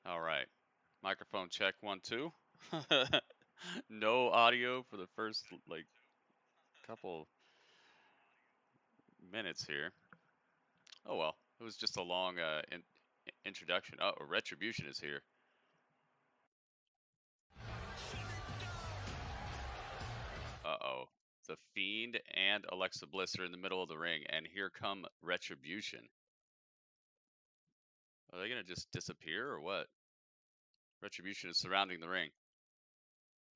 All right. Microphone check 1 2. No audio for the first like couple minutes here. Oh well, it was just a long introduction. Oh, Retribution is here. Uh-oh. The Fiend and Alexa Bliss are in the middle of the ring, and here come Retribution. Are they going to just disappear or what? Retribution is surrounding the ring.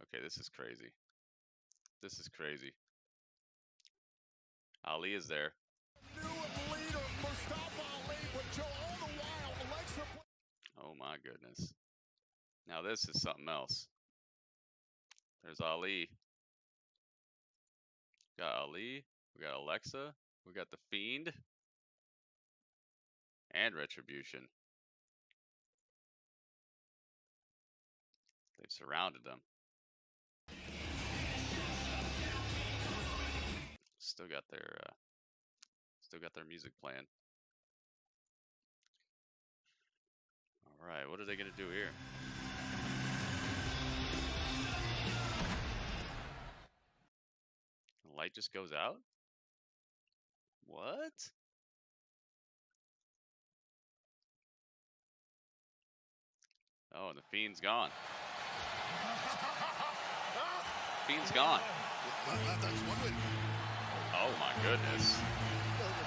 Okay, this is crazy. This is crazy. Ali is there. Oh my goodness. Now this is something else. There's Ali. We got Ali. We got Alexa. We got the Fiend. And Retribution. They've surrounded them. Still got their music playing. All right, what are they gonna do here? The light just goes out? What? Oh, and the Fiend's gone. Fiend's gone. Oh my goodness.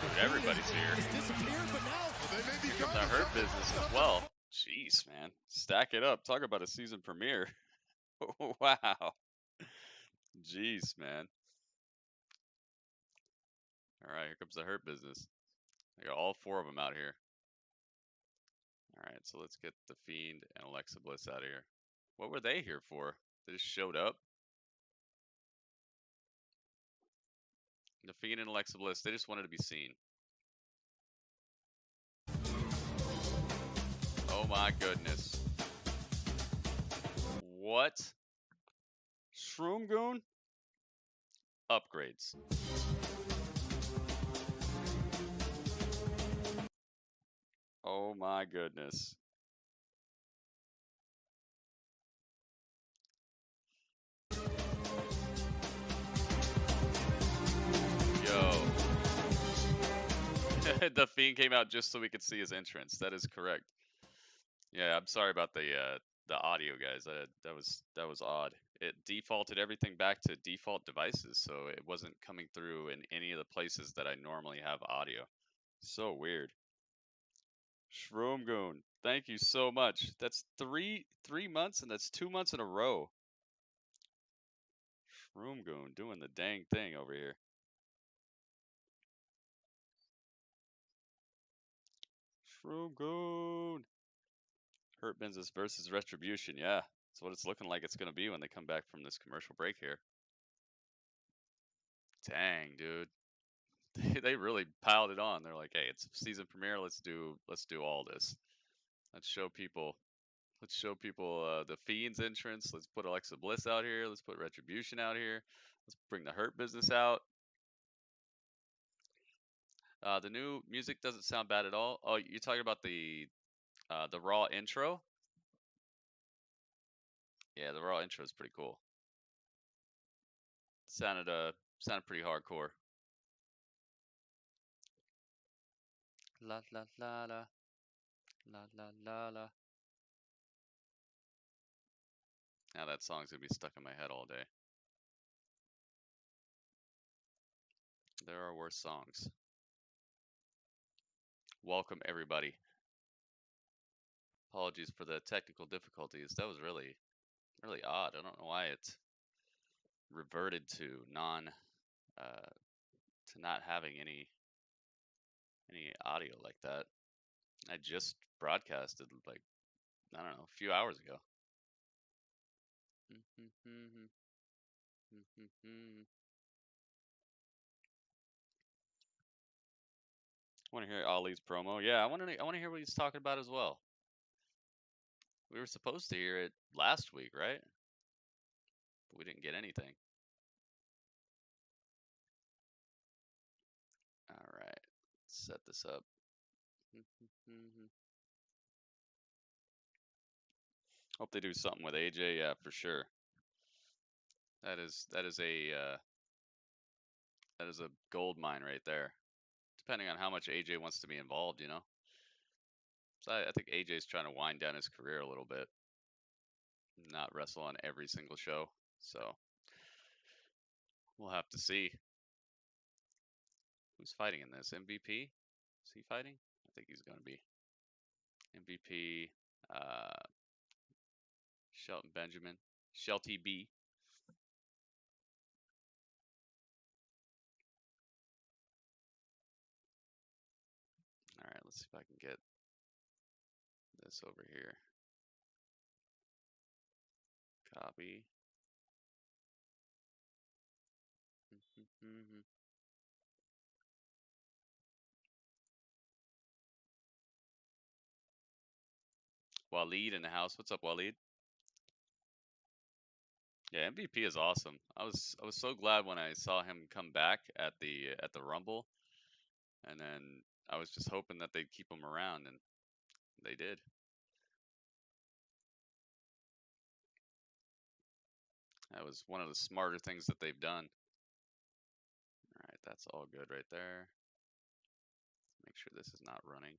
Dude, everybody's here. Here comes the Hurt Business as well. Jeez, man. Stack it up. Talk about a season premiere. Wow. Jeez, man. All right, here comes the Hurt Business. They got all 4 of them out here. All right, so let's get the Fiend and Alexa Bliss out of here. What were they here for? They just showed up. The Fiend and Alexa Bliss, they just wanted to be seen. Oh my goodness. What? Shroom upgrades. Oh my goodness. Yo. The Fiend came out just so we could see his entrance. That is correct. Yeah, I'm sorry about the audio, guys. That was odd. It defaulted everything back to default devices, so it wasn't coming through in any of the places that I normally have audio. So weird. Shroomgoon, thank you so much. That's three months, and that's 2 months in a row. Shroomgoon doing the dang thing over here. Shroomgoon. Hurt Business versus Retribution. Yeah, that's what it's looking like it's going to be when they come back from this commercial break here. Dang, dude. They really piled it on. They're like, hey, it's season premiere. Let's do all this. Let's show people the Fiend's entrance. Let's put Alexa Bliss out here. Let's put Retribution out here. Let's bring the Hurt Business out. The new music doesn't sound bad at all. Oh, you're talking about the Raw intro? Yeah, the Raw intro is pretty cool. Sounded pretty hardcore. La la la la la la la la. Now that song's gonna be stuck in my head all day. There are worse songs. Welcome everybody. Apologies for the technical difficulties. That was really odd. I don't know why it reverted to not having any audio like that. I just broadcasted like, I don't know, a few hours ago. Want to hear Ali's promo? Yeah, I want to hear what he's talking about as well. We were supposed to hear it last week, right? But we didn't get anything. All right, let's set this up. Hope they do something with AJ. Yeah, for sure. That is a gold mine right there. Depending on how much AJ wants to be involved, you know. So I think AJ's trying to wind down his career a little bit, not wrestle on every single show. So we'll have to see. Who's fighting in this? MVP? Is he fighting? I think he's going to be. MVP. Shelton Benjamin. Shelty B. All right, let's see if I can get this over here. Copy. Waleed in the house. What's up, Waleed? Yeah, MVP is awesome. I was so glad when I saw him come back at the Rumble, and then I was just hoping that they'd keep him around, and they did. That was one of the smarter things that they've done. All right, that's all good right there. Make sure this is not running.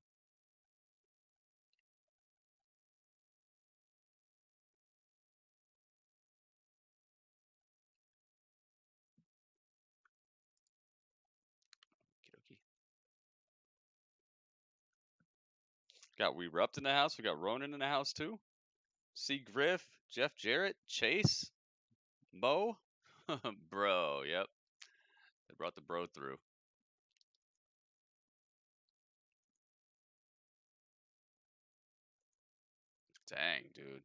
Okey-dokey. Got We Rupt in the house. We got Ronan in the house too. C. Griff, Jeff Jarrett, Chase, Mo, bro. Yep, they brought the bro through. Dang, dude.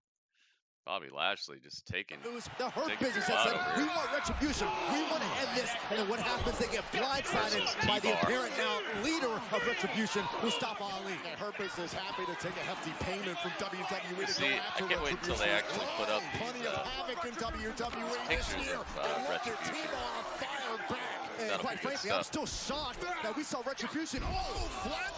Bobby Lashley just taking the Hurt Business that said, we want retribution, we want to end this, and then what happens, they get blindsided by the apparent now leader of Retribution, Mustafa Ali. The Hurt Business happy to take a hefty payment from WWE to see, go after I can't wait until they actually put up plenty of havoc in WWE this year. Of Retribution. And quite frankly, I'm still shocked that we saw Retribution.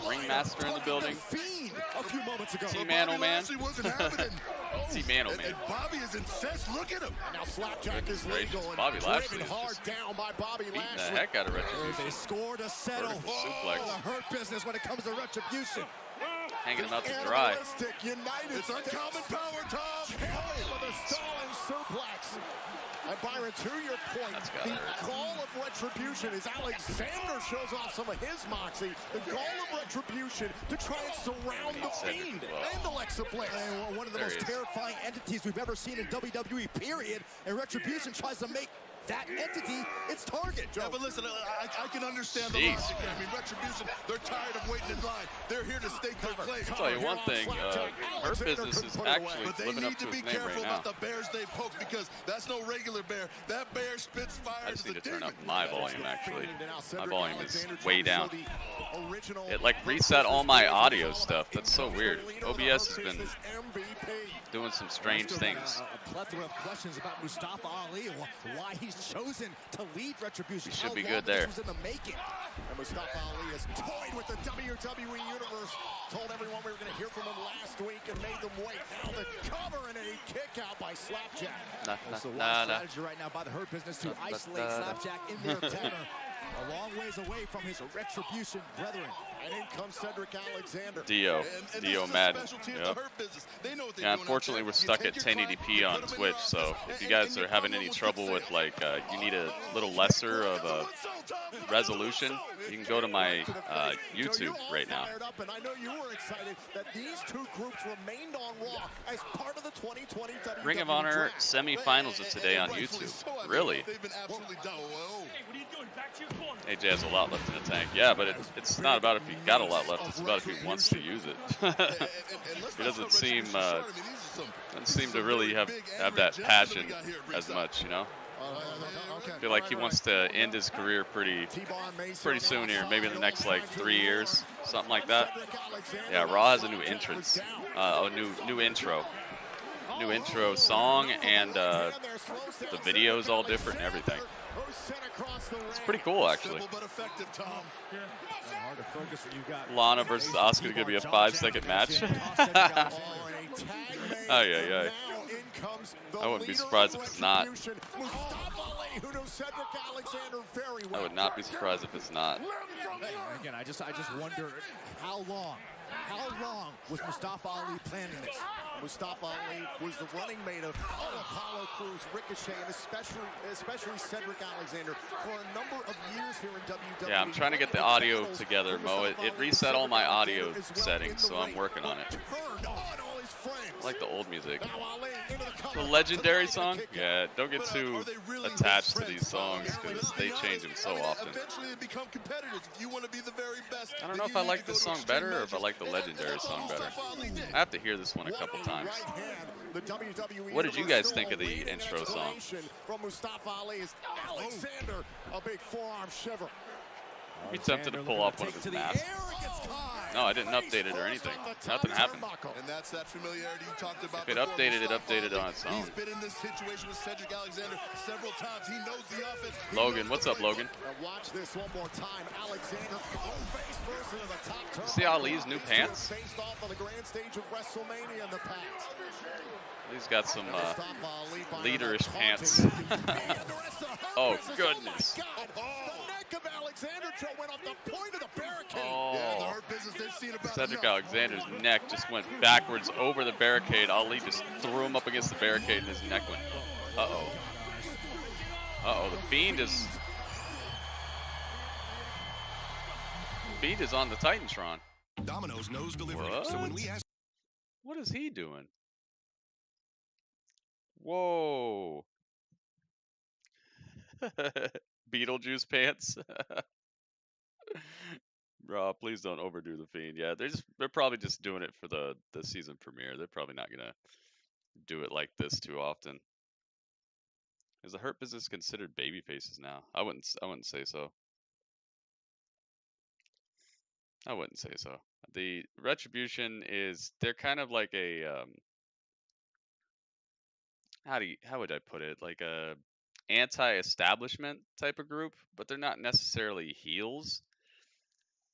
Ringmaster in the building. Fiend a few moments ago. T-Man, oh man. T-Man, oh man. And Bobby is incensed. Look at him. And now Slapjack is legal and Bobby Lashley is hard down by Bobby beating Lashley. the heck out of Retribution. They scored a settle for the Hurt Business when it comes to Retribution. Hanging him out to dry. United it's uncommon power, Tom. With a stalling suplex. And Byron, to your point, the goal of Retribution is Alexander shows off some of his moxie. The goal of Retribution to try and surround the Fiend and Alexa Bliss. And one of the most terrifying entities we've ever seen in WWE, period. And Retribution tries to make that entity its target, Joe. Yeah, but listen, I can understand the logic. I mean, Retribution, they're tired of waiting in line. They're here to stake their claim. I'll tell you one thing, Hurt Business is actually living up to his name right now. But they need to be careful about the bears they poke, because that's no regular bear. That bear spits fire. I just need to turn up my volume, actually. My volume is way down. It like reset all my audio stuff. That's so weird. OBS has been doing some strange things. A plethora of questions about Mustafa Ali, why he's chosen to lead Retribution. He should be good there. Was in the making. And Mustafa Ali has toyed with the WWE Universe. Told everyone we were going to hear from him last week and made them wait. Now the cover and a kick out by Slapjack. That's the strategy right now by the Hurt Business to isolate Slapjack in their corner. A long ways away from his Retribution brethren. And in comes Cedric Alexander. Dio Madden. Yep. Yeah, unfortunately we're stuck at 1080p on Twitch, so if you guys are having any trouble with like you need a little lesser of a resolution, you can go to my YouTube right now. And I know you were excited that these two groups remained on Raw as part of the 2020 WWE Ring of Honor semifinals is today on YouTube. Really? They've been absolutely done. AJ has a lot left in the tank. Yeah, but it's not about if he got a lot left. It's about if he wants to use it. He doesn't seem to really have that passion as much, you know. I feel like he wants to end his career pretty soon here, maybe in the next like 3 years, something like that. Yeah, Raw has a new entrance, a new intro song, and the video's all different and everything. It's pretty cool, actually. Lana versus Asuka is going to be a 5-second match. Oh, yeah. comes the I wouldn't be leader surprised of if it's not. Retribution, Mustafa Ali, who knows Cedric Alexander very well. I would not be surprised if it's not. Again, I just wonder how long was Mustafa Ali planning this? Mustafa Ali was the running mate of Apollo Crews, Ricochet, and especially Cedric Alexander for a number of years here in WWE. Yeah, I'm trying to get the audio together, Mo. It reset all my audio settings, so I'm working on it. I like the old music. The legendary song? Yeah, don't get too attached to these songs because they change them so often. I don't know if I like this song better or if I like the legendary song better. I have to hear this one a couple times. What did you guys think of the intro song? From Mustafa Ali is Alexander, a big forearm shiver. Be tempted to pull off one of his masks. No, I didn't update it or anything. Nothing happened. And that's that familiarity you talked about. If it updated, it updated on its own. He's been in this situation with Cedric Alexander several times. He knows the offense. Logan, what's up, Logan? Watch this one more time. Alexander face first into the top turn. See Ali's new pants? Faced off on the grand stage of WrestleMania in the past. He's got some leaderish pants. Oh, goodness. Oh, Cedric Alexander's neck just went backwards over the barricade. Ali just threw him up against the barricade and his neck went. Uh-oh. Uh-oh, the Fiend is on the Titantron. Domino's knows delivery. What? So when we ask What is he doing? Whoa. Beetlejuice pants. Bro, please don't overdo the Fiend. Yeah, they're probably just doing it for the season premiere. They're probably not gonna do it like this too often. Is the Hurt Business considered baby faces now? I wouldn't say so. I wouldn't say so. The Retribution they're kind of like a how would I put it? Like a anti-establishment type of group, but they're not necessarily heels.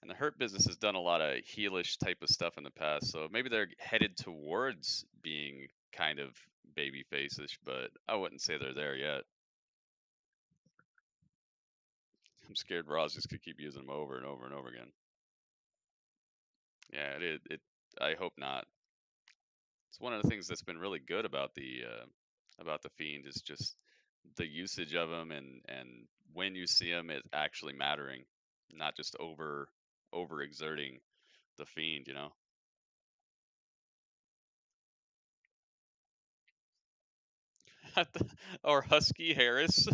And the Hurt Business has done a lot of heelish type of stuff in the past, so maybe they're headed towards being kind of baby faces, but I wouldn't say they're there yet. I'm scared Raw's just could keep using them over and over and over again. Yeah, I hope not. It's one of the things that's been really good about the Fiend is just the usage of them and when you see them, it's actually mattering, not just overexerting the Fiend, you know. Or Husky Harris.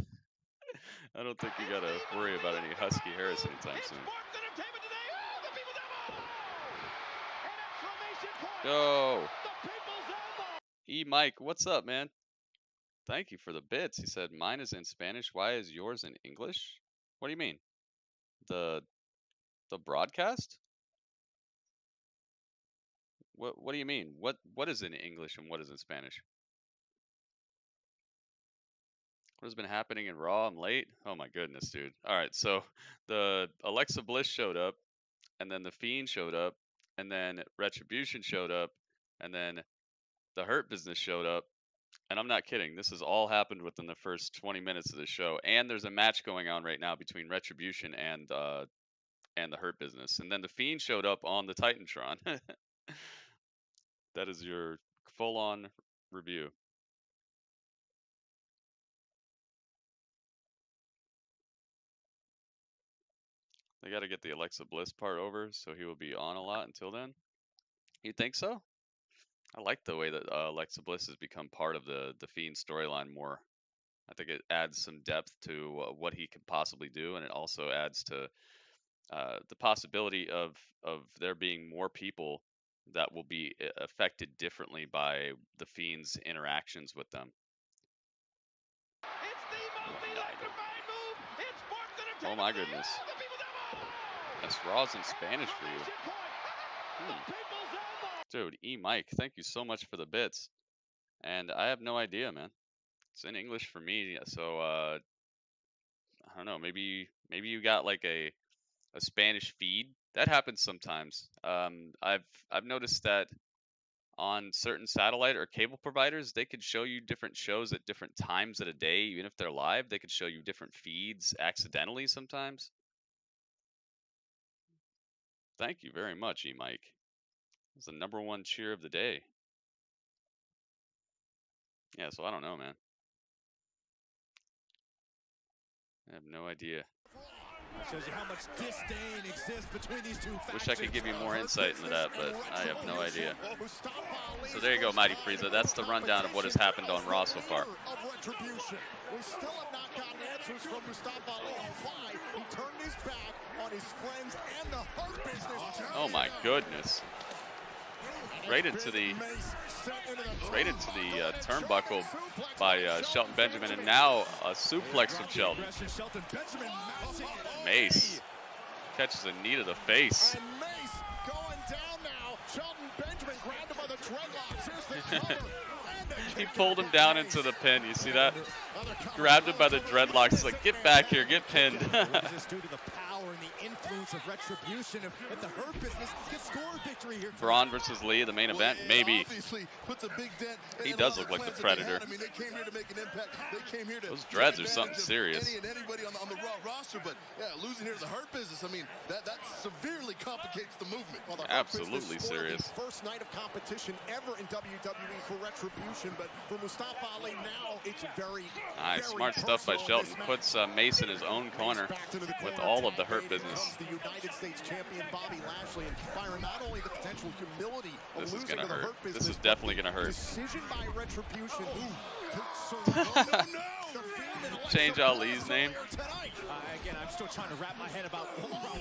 I don't think you gotta worry about any Husky Harris anytime soon. Yo, Mike, what's up, man? Thank you for the bits. He said mine is in Spanish. Why is yours in English? What do you mean? The broadcast? What do you mean? What is in English and what is in Spanish? What has been happening in Raw? I'm late. Oh my goodness, dude. All right, so the Alexa Bliss showed up, and then the Fiend showed up, and then Retribution showed up, and then the Hurt Business showed up. And I'm not kidding. This has all happened within the first 20 minutes of the show. And there's a match going on right now between Retribution and the Hurt Business. And then the Fiend showed up on the Titantron. That is your full-on review. They got to get the Alexa Bliss part over, so he will be on a lot until then. You think so? I like the way that Alexa Bliss has become part of the Fiend storyline more. I think it adds some depth to what he could possibly do, and it also adds to the possibility of there being more people that will be affected differently by the Fiend's interactions with them. Oh my goodness. That's Raw's in Spanish for you. Dude, Mike, thank you so much for the bits. And I have no idea, man. It's in English for me, so I don't know. Maybe you got like a Spanish feed. That happens sometimes. I've noticed that on certain satellite or cable providers, they could show you different shows at different times of the day, even if they're live. They could show you different feeds accidentally sometimes. Thank you very much, E-Mike. It's the #1 cheer of the day. Yeah, so I don't know, man. I have no idea. Shows you how much disdain exists between these two factions. Wish I could give you more insight into that, but I have no idea. So there you go, Mighty Frieza. That's the rundown of what has happened on Raw so far. We still have not gotten answers from Mustafa Ali on why he turned his back on his friends and the Hurt Business. Oh my goodness. Right into the turnbuckle by Shelton Benjamin, and now a suplex from Shelton. Mace catches a knee to the face. And Mace going down now. Shelton Benjamin grabbed him by the dreadlocks. Here's the cover. He pulled him down into the pin. You see that? Grabbed him by the dreadlocks. He's like, get back here, get pinned. What does this do to the power and the influence of Retribution if the Hurt Business can score a victory here? Braun versus Lee, the main event? Maybe. He does look like the Predator. I mean, they came here to make an impact. They came here to Those dreads are something serious. Anybody on the Raw roster, but yeah, losing here to the Hurt Business, I mean, that severely complicates the movement. Well, the Absolutely serious. First night of competition ever in WWE for Retribution, but for Mustafa Ali now, it's very Smart stuff by Shelton. Puts Mace in his own corner with all of the Hurt Business. The United States champion Bobby Lashley, and Byron, not only the potential humility of This is losing gonna to the hurt. Hurt Business, This is definitely gonna hurt. decision by Retribution. Change Ali's name. Again, I'm still trying to wrap my head about.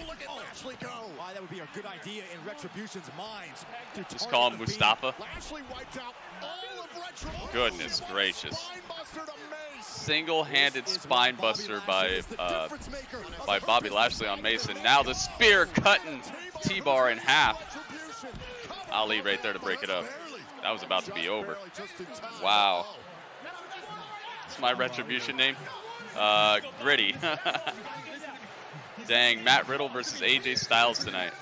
Look at Lashley go! Why that would be a good idea in Retribution's minds. Just call him Mustafa. Lashley wiped out all of Retribution. Goodness gracious. Spinebuster to Mace. Single-handed spine buster by Bobby Lashley on Mason. Now the spear cutting T-Bar in half. Ali right there to break it up. That was about to be over. Wow. That's my Retribution name. Gritty. Dang, Matt Riddle versus AJ Styles tonight.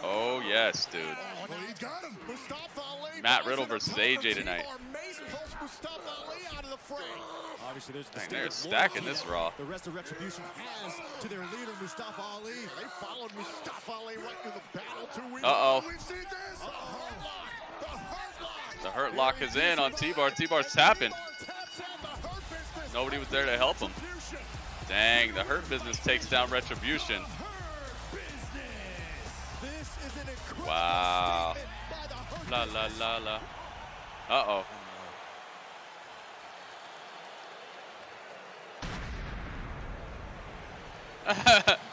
Oh yes, dude. Matt Riddle versus AJ tonight. Obviously, there's Dang, they're stacking this Raw. The rest of Retribution has to their leader, Mustafa Ali. They followed Mustafa Ali right through the battle 2 weeks Uh-oh. ago. We've seen this. The Hurt Lock is in on T-Bar. T-Bar's tapping. Nobody was there to help him. Dang, the Hurt Business takes down Retribution. Wow. La la la la. Uh-oh.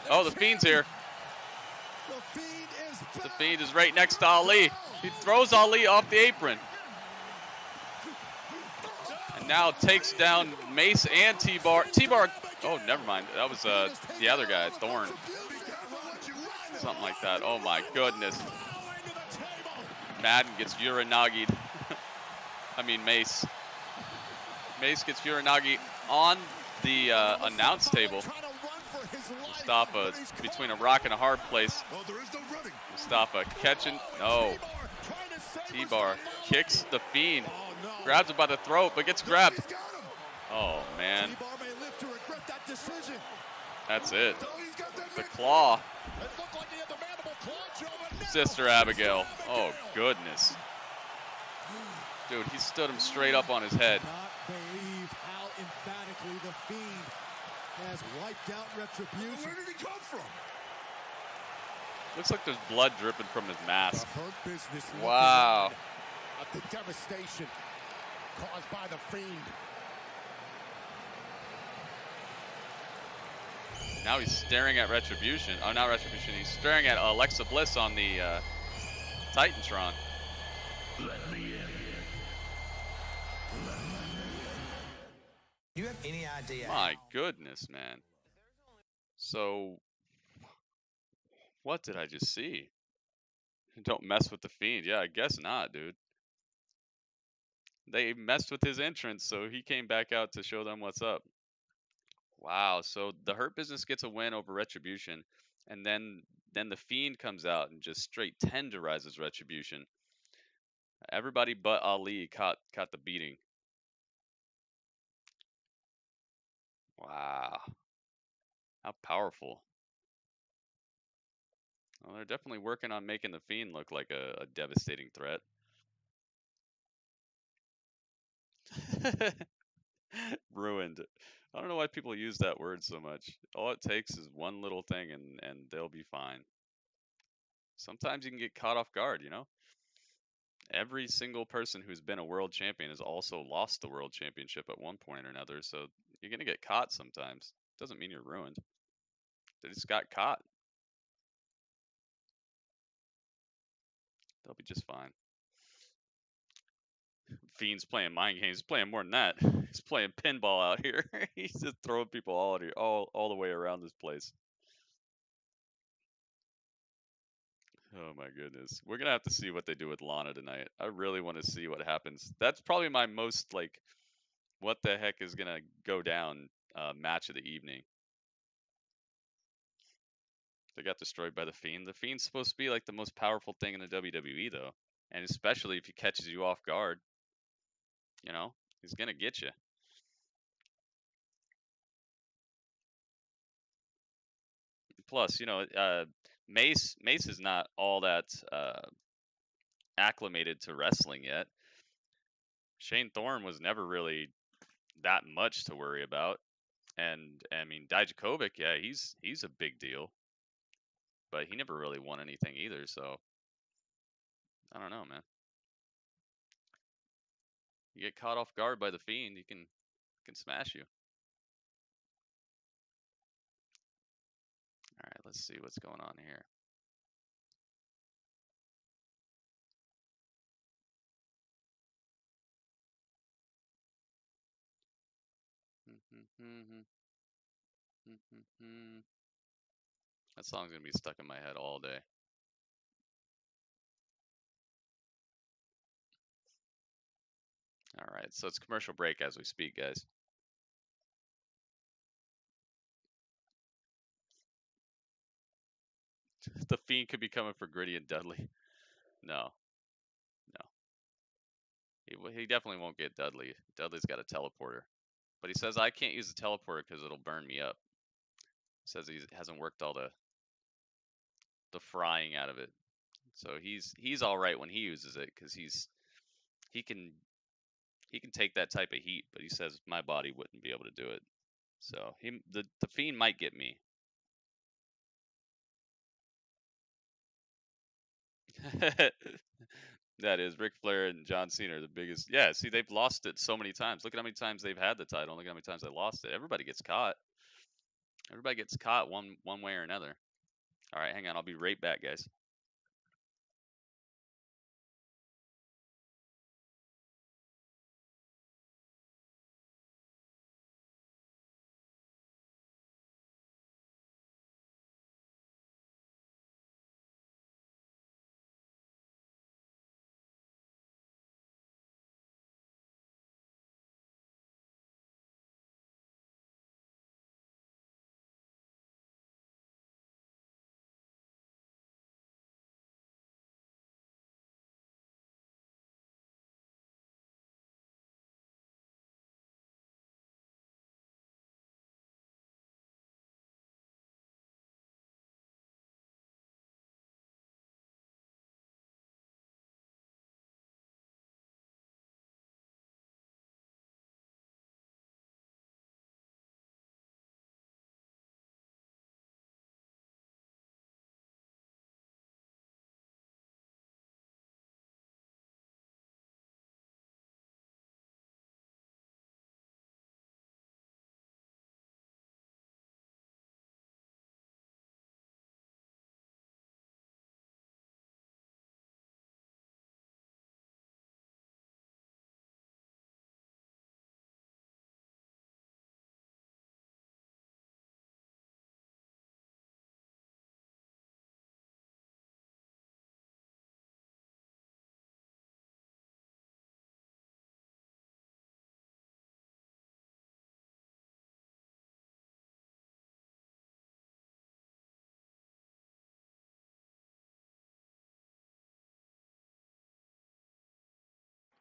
Oh, the Fiend's here. The Fiend is right next to Ali. He throws Ali off the apron. And now takes down Mace and T-Bar. T-Bar, oh, never mind. That was the other guy, Thorne. Something like that. Oh my goodness. Madden gets Uranagi'd. I mean Mace. Mace gets Uranagi on the announce table. Mustafa between a rock and a hard place. Mustafa catching. No. T-Bar kicks the Fiend. Grabs him by the throat, but gets grabbed. Oh, man. That's it. The claw. Sister Abigail. Oh, goodness. Dude, he stood him straight up on his head. I cannot believe how emphatically the Fiend has wiped out Retribution. Where did he come from? Looks like there's blood dripping from his mask. The Hurt Business. Wow. At the devastation caused by the Fiend. Now he's staring at Retribution. Oh, not Retribution. He's staring at Alexa Bliss on the Titantron. Do you have any idea? My goodness, man. So, what did I just see? Don't mess with the Fiend. Yeah, I guess not, dude. They messed with his entrance, so he came back out to show them what's up. Wow, so the Hurt Business gets a win over Retribution. and then the Fiend comes out and just straight tenderizes Retribution. Everybody but Ali caught the beating. Wow, how powerful! Well, they're definitely working on making the Fiend look like a devastating threat. Ruined. I don't know why people use that word so much. All it takes is one little thing and they'll be fine. Sometimes you can get caught off guard, you know? Every single person who's been a world champion has also lost the world championship at one point or another, so you're going to get caught sometimes. Doesn't mean you're ruined. They just got caught. They'll be just fine. Fiend's playing mind games. He's playing more than that. He's playing pinball out here. He's just throwing people all the way around this place. Oh my goodness. We're gonna have to see what they do with Lana tonight. I really want to see what happens. That's probably my most like, what the heck is gonna go down match of the evening. They got destroyed by the Fiend. The Fiend's supposed to be like the most powerful thing in the WWE though, and especially if he catches you off guard, you know, he's gonna get you. Plus, you know, Mace is not all that acclimated to wrestling yet. Shane Thorne was never really that much to worry about. And I mean, Dijakovic, yeah, he's a big deal, but he never really won anything either. So I don't know, man. You get caught off guard by the Fiend, he can smash you. All right, let's see what's going on here. That song's gonna be stuck in my head all day. All right, so it's commercial break as we speak, guys. The Fiend could be coming for Gritty and Dudley. No, no. He definitely won't get Dudley. Dudley's got a teleporter. But he says, I can't use the teleporter because it'll burn me up. He says he hasn't worked all the frying out of it. So he's all right when he uses it because he can take that type of heat, but he says my body wouldn't be able to do it. So the Fiend might get me. That is Ric Flair and John Cena are the biggest. Yeah, see, they've lost it so many times. Look at how many times they've had the title. Look at how many times they lost it. Everybody gets caught. Everybody gets caught one way or another. All right, hang on. I'll be right back, guys.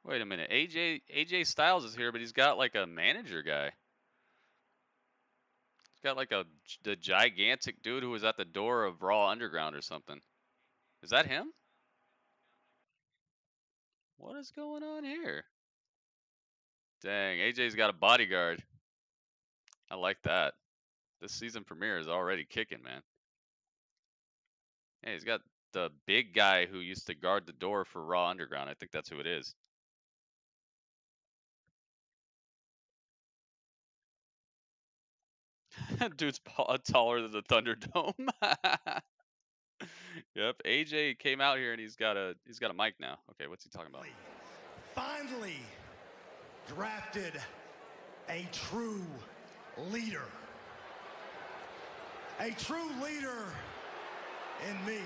Wait a minute. AJ Styles is here, but he's got like a manager guy. He's got like the gigantic dude who was at the door of Raw Underground or something. Is that him? What is going on here? Dang, AJ's got a bodyguard. I like that. This season premiere is already kicking, man. Hey, he's got the big guy who used to guard the door for Raw Underground. I think that's who it is. Dude's taller than the Thunderdome. Yep, AJ came out here and he's got a mic now. Okay, what's he talking about? Finally drafted a true leader. A true leader in me.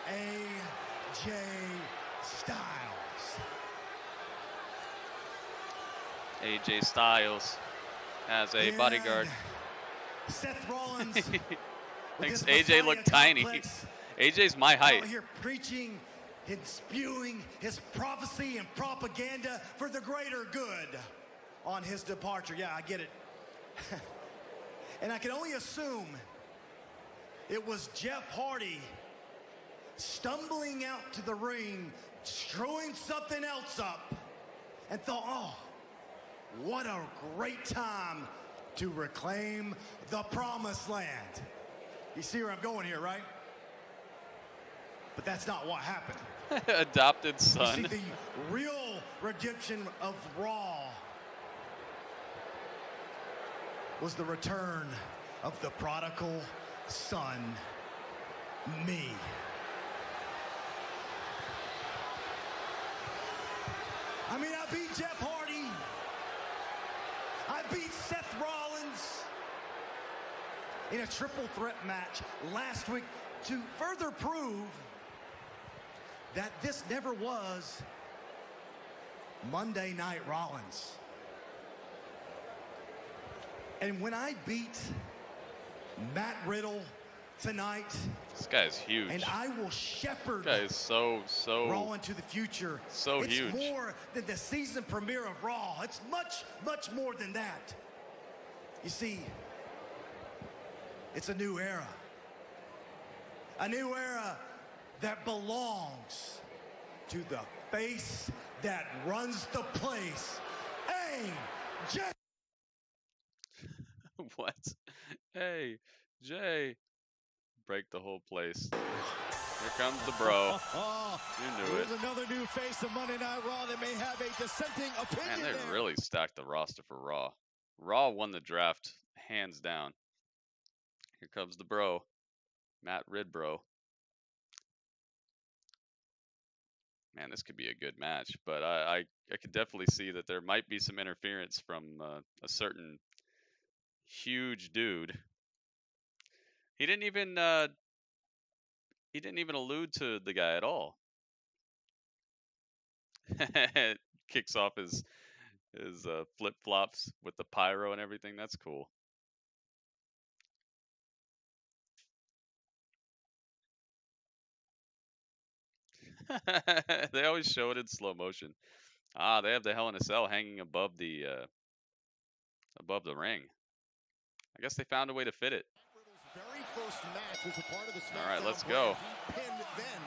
AJ Styles. AJ Styles has a bodyguard. Seth Rollins. Makes AJ look tiny. AJ's my height. Here preaching and spewing his prophecy and propaganda for the greater good on his departure. Yeah, I get it. And I can only assume it was Jeff Hardy stumbling out to the ring, screwing something else up, and thought, oh, what a great time to reclaim the promised land. You see where I'm going here, right? But that's not what happened. Adopted son. You see, the real redemption of Raw was the return of the prodigal son, me. I mean, I beat Jeff Hardy. I beat Seth Rollins in a triple threat match last week to further prove that this never was Monday Night Rollins. And when I beat Matt Riddle tonight, this guy is huge. And I will shepherd this guy is so Raw into the future. So it's huge. It's more than the season premiere of Raw. It's much, much more than that. You see, it's a new era. A new era that belongs to the face that runs the place. AJ. What? Hey, Jay. Break the whole place. Here comes the bro. You knew it. There's another new face of Monday Night Raw that may have a dissenting opinion. Man, they really stacked the roster for Raw. Raw won the draft hands down. Here comes the bro. Matt Ridbro. Man, this could be a good match, but I could definitely see that there might be some interference from a certain huge dude. He didn't even allude to the guy at all. Kicks off his flip flops with the pyro and everything. That's cool. They always show it in slow motion. Ah, they have the Hell in a Cell hanging above the ring. I guess they found a way to fit it. All right, let's go.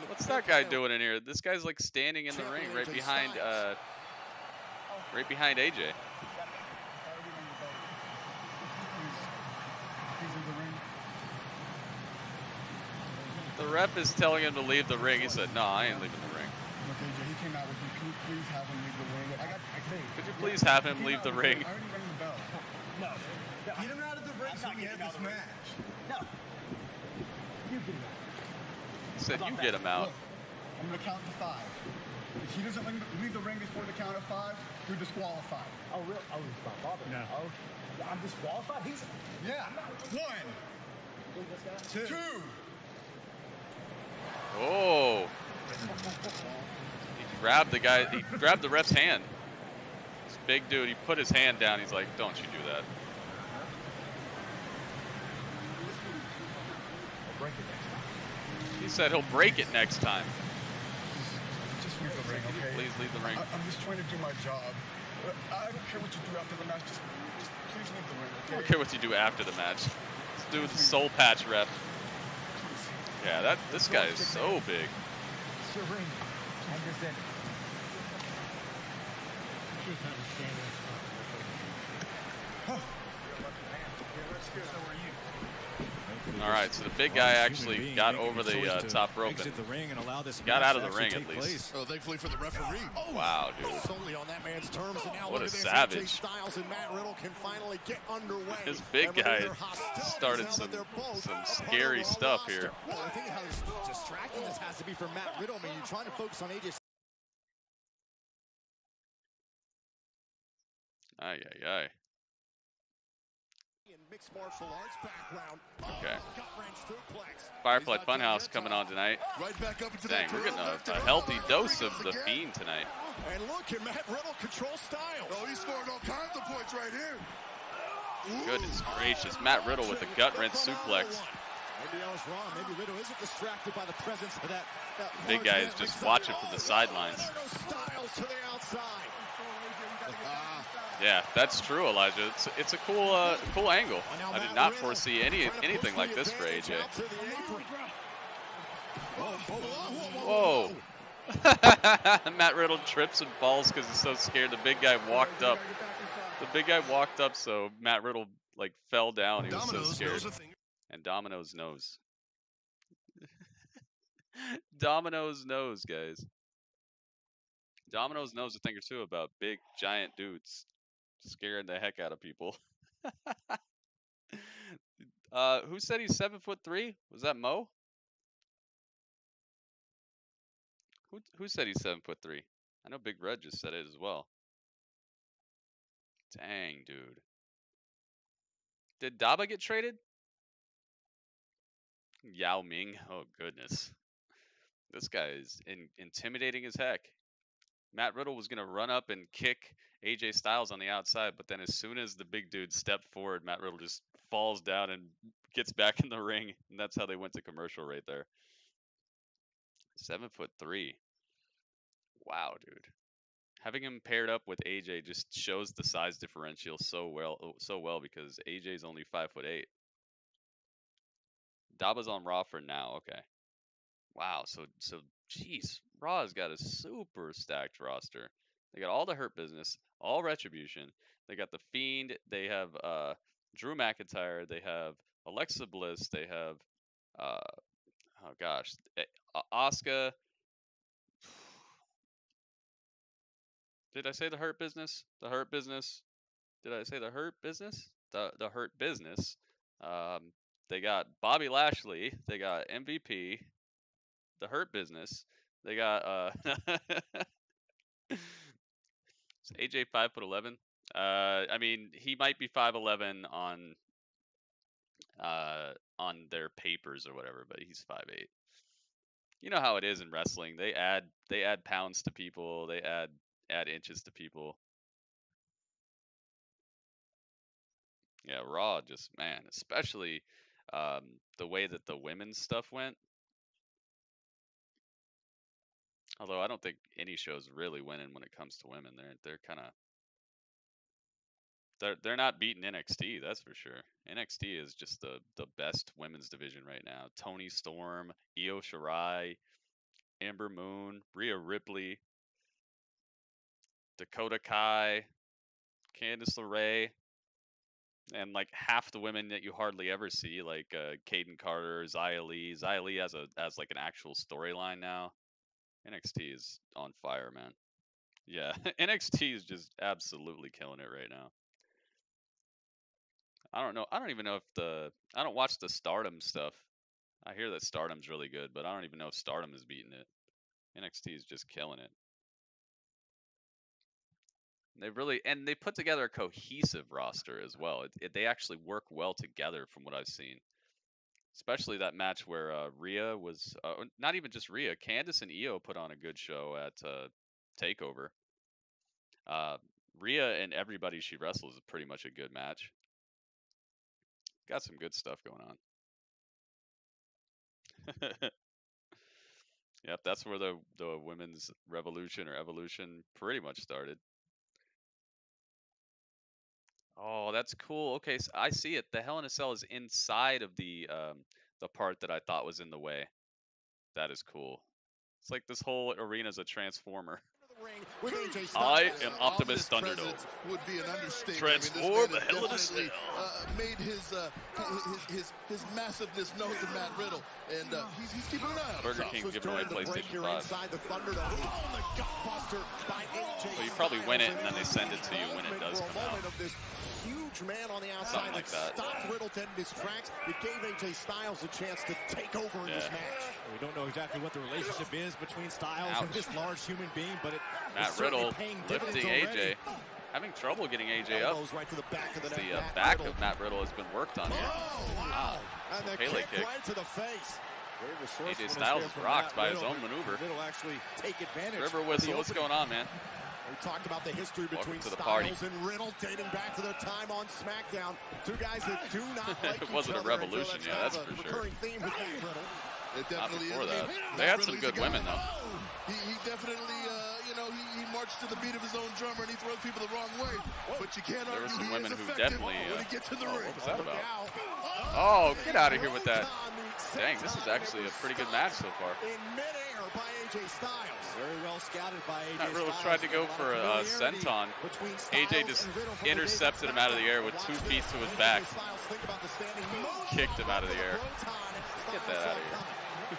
What's that guy doing in here? This guy's like standing in the ring right behind AJ. The ref is telling him to leave the ring. He said, "No, I ain't leaving the ring." Look, AJ, he came out with me. Can you please have him leave the ring? Could you please have him leave the ring? I already rang the bell. No. Get him out of the ring so we have this match. No. You get him out. He said, "You get him out." Look, I'm going to count to 5. If he doesn't leave the ring before the count of 5, you're disqualified. Oh, really? Oh, he's not bothered. No. Oh, I'm disqualified? He's... Yeah. 1. 2. Oh. He grabbed the ref's hand. This big dude, he put his hand down. He's like, "Don't you do that." He said he'll break it next time. Just leave the ring, okay? Please leave the ring. I'm just trying to do my job. I don't care what you do after the match. Just please leave the ring, okay? I don't care what you do after the match. This dude's soul patch rep. Yeah, this guy is so big. It's your ring. Anderson. Should have a standing spot. So are you. All right, so the big guy actually got over the top rope and got out of the ring at least. Oh, thankfully for the referee. Oh, wow, dude. Solely on that man's terms, and now What look a at this. savage. AJ Styles and Matt Riddle can finally get underway. This big guy started some scary stuff here. Well, I think how distracting this has to be for Matt Riddle. I mean, you're trying to focus on AJ. Ay, ay, ay. Mixed martial arts background. Okay. Gut-wrench suplex. Firefly Fun House coming on tonight. Right back up into Dang, we're getting a healthy dose of the Fiend tonight. And look at Matt Riddle control Styles. Oh, he's scoring all kinds of points right here. Goodness gracious. Matt Riddle with a gut wrench suplex. Maybe I was wrong. Maybe Riddle isn't distracted by the presence of that Big guy is just watching from the sidelines. Styles to the outside. Yeah, that's true, Elijah. It's a cool angle. I did not foresee anything like this for AJ. Whoa. Matt Riddle trips and falls because he's so scared. The big guy walked up. So Matt Riddle like fell down. He was so scared. And Domino's knows. Domino's knows, guys. Domino's knows a thing or two about big, giant dudes scaring the heck out of people. Who said he's 7'3"? Was that Mo? Who said he's 7'3"? I know Big Red just said it as well. Dang, dude. Did Daba get traded? Yao Ming. Oh goodness. This guy is intimidating as heck. Matt Riddle was going to run up and kick AJ Styles on the outside, but then as soon as the big dude stepped forward, Matt Riddle just falls down and gets back in the ring, and that's how they went to commercial right there. 7'3". Wow, dude. Having him paired up with AJ just shows the size differential so well because AJ's only 5'8". Daba's on Raw for now. Okay. Wow. So jeez, Raw's got a super stacked roster. They got all the Hurt Business, all Retribution. They got the Fiend. They have Drew McIntyre. They have Alexa Bliss. They have oh gosh, Asuka. Did I say the Hurt Business? The Hurt Business. Did I say the Hurt Business? The Hurt Business. They got Bobby Lashley. They got MVP. The Hurt Business. They got is AJ 5'11"? I mean, he might be 5'11" on their papers or whatever, but he's 5'8". You know how it is in wrestling. They add pounds to people. They add inches to people. Yeah, Raw just, man, especially the way that the women's stuff went. Although I don't think any show's really winning when it comes to women. They're kind of they're not beating NXT, that's for sure. NXT is just the best women's division right now. Toni Storm, Io Shirai, Ember Moon, Rhea Ripley, Dakota Kai, Candice LeRae, and like half the women that you hardly ever see, like Kaden Carter, Xia Li. Xia Li has like an actual storyline now. NXT is on fire, man. Yeah, NXT is just absolutely killing it right now. I don't know. I don't even know if I don't watch the Stardom stuff. I hear that Stardom's really good, but I don't even know if Stardom is beating it. NXT is just killing it. They put together a cohesive roster as well. They actually work well together from what I've seen. Especially that match where Rhea was, not even just Rhea, Candice and Io put on a good show at TakeOver. Rhea and everybody she wrestles is pretty much a good match. Got some good stuff going on. Yep, that's where the women's revolution or evolution pretty much started. Oh, that's cool. Okay, so I see it. The Hell in a Cell is inside of the part that I thought was in the way. That is cool. It's like this whole arena is a transformer. I am Optimus ThunderDome. Would be an understatement. Transform the Hell in a Cell. Made his massiveness known to Matt Riddle, and he's keeping an eye on Burger King giving away PlayStation 5. So you probably win it, and then they send it to you when it does come out. Huge man on the outside Something like that. Stopped Riddle dead in his tracks. It gave AJ Styles a chance to take over in this match. We don't know exactly what the relationship is between Styles and this large human being, but it Matt Riddle lifting AJ. Having trouble getting AJ up. Right to the back of the back of Matt Riddle has been worked on here. Wow. And the Pele kick. right to the face. AJ Styles is rocked by his own maneuver. Riddle actually take advantage. River Whistle, what's going on, man? We talked about the history between Styles and Riddle dating back to their time on SmackDown. Two guys that do not like It wasn't a revolution, yeah, that's for sure. Theme with Matt Riddle. It definitely Not before is. that. They had some good women, though. He definitely, he marched to the beat of his own drummer and he throws people the wrong way. But you can't There were argue some he women is who effective definitely. when he gets in the ring. What was that about? Oh, get out of here with that. Dang, this is actually a pretty good match so far. In midair by AJ Styles. very well scouted by AJ Matt Riddle Styles. tried to go for a senton. AJ just intercepted him out of the air with 2 feet to his back. Kicked him out of the air. Get that out of here.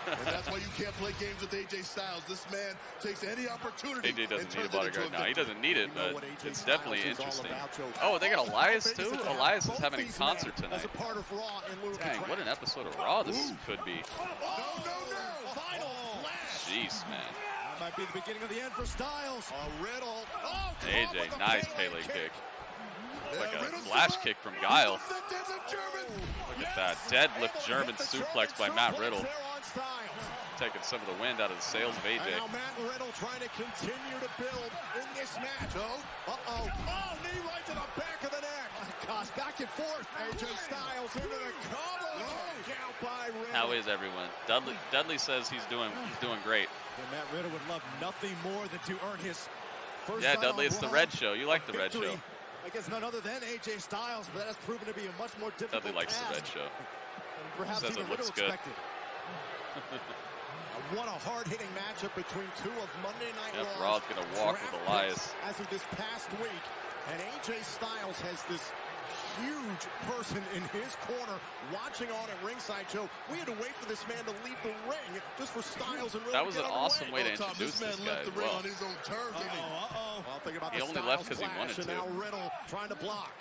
And that's why you can't play games with AJ Styles. This man takes any opportunity. AJ doesn't need a bodyguard now. He doesn't need it, but it's definitely interesting. Oh, they got Elias too? Elias is having a concert tonight. Dang, what an episode of Raw this could be. Jeez, man. That might be the beginning of the end for Styles. Riddle. AJ, nice Pele kick. Like a flash kick from Guile. Look at that. Deadlift German suplex by Matt Riddle. Taking some of the wind out of the sails of AJ. And now Matt Riddle trying to continue to build in this match. Oh, knee right to the back of the neck. Gosh, back and forth. AJ Styles into the cover. Out by Riddle. How is everyone? Dudley says he's doing great. And Matt Riddle would love nothing more than to earn his first. Yeah, Dudley, it's the Red Show. You like the Red Show. Against none other than AJ Styles, but that has proven to be a much more difficult Dudley likes the Red Show. Perhaps Says even it looks Riddle good. expected. What a hard-hitting matchup between two of Monday Night Yep, Raw's Raw's gonna walk with Elias. as of this past week. And AJ Styles has this huge person in his corner watching on at ringside. Joe, we had to wait for this man to leave the ring just for Styles and Riddle. That was an awesome way to introduce this guy as well. on his own terms. Well, think about He the only Styles left 'cause he clash, wanted and to. now Riddle trying to block.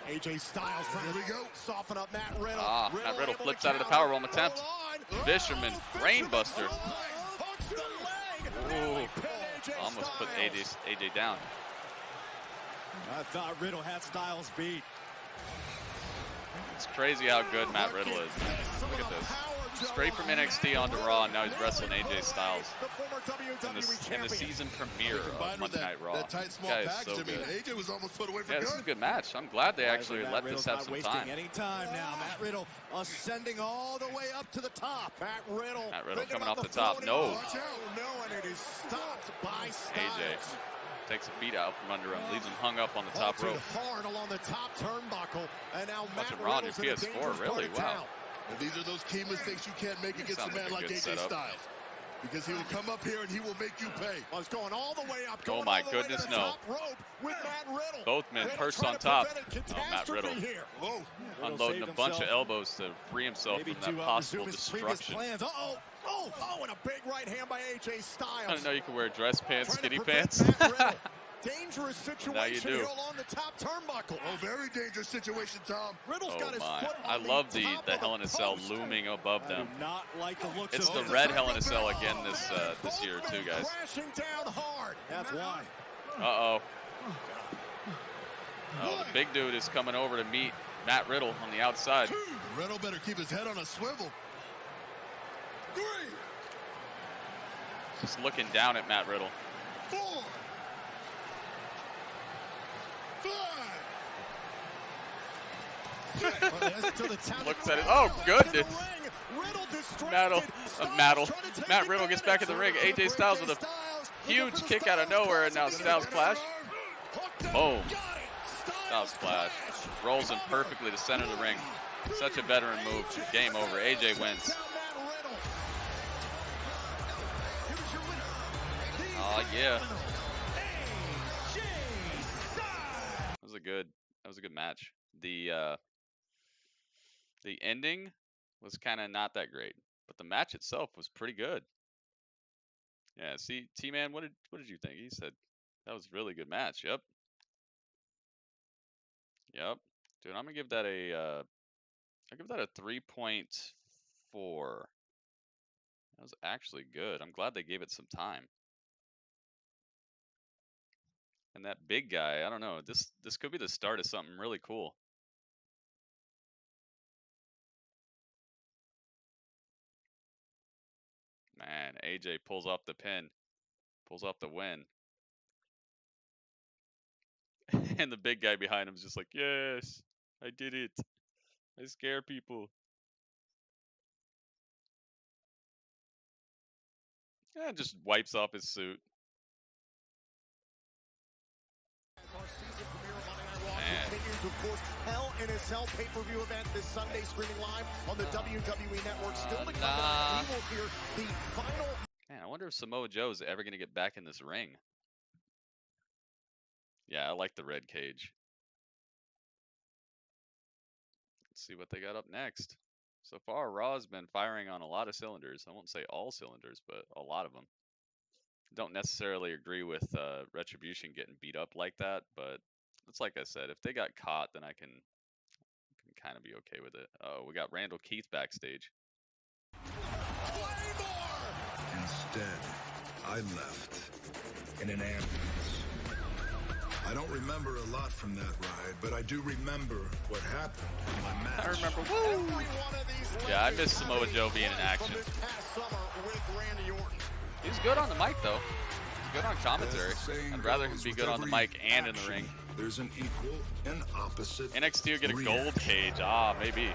AJ Styles trying to soften up Matt Riddle. Matt Riddle flips out of the powerbomb attempt. Fisherman, brainbuster. Ooh, almost put AJ down. I thought Riddle had Styles beat. It's crazy how good Matt Riddle is. Look at this. Straight from NXT onto Raw, and now he's wrestling AJ Styles in the season premiere of Monday Night Raw. That tight, This small guy is package, so good. AJ was almost put away for Yeah, this is a good match. I'm glad they actually let this have some time. Any time now. Matt Riddle ascending all the way up to the top. Matt Riddle coming off the top. No. And it is stopped by Styles. AJ takes a feet out from under him, leaves him hung up on the top rope. Hard along the top turnbuckle, and now Watching Matt Raw on your Riddle's in a PS4, dangerous really? part of Wow. town. And these are those key mistakes you can't make against a Sounds man like a like good AJ setup. Styles. Because he will come up here and he will make you pay. Well, it's going all the way up. Oh my goodness, no. Both men perched on top. Oh, Matt Riddle unloading a bunch of elbows to free himself from that possible destruction. And a big right hand by AJ Styles. I didn't know you could wear dress pants, skinny pants. Dangerous situation Now you do. here along the top turnbuckle. Oh, very dangerous situation, Tom. Riddle's got his Oh my! foot I on love the top the of Hell in a Cell post. looming above them. Not like the looks It's of the red Hell in a Cell again this year too, guys. Crashing down hard. That's why. Oh, the big dude is coming over to meet Matt Riddle on the outside. Riddle better keep his head on a swivel. 3, Just looking down at Matt Riddle. 4, 5. Looks at it. Oh goodness! Matt Riddle gets back in the ring. AJ Styles with a huge kick out of nowhere, and now Styles Clash. Boom. Styles Clash. Rolls him perfectly to center of the ring. Such a veteran move. Game over. AJ wins. Oh yeah. That was a good match. The ending was kind of not that great, but the match itself was pretty good. Yeah, see, T-Man, what did you think? He said that was a really good match. Yep. Dude, I'm gonna give that a 3.4. That was actually good. I'm glad they gave it some time. And that big guy, I don't know. This could be the start of something really cool. Man, AJ pulls off the pin. Pulls off the win. And the big guy behind him is just like, yes, I did it. I scare people. And just wipes off his suit. Continues, of course, Hell in a Cell pay-per-view event this Sunday, streaming live on the WWE Network. Still to come, we will hear the final. Man, I wonder if Samoa Joe is ever going to get back in this ring. Yeah, I like the red cage. Let's see what they got up next. So far, Raw has been firing on a lot of cylinders. I won't say all cylinders, but a lot of them. Don't necessarily agree with Retribution getting beat up like that, but it's like I said, if they got caught, then I can kind of be okay with it. Oh, we got Randall Keith backstage. Instead, I left in an ambulance. I don't remember a lot from that ride, but I do remember what happened in my match. I remember, woo! Yeah, I miss Samoa Joe being in action. He's good on the mic, though. He's good on commentary. I'd rather him be good on the mic and in the ring. There's an equal and opposite. NXT will get a gold cage. Ah, maybe.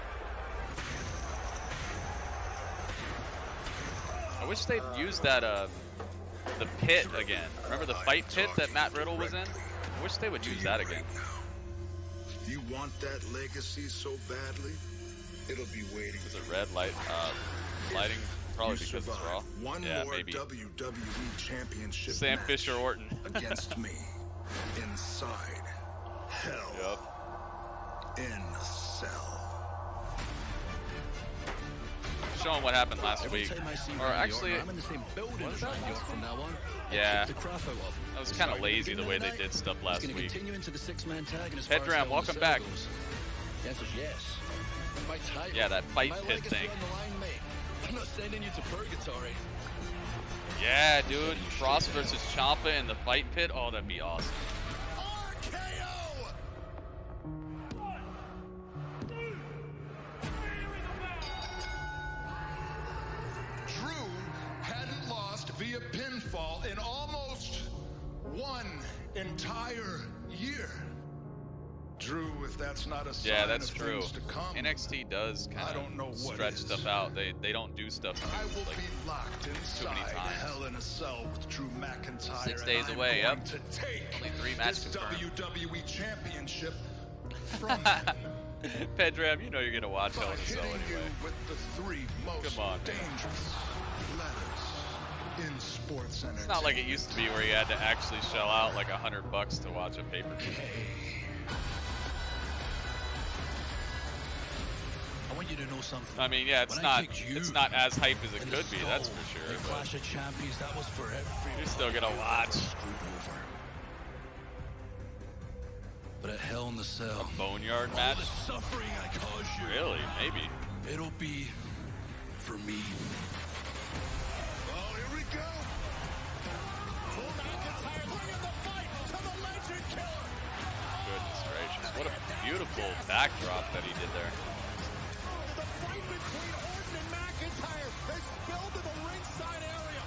I wish they'd use that, the pit again. Remember the fight pit that Matt Riddle was in? I wish they would use that again. You want that legacy so badly? It'll be waiting. Is it red light? Lighting? Probably because it's Raw. Yeah, maybe. WWE Championship Sam Fisher Orton. against me. Inside Hell. Yep. In a cell. Showing what happened last week. Or actually, I'm in the same building was that last from now on. yeah. The crap out of. That was kind of lazy the way they did stuff last It's week. continue into the six-man tag, and as far as Pedram, Hell in a welcome Cell back. goes, the answer's yes. My title, Yeah, that fight my pit legacy thing. on the line, mate. I'm not sending you to purgatory. Yeah, dude. Cross versus Ciampa in the fight pit. Oh, that'd be awesome. Via pinfall in almost 1 entire year. Drew, if that's not a sign Yeah, that's of true. things to come, NXT does kind of stretch stuff out. They don't do stuff I will like be locked inside times. Hell in a Cell with Drew McIntyre. 6 days and away. I'm Yep. going to take Only 3 matches this confirmed. WWE Championship from him. Pedram, you know you're gonna watch Hell in a Cell Hitting you anyway. with the 3 most Come on, man. dangerous letters in sports entertainment. It's not like it used to be where you had to actually shell out like $100 to watch a pay-per-view. I want you to know something. I mean, yeah, it's When I not picked you as hype as it in the could be. That's Skull, for sure. The But Clash of Champions, that was for everyone. you're still gonna watch. Screwed over. But at Hell in the Cell, A boneyard all match? the suffering I caused you, Really? Maybe. it'll be for me. Oh, here we go. Drew McIntyre bringing the fight to the legend killer. Goodness gracious. What a beautiful backdrop that he did there. The fight between Orton and McIntyre has spilled to the ringside area.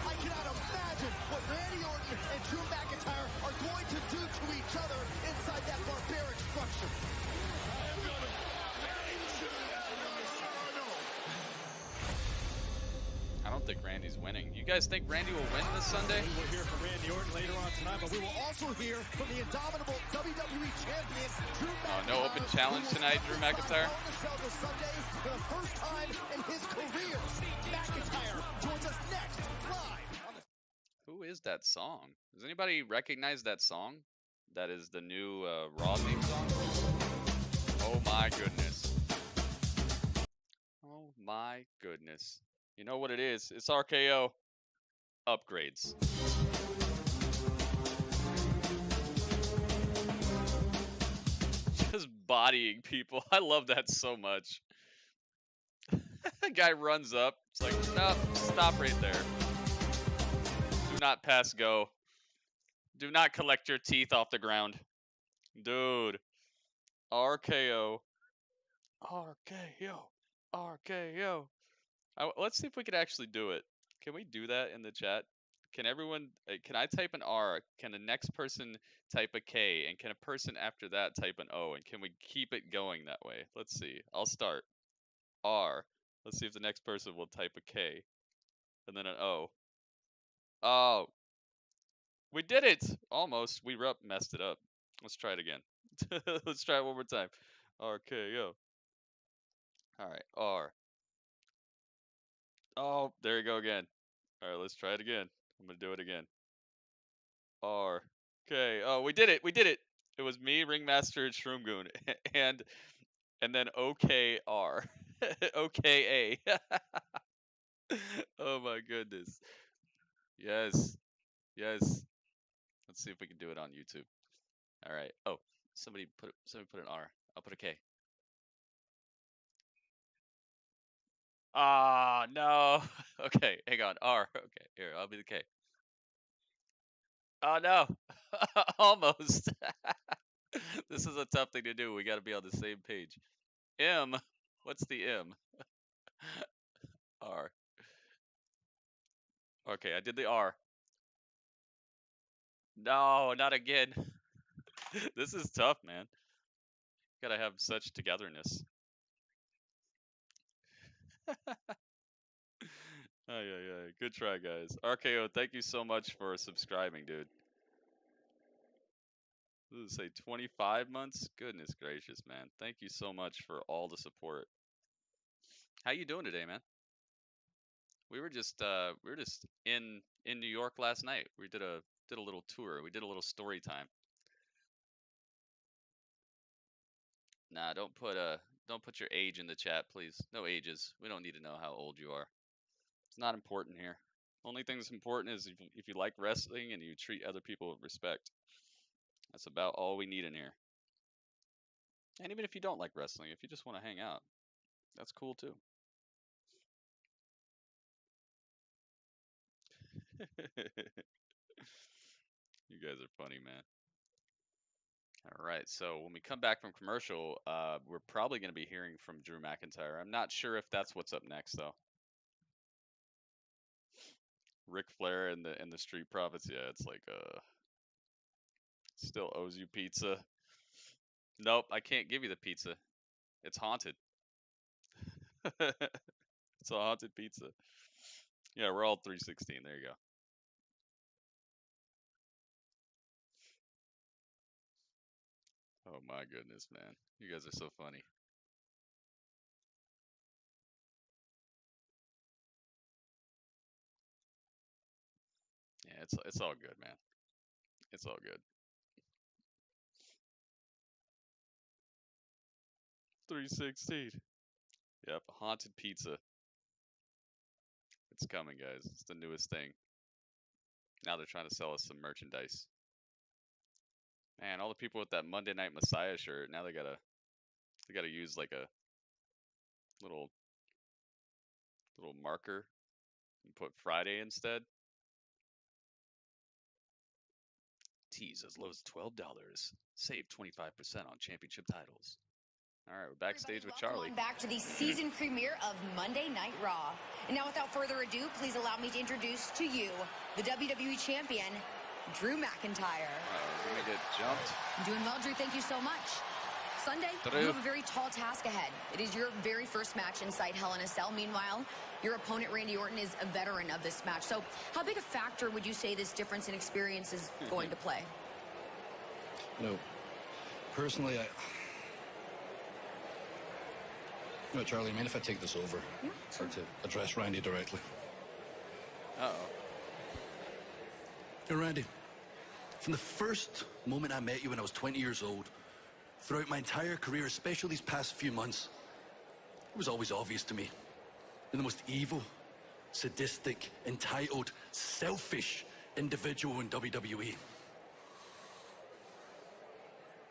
I cannot imagine what Randy Orton and Drew McIntyre are going to do to each other inside that barbaric structure. don't think Randy's winning. You guys think Randy will win this Sunday? We will hear from Randy Orton later on tonight, but we will also hear from the indomitable WWE champion, Drew McIntyre. No open challenge tonight, Drew McIntyre. On the show this Sunday for the first time in his career. McIntyre joins us next live. Who is that song? Does anybody recognize that song? That is the new Raw theme song. Oh my goodness. Oh my goodness. You know what it is? It's RKO upgrades. Just bodying people. I love that so much. Guy runs up. It's like, no, stop right there. Do not pass go. Do not collect your teeth off the ground. Dude. RKO. RKO. RKO. Let's see if we can actually do it. Can we do that in the chat? Can everyone, can I type an R? Can the next person type a K? And can a person after that type an O? And can we keep it going that way? Let's see. I'll start. R. Let's see if the next person will type a K. And then an O. Oh. We did it! Almost. We messed it up. Let's try it again. Let's try it one more time. RKO. Alright, R. Oh, there you go again. Alright, let's try it again. I'm gonna do it again. R. Okay. Oh, we did it! We did it! It was me, Ringmaster, and Shroomgoon. And then OKR. OKA. Oh my goodness. Yes. Yes. Let's see if we can do it on YouTube. Alright. Oh, somebody put an R. I'll put a K. Ah, no. Okay, hang on. R. Okay, here, I'll be the K. Oh, no. Almost. This is a tough thing to do. We got to be on the same page. M. What's the M? R. Okay, I did the R. No, not again. This is tough, man. Gotta have such togetherness. Oh, yeah. Good try, guys. RKO, thank you so much for subscribing, dude. Does it say 25 months? Goodness gracious, man. Thank you so much for all the support. How you doing today, man? We were just in New York last night. We did a little tour. We did a little story time. Nah, don't put your age in the chat, please. No ages. We don't need to know how old you are. It's not important here. Only thing that's important is if you like wrestling and you treat other people with respect. That's about all we need in here. And even if you don't like wrestling, if you just want to hang out, that's cool too. You guys are funny, man. All right, so when we come back from commercial, we're probably going to be hearing from Drew McIntyre. I'm not sure if that's what's up next, though. Ric Flair and the Street Profits, yeah, it's like still owes you pizza. Nope, I can't give you the pizza. It's haunted. It's a haunted pizza. Yeah, we're all 316. There you go. Oh my goodness, man. You guys are so funny. Yeah, it's all good, man. It's all good. 316. Yep, haunted pizza. It's coming, guys. It's the newest thing. Now they're trying to sell us some merchandise. Man, all the people with that Monday Night Messiah shirt, now they gotta use like a little marker and put Friday instead. Tease as low as $12. Save 25% on championship titles. All right, we're backstage with Charlie. Back to the season premiere of Monday Night Raw. And now, without further ado, please allow me to introduce to you the WWE Champion, Drew McIntyre. We're gonna get jumped. I'm doing well, Drew. Thank you so much. Sunday, you have a very tall task ahead. It is your very first match inside Hell in a Cell. Meanwhile, your opponent, Randy Orton, is a veteran of this match. So how big a factor would you say this difference in experience is going to play? You know, personally, you know, Charlie, I mean, if I take this over, or to address Randy directly. Uh-oh. You know, Randy, from the first moment I met you when I was 20 years old, throughout my entire career, especially these past few months, it was always obvious to me. You're the most evil, sadistic, entitled, selfish individual in WWE.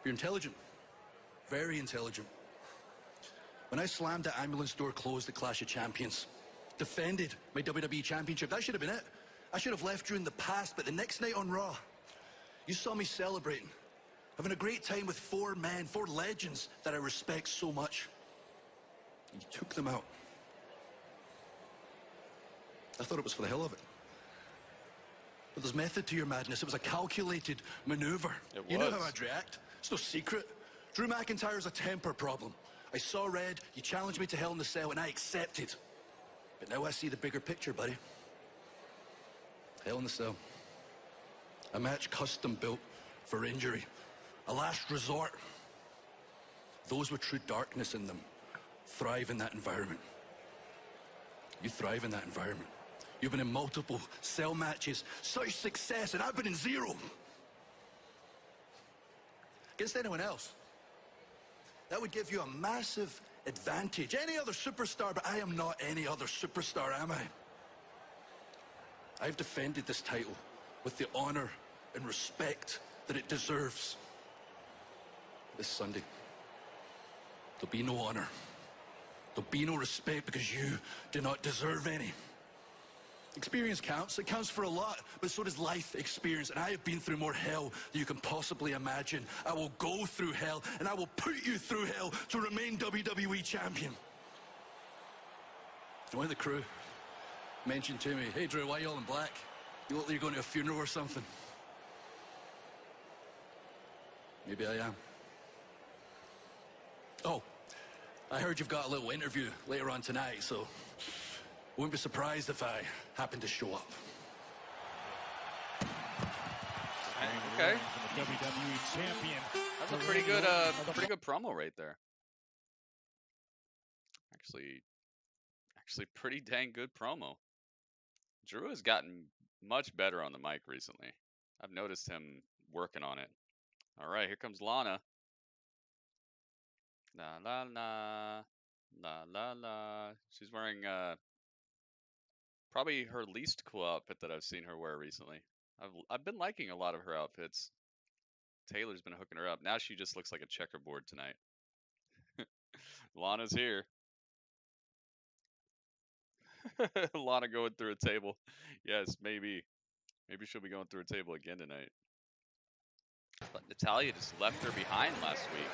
You're intelligent. Very intelligent. When I slammed that ambulance door closed at Clash of Champions, defended my WWE Championship, that should have been it. I should have left you in the past, but the next night on Raw, you saw me celebrating, having a great time with four men, four legends that I respect so much. You took them out. I thought it was for the hell of it. But there's method to your madness. It was a calculated maneuver. You knew how I'd react. It's no secret. Drew McIntyre's a temper problem. I saw red, you challenged me to Hell in the Cell, and I accepted. But now I see the bigger picture, buddy. Hell in the Cell. A match custom built for injury. A last resort. Those with true darkness in them thrive in that environment. You thrive in that environment. You've been in multiple cell matches, such success, and I've been in zero. Against anyone else, that would give you a massive advantage. Any other superstar, but I am not any other superstar, am I? I've defended this title with the honor and respect that it deserves. This Sunday, there'll be no honor. There'll be no respect because you do not deserve any. Experience counts. It counts for a lot, but so does life experience. And I have been through more hell than you can possibly imagine. I will go through hell, and I will put you through hell to remain WWE champion. One of the crew mentioned to me, "Hey, Drew, why are you all in black? You look like you're going to a funeral or something." Maybe I am. Oh, I heard you've got a little interview later on tonight, so wouldn't be surprised if I happen to show up. Okay. The WWE champion. That's a pretty good promo right there. Actually pretty dang good promo. Drew has gotten much better on the mic recently. I've noticed him working on it. All right, here comes Lana. La la la. La la la. She's wearing probably her least cool outfit that I've seen her wear recently. I've been liking a lot of her outfits. Taylor's been hooking her up. Now she just looks like a checkerboard tonight. Lana's here. Lana going through a table. Yes, maybe. Maybe she'll be going through a table again tonight. But Natalya just left her behind last week.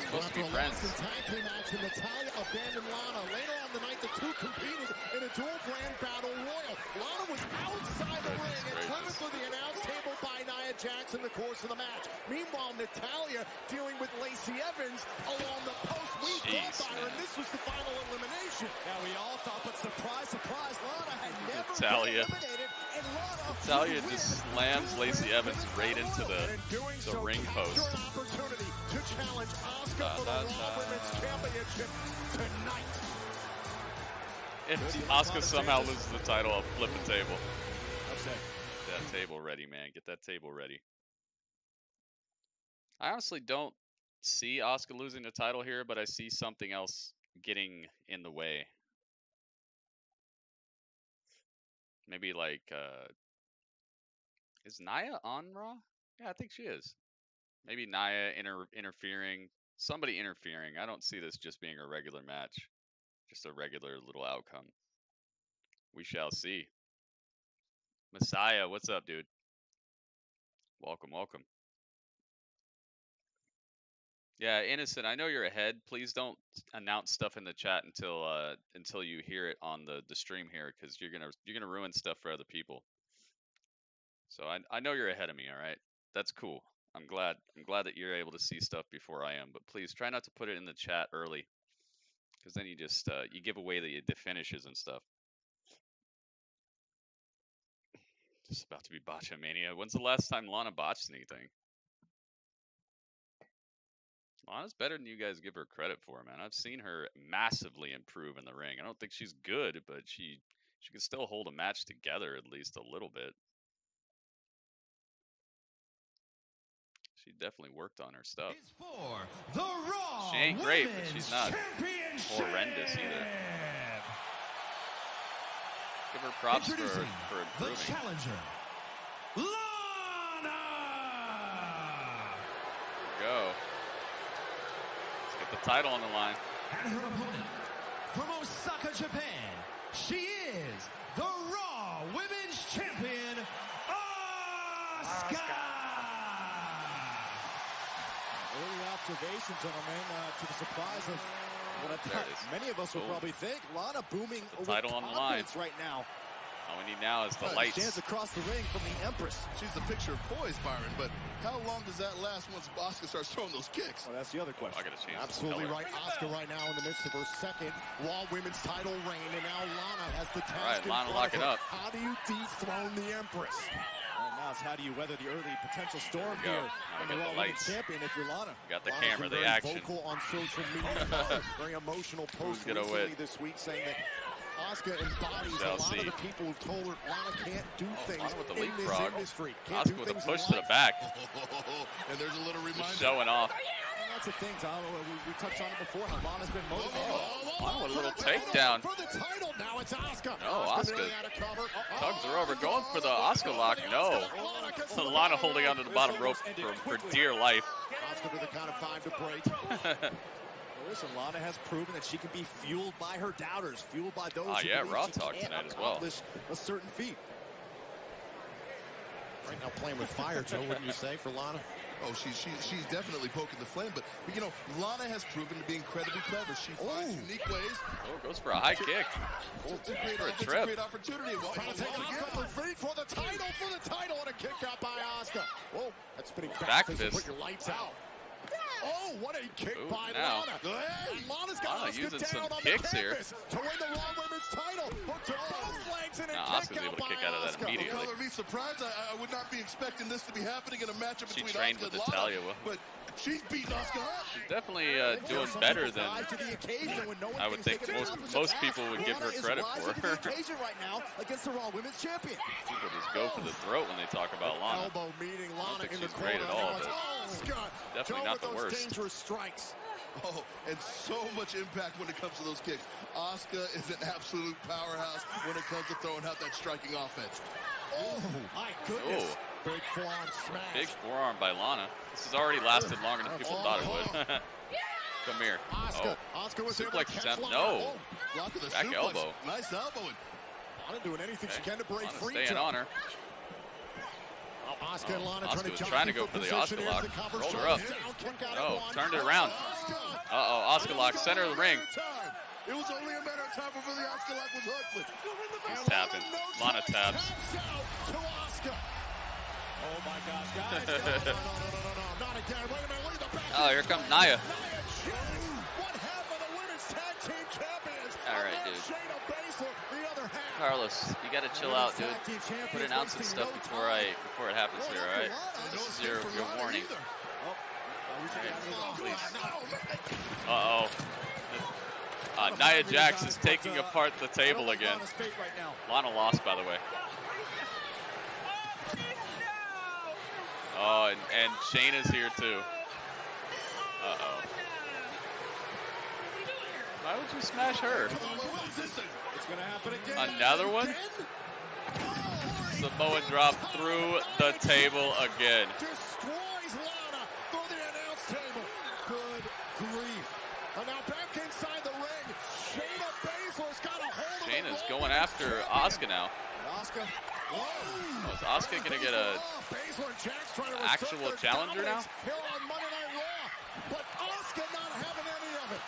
Supposed to be friends. Tag team action, Natalya abandoned Lana. Later on the night, the two competed in a dual brand battle royal. Lana was outside the ring and driven through the announce table by Nia Jax in the course of the match. Meanwhile, Natalya dealing with Lacey Evans along the post. We thought, Byron, this was the final elimination. Yeah, we all thought, but surprise, surprise, Lana had never Natalya. been eliminated. And Lana Natalya just slams Lacey Evans right into the ring post. Opportunity to challenge Asuka for the Raw Women's Championship tonight. If Asuka somehow loses the title, I'll flip the table. Upset. Get that table ready, man. Get that table ready. I honestly don't see Asuka losing the title here, but I see something else getting in the way. Maybe like, is Nia on Raw? Yeah, I think she is. Maybe Nia interfering. Somebody interfering. I don't see this just being a regular match. Just a regular little outcome. We shall see. Messiah, what's up, dude? Welcome, welcome. Yeah, Innocent, I know you're ahead. Please don't announce stuff in the chat until you hear it on the stream here, because you're gonna ruin stuff for other people. So I know you're ahead of me, all right? That's cool. I'm glad that you're able to see stuff before I am. But please try not to put it in the chat early, because then you just you give away the finishes and stuff. Just about to be Botchamania. When's the last time Lana botched anything? Lana's better than you guys give her credit for, man. I've seen her massively improve in the ring. I don't think she's good, but she can still hold a match together at least a little bit. She definitely worked on her stuff. The Raw She ain't great, but she's not horrendous either. Give her props for improving. The challenger, Lana! There we go. Let's get the title on the line. And her opponent, from Osaka, Japan, she is the Raw Women's Champion, Asuka! Early observation, gentlemen, to the surprise of what I thought many of us would probably think. Lana booming with title on the line right now. All we need now is the lights. Stands across the ring from the Empress. She's the picture of poise, Byron, but how long does that last once Asuka starts throwing those kicks? Well, that's the other question. I gotta change Absolutely right. Asuka right now in the midst of her second Raw Women's title reign, and now Lana has the task. All right, Lana, lock it up. How do you dethrone the Empress? And now it's how do you weather the early potential storm here on the Raw Women's Champion if you're Lana. Got the Lana's camera, been the very action. vocal on social media. Very emotional post recently this week saying that Asuka embodies a lot of the people who've told her Lana can't do things with the in this leapfrog. industry. Asuka with a push to the back. And there's a little reminder. Just showing off. And that's the thing, Tom. We touched on it before. How Lana's been motivated. Lana with a little takedown. For the title, now it's Asuka. No, Asuka really out of cover. tugs her over, going for the Asuka lock. No. Lana holding onto the bottom rope for dear life. Asuka with a count of 5 to break. Listen, Lana has proven that she can be fueled by her doubters, fueled by those who believe Raw she talk can't tonight as well. accomplish a certain feat. Right now playing with fire, Joe, wouldn't you say, for Lana? Oh, she's definitely poking the flame, but you know, Lana has proven to be incredibly clever. She finds unique ways. Oh, goes for a high kick. It's a great opportunity. Trying to take Asuka for feet for the title, and a kick out by Asuka. Whoa, that's spinning back fist. fist. Put your lights out. Oh, what a kick by now. Lana. Hey, Lana's got Asuka using down some on kicks the here. to win the Raw Women's title. Puts both legs in Now and Asuka's able to kick out of that immediately. Color me surprised. I would not be expecting this to be happening in a matchup She between trained Asuka with and Lana, Natalia. but she's beating Asuka up. She's definitely doing better than I would think most people would give her credit for. right now against the Raw Women's Champion. People just go for the throat when they talk about Lana. Elbow meeting I don't Lana think in the she's corner. great at all, but Asuka, definitely not the worst. Dangerous strikes. Oh, and so much impact when it comes to those kicks. Asuka is an absolute powerhouse when it comes to throwing out that striking offense. Oh, my goodness. Oh. Big forearm smash. Big forearm by Lana. This has already lasted longer than people thought it would. Come here. Asuka. Asuka was able to suplex catch attempt. Lana. No. Block with a Back suplex. elbow. Nice elbowing. Lana doing anything she can to break Lana free. staying on her. Asuka and Lana Asuka was trying trying to go for the Asuka lock. Rolled her up. No, turned it around. Uh-oh, Asuka lock, center of the ring. It was only a matter of time before the Asuka lock was hooked. He's tapping. Lana taps. Oh my gosh, guys. No, not again. Wait a minute, look at the back. Oh, here comes Nia. One half of the women's tag team champions. All right, dude. Shayna Baszler, the other half. Carlos, you gotta chill out, dude. Quit announcing stuff before it happens here, all right? This is your warning. Please. Uh-oh. Nia Jax is taking apart the table again. Lana lost, by the way. Oh, and Shayna's here too. Uh-oh. Why would you smash her? It's gonna happen again. Another one? Samoan drop through the table again. Destroys Lana through the announce table. Good grief. And now back inside the ring. Shayna Baszler's got a hold of Shayna's going after Asuka now. Asuka. Oh, is Asuka gonna get a actual challenger now? Here on Monday Night Raw. But Asuka not having any of it.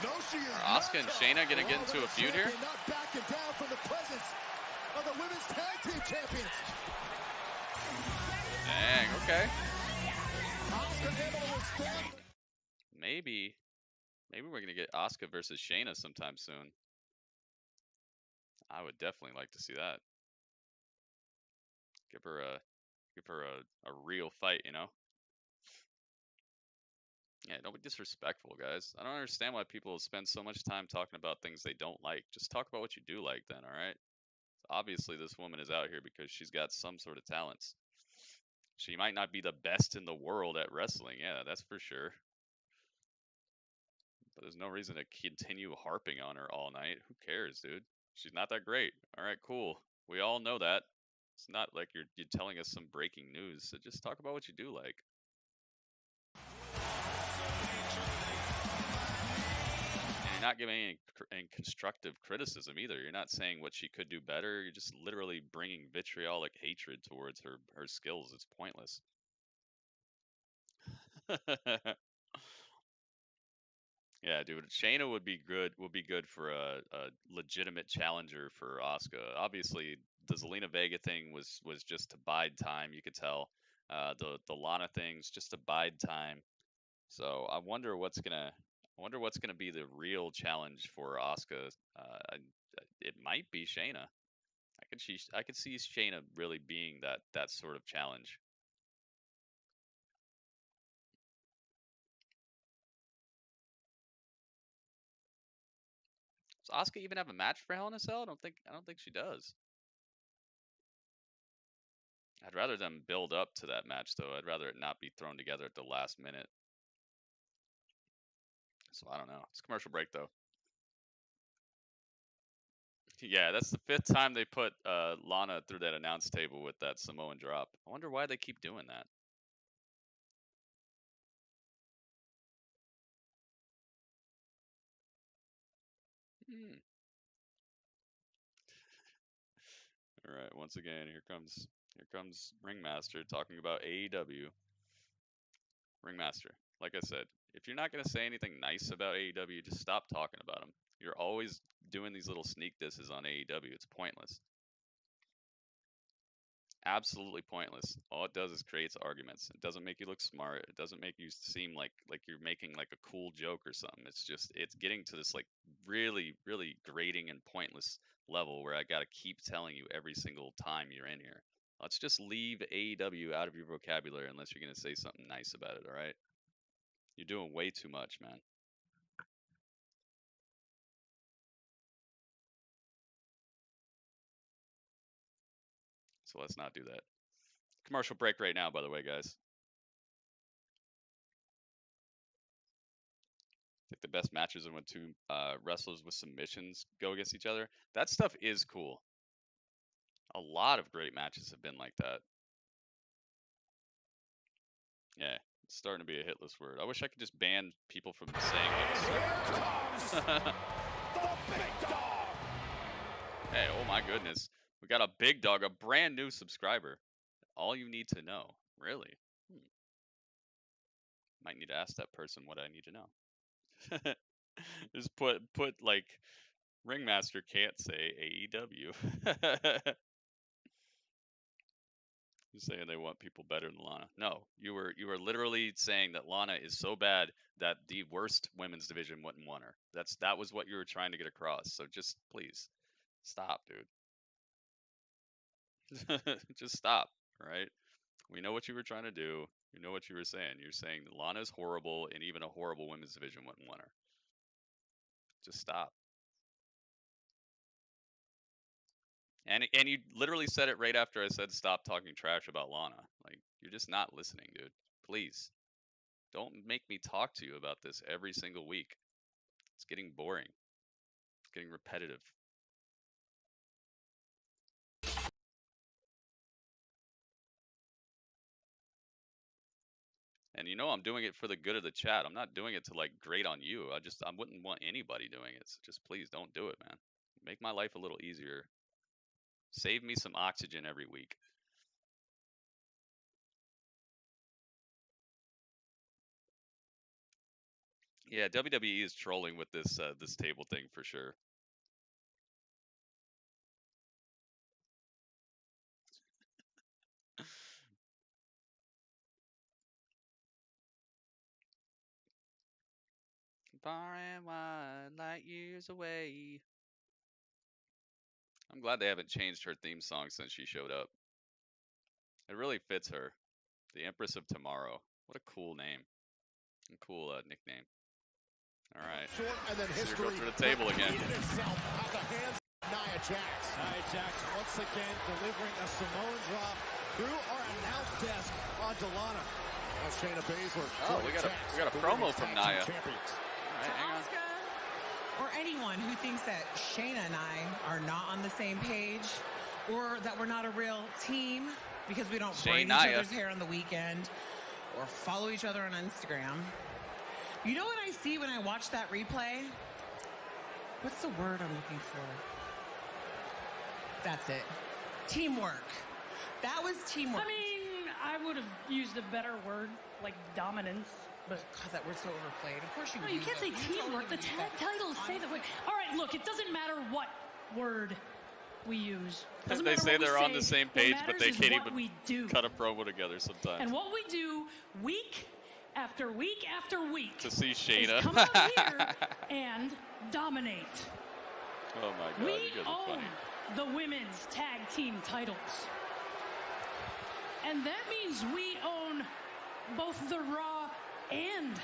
No, she is Are Asuka and Shayna gonna get into a feud here? Not backing down from the presence of the women's tag team champions. Dang, okay. Maybe we're gonna get Asuka versus Shayna sometime soon. I would definitely like to see that. Give her a real fight, you know? Yeah, don't be disrespectful, guys. I don't understand why people spend so much time talking about things they don't like. Just talk about what you do like then, alright? Obviously, this woman is out here because she's got some sort of talents. She might not be the best in the world at wrestling, yeah, that's for sure. But there's no reason to continue harping on her all night. Who cares, dude? She's not that great. Alright, cool. We all know that. It's not like you're telling us some breaking news, so just talk about what you do like. And you're not giving any constructive criticism either. You're not saying what she could do better. You're just literally bringing vitriolic hatred towards her skills. It's pointless. Yeah, dude. Shayna would be good. Would be good for a legitimate challenger for Asuka. Obviously, the Zelina Vega thing was just to bide time. You could tell. The Lana thing's just to bide time. So I wonder what's gonna be the real challenge for Asuka. It might be Shayna. I could see Shayna really being that sort of challenge. Does Asuka even have a match for Hell in a Cell? I don't think she does. I'd rather them build up to that match though. I'd rather it not be thrown together at the last minute. So I don't know. It's a commercial break though. Yeah, that's the 5th time they put Lana through that announce table with that Samoan drop. I wonder why they keep doing that. Hmm. All right, once again, here comes Ringmaster talking about AEW. Ringmaster, like I said, if you're not gonna say anything nice about AEW, just stop talking about them. You're always doing these little sneak disses on AEW. It's pointless. Absolutely pointless. All it does is creates arguments. It doesn't make you look smart. It doesn't make you seem like you're making like a cool joke or something. It's getting to this like really grating and pointless level where I got to keep telling you every single time you're in here. Let's just leave AEW out of your vocabulary unless you're going to say something nice about it, all right? You're doing way too much, man. So let's not do that. Commercial break right now, by the way, guys. I think the best matches are when two wrestlers with submissions go against each other. That stuff is cool. A lot of great matches have been like that. Yeah, it's starting to be a hitless word. I wish I could just ban people from saying it. Hey, oh my goodness. We got a big dog, a brand new subscriber. All you need to know. Really? Might need to ask that person what I need to know. Just put like Ringmaster can't say AEW. You're saying they want people better than Lana. No, you were literally saying that Lana is so bad that the worst women's division wouldn't want her. That was what you were trying to get across. So just please stop, dude. Just stop, all right? We know what you were trying to do. You know what you were saying. You're saying that Lana's horrible and even a horrible women's division wouldn't want her. Just stop. And you literally said it right after I said stop talking trash about Lana. Like, you're just not listening, dude. Please. Don't make me talk to you about this every single week. It's getting boring. It's getting repetitive. And you know I'm doing it for the good of the chat. I'm not doing it to like grate on you. I wouldn't want anybody doing it. So just please don't do it, man. Make my life a little easier. Save me some oxygen every week. Yeah, WWE is trolling with this this table thing for sure. far and wide, light years away. I'm glad they haven't changed her theme song since she showed up. It really fits her. The Empress of Tomorrow. What a cool name. A cool nickname. All right. Short, and then So go through the table again. Nia Jax once again delivering a Samoan drop through our announce desk onto Lana. Now Shayna Baszler. Oh, we got a promo from Nia. All right, hang on. Or anyone who thinks that Shayna and I are not on the same page, or that we're not a real team because we don't braid each other's hair on the weekend or follow each other on Instagram. You know what I see when I watch that replay? What's the word I'm looking for? That's it. Teamwork. That was teamwork. I mean, I would have used a better word, like dominance. But God, that word's so overplayed. Of course you would. No, you can't say teamwork. The tag titles say that. All right, look, it doesn't matter what word we use. They say they're on the same page, but they can't even cut a promo together sometimes. And what we do week after week after week to see Shayna is come out here and dominate. Oh my God, you guys are funny. The women's tag team titles. And that means we own both the Raw and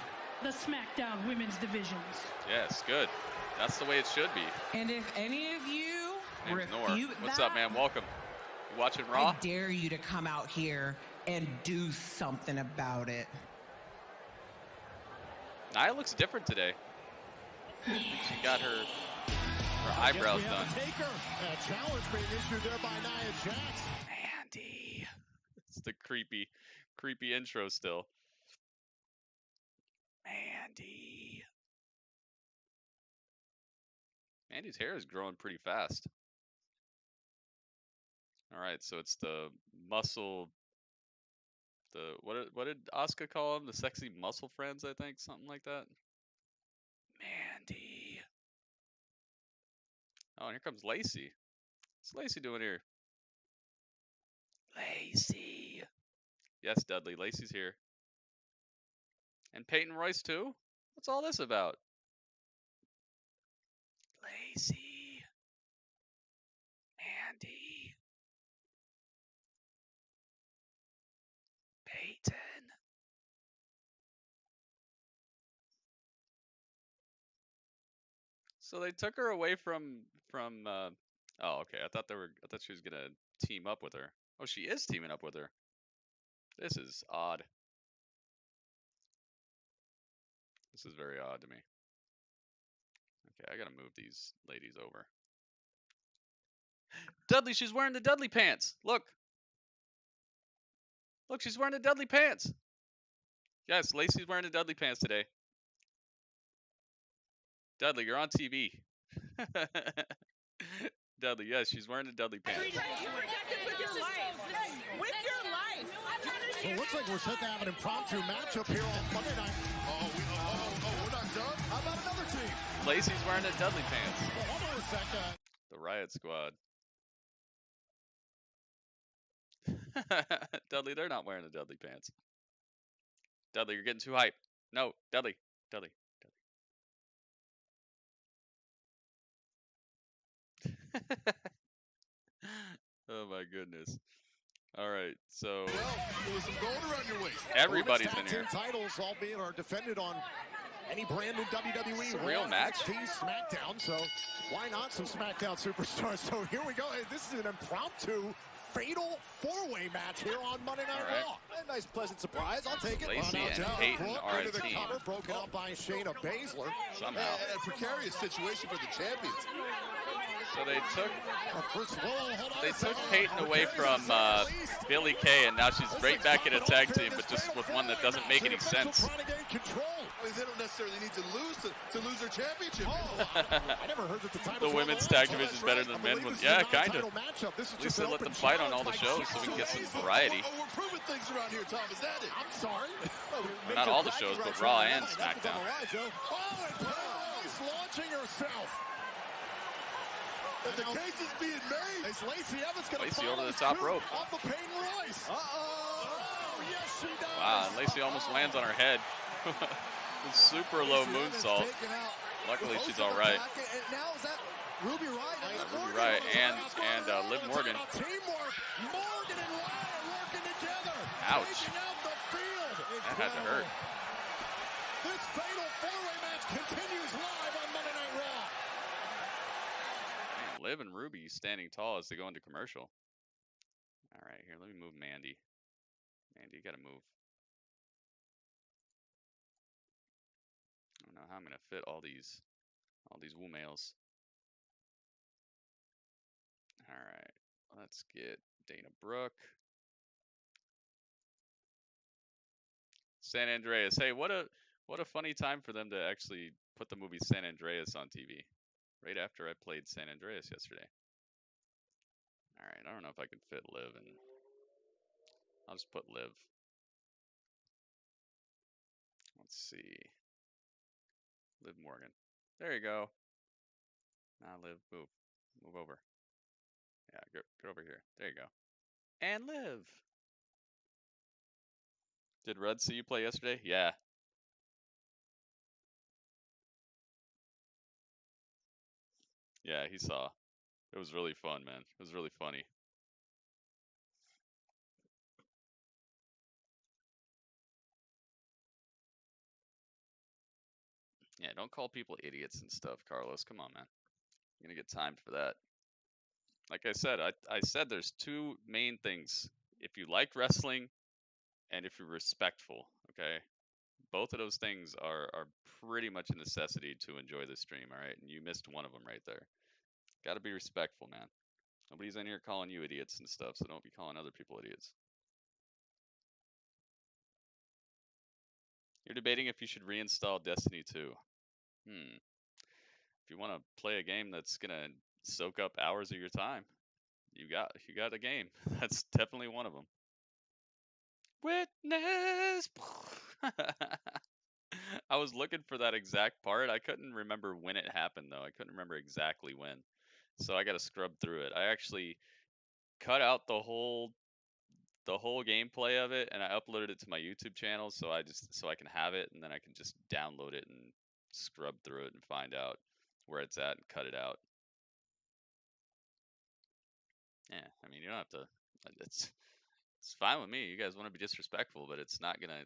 the SmackDown women's divisions. Yes, good. That's the way it should be. And if any of you refute What's up, man? Welcome. You watching Raw? I dare you to come out here and do something about it. Nia looks different today. She got her eyebrows done. A challenge being issued there by Nia Jax. Mandy. It's the creepy intro still. Mandy's hair is growing pretty fast. All right, so it's the muscle. What did Asuka call them? The sexy muscle friends, I think, something like that. Mandy. Oh, and here comes Lacey. What's Lacey doing here? Lacey. Yes, Dudley. Lacey's here. And Peyton Royce too? What's all this about? Lacey. Mandy. Peyton. So they took her away from oh, okay. I thought she was gonna team up with her. Oh, she is teaming up with her. This is odd. This is very odd to me. Okay, I gotta move these ladies over. Dudley, she's wearing the Dudley pants. Look. Look, she's wearing the Dudley pants. Yes, Lacey's wearing the Dudley pants today. Dudley, you're on TV. Dudley, yes, she's wearing the Dudley pants. With your life. With your life. So it looks like we're set to have an impromptu matchup here on Monday night. We're not done? How about another team? Lacey's wearing the Dudley pants. Well, hold on a second. The Riot Squad. Dudley, they're not wearing the Dudley pants. Dudley, you're getting too hype. No, Dudley. Oh my goodness. All right, so there was some gold around your waist. Everybody's in here. Titles, albeit, are defended on any brand new WWE It's a real match. SmackDown. So why not some SmackDown superstars? So here we go. Hey, this is an impromptu fatal four-way match here on Monday Night Raw. A nice, pleasant surprise. I'll take it. Lacey and Peyton are a team. Cover, broken up by Shayna Baszler. Somehow. A precarious situation for the champions. So they took Peyton away from Billie Kay, and now she's right back in a tag team, but just with one that doesn't make any sense. They don't necessarily need to lose their championship. I never heard that the title. The women's tag division is better than men. Yeah, kind of. At least they let them fight on all the shows so we can get some variety. We're proving things around here, Tom. Is that it? I'm sorry. Not all the shows, but Raw and SmackDown. She's launching herself. The case is being made. Is Lacey Evans going to Lacey over the top rope. Off of Peyton Royce. Oh, yes, she does. Wow, and Lacey almost lands on her head. super low moonsault. Luckily, she's all right. And now is that Ruby Riott? Ruby Riott and Liv Morgan. Teamwork. Morgan and Riott working together. Ouch. That had to hurt. This fatal four-way match continues live on Monday Night Raw. Man, Liv and Ruby standing tall as they go into commercial. All right, here, let me move Mandy. Mandy, you gotta move. I don't know how I'm gonna fit all these woo males. All right, let's get Dana Brooke. San Andreas. Hey, what a funny time for them to actually put the movie San Andreas on TV. Right after I played San Andreas yesterday. All right, I don't know if I can fit Liv, and I'll just put Liv. Let's see. Liv Morgan. There you go. Now Liv, move over. Yeah, get over here. There you go. And Liv. Did Red see you play yesterday? Yeah. Yeah, he saw. It was really fun, man. It was really funny. Yeah, don't call people idiots and stuff, Carlos. Come on, man. You're gonna get timed for that. Like I said, I said there's two main things. If you like wrestling and if you're respectful, okay? Both of those things are pretty much a necessity to enjoy the stream, all right? And you missed one of them right there. Got to be respectful, man. Nobody's in here calling you idiots and stuff, so don't be calling other people idiots. You're debating if you should reinstall Destiny 2. If you want to play a game that's gonna soak up hours of your time, you got a game. That's definitely one of them. Witness. I was looking for that exact part. I couldn't remember when it happened though. I couldn't remember exactly when. So I got to scrub through it. I actually cut out the whole gameplay of it and I uploaded it to my YouTube channel so I can have it and then I can just download it and scrub through it and find out where it's at and cut it out. Yeah, I mean, you don't have to. It's fine with me. You guys want to be disrespectful, but it's not gonna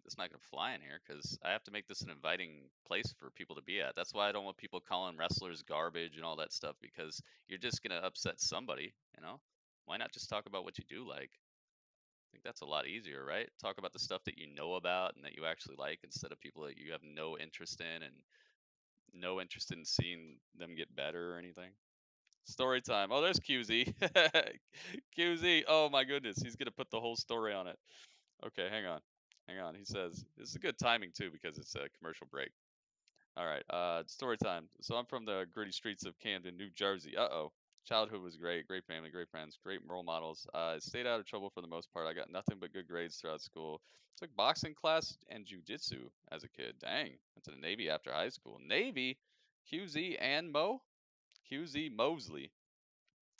fly in here because I have to make this an inviting place for people to be at. That's why I don't want people calling wrestlers garbage and all that stuff because you're just gonna upset somebody. You know, why not just talk about what you do like? I think that's a lot easier, right? Talk about the stuff that you know about and that you actually like instead of people that you have no interest in and no interest in seeing them get better or anything. Story time. Oh, there's QZ. QZ. Oh my goodness, he's gonna put the whole story on it. Okay, hang on. He says this is good timing too because it's a commercial break. All right. Story time. So I'm from the gritty streets of Camden, New Jersey. Uh-oh. Childhood was great. Great family, great friends, great role models. I stayed out of trouble for the most part. I got nothing but good grades throughout school. Took boxing class and jiu-jitsu as a kid. Dang. Went to the Navy after high school. Navy? QZ and Mo? QZ Mosley.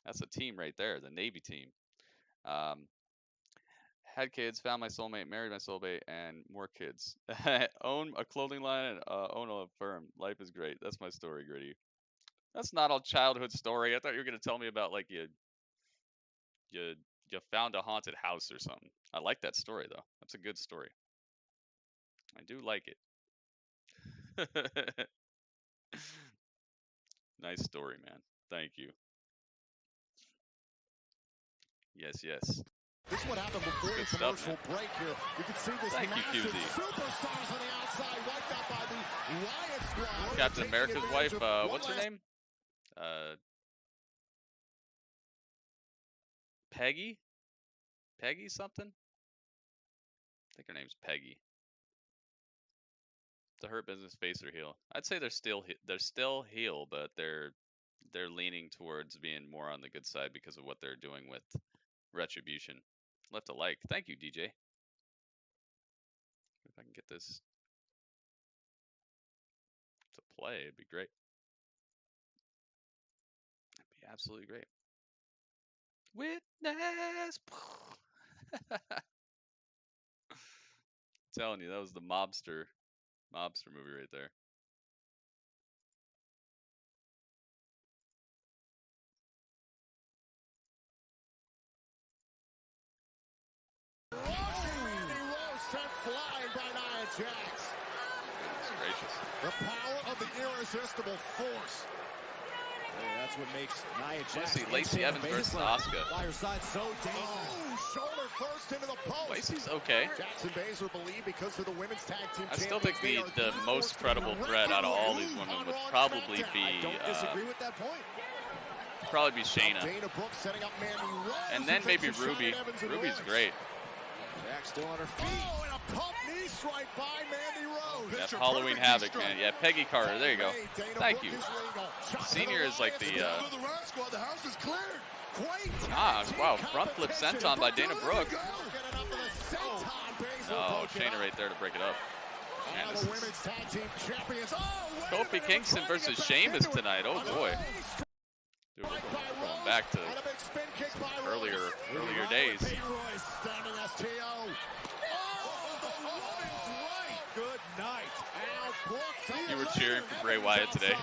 That's a team right there, the Navy team. Had kids, found my soulmate, married my soulmate, and more kids. Own a clothing line and own a firm. Life is great. That's my story, Gritty. That's not a childhood story. I thought you were gonna tell me about like you found a haunted house or something. I like that story though. That's a good story. I do like it. Nice story, man. Thank you. Yes. This is what happened before the commercial break here. You can see this massive superstars on the outside wiped out by the Riot Squad. Captain America's wife, what's her name? Peggy? Peggy something? I think her name's Peggy. The Hurt Business face or heel? I'd say they're still heel, but they're leaning towards being more on the good side because of what they're doing with Retribution. Left a like. Thank you, DJ. If I can get this to play, it'd be great. It'd be absolutely great. Witness. Telling you, that was the mobster Mobster movie right there. Randy Rose sent flying by Nia Jax. Goodness gracious. The power of the irresistible force. Hey, that's what makes Nia Jax. Let's see, Lacey Evans versus Asuka. By her side, so dangerous. Oh, shoulder first into the post. Lacey's okay. Jackson Baszler believe because of the women's tag team. I still think the most credible threat out of all these women would probably be disagree with that point. Probably be Shayna. Dana Brooks setting up Mandy Rose, and then maybe Ruby. Ruby's great. Jax still on her feet. Oh, and a pump knee strike by Mandy Rose. Yeah, Halloween Havoc, man. Yeah, Peggy Carter. There you go. Thank you. Senior is like the. The house is cleared. Wow, front flip senton by Dana Brooke. Oh, Shayna right there to break it up. Man, this is Kofi Kingston versus Sheamus tonight. Oh boy. Dude, we're going back to earlier days. Good night. You were cheering for Bray Wyatt today.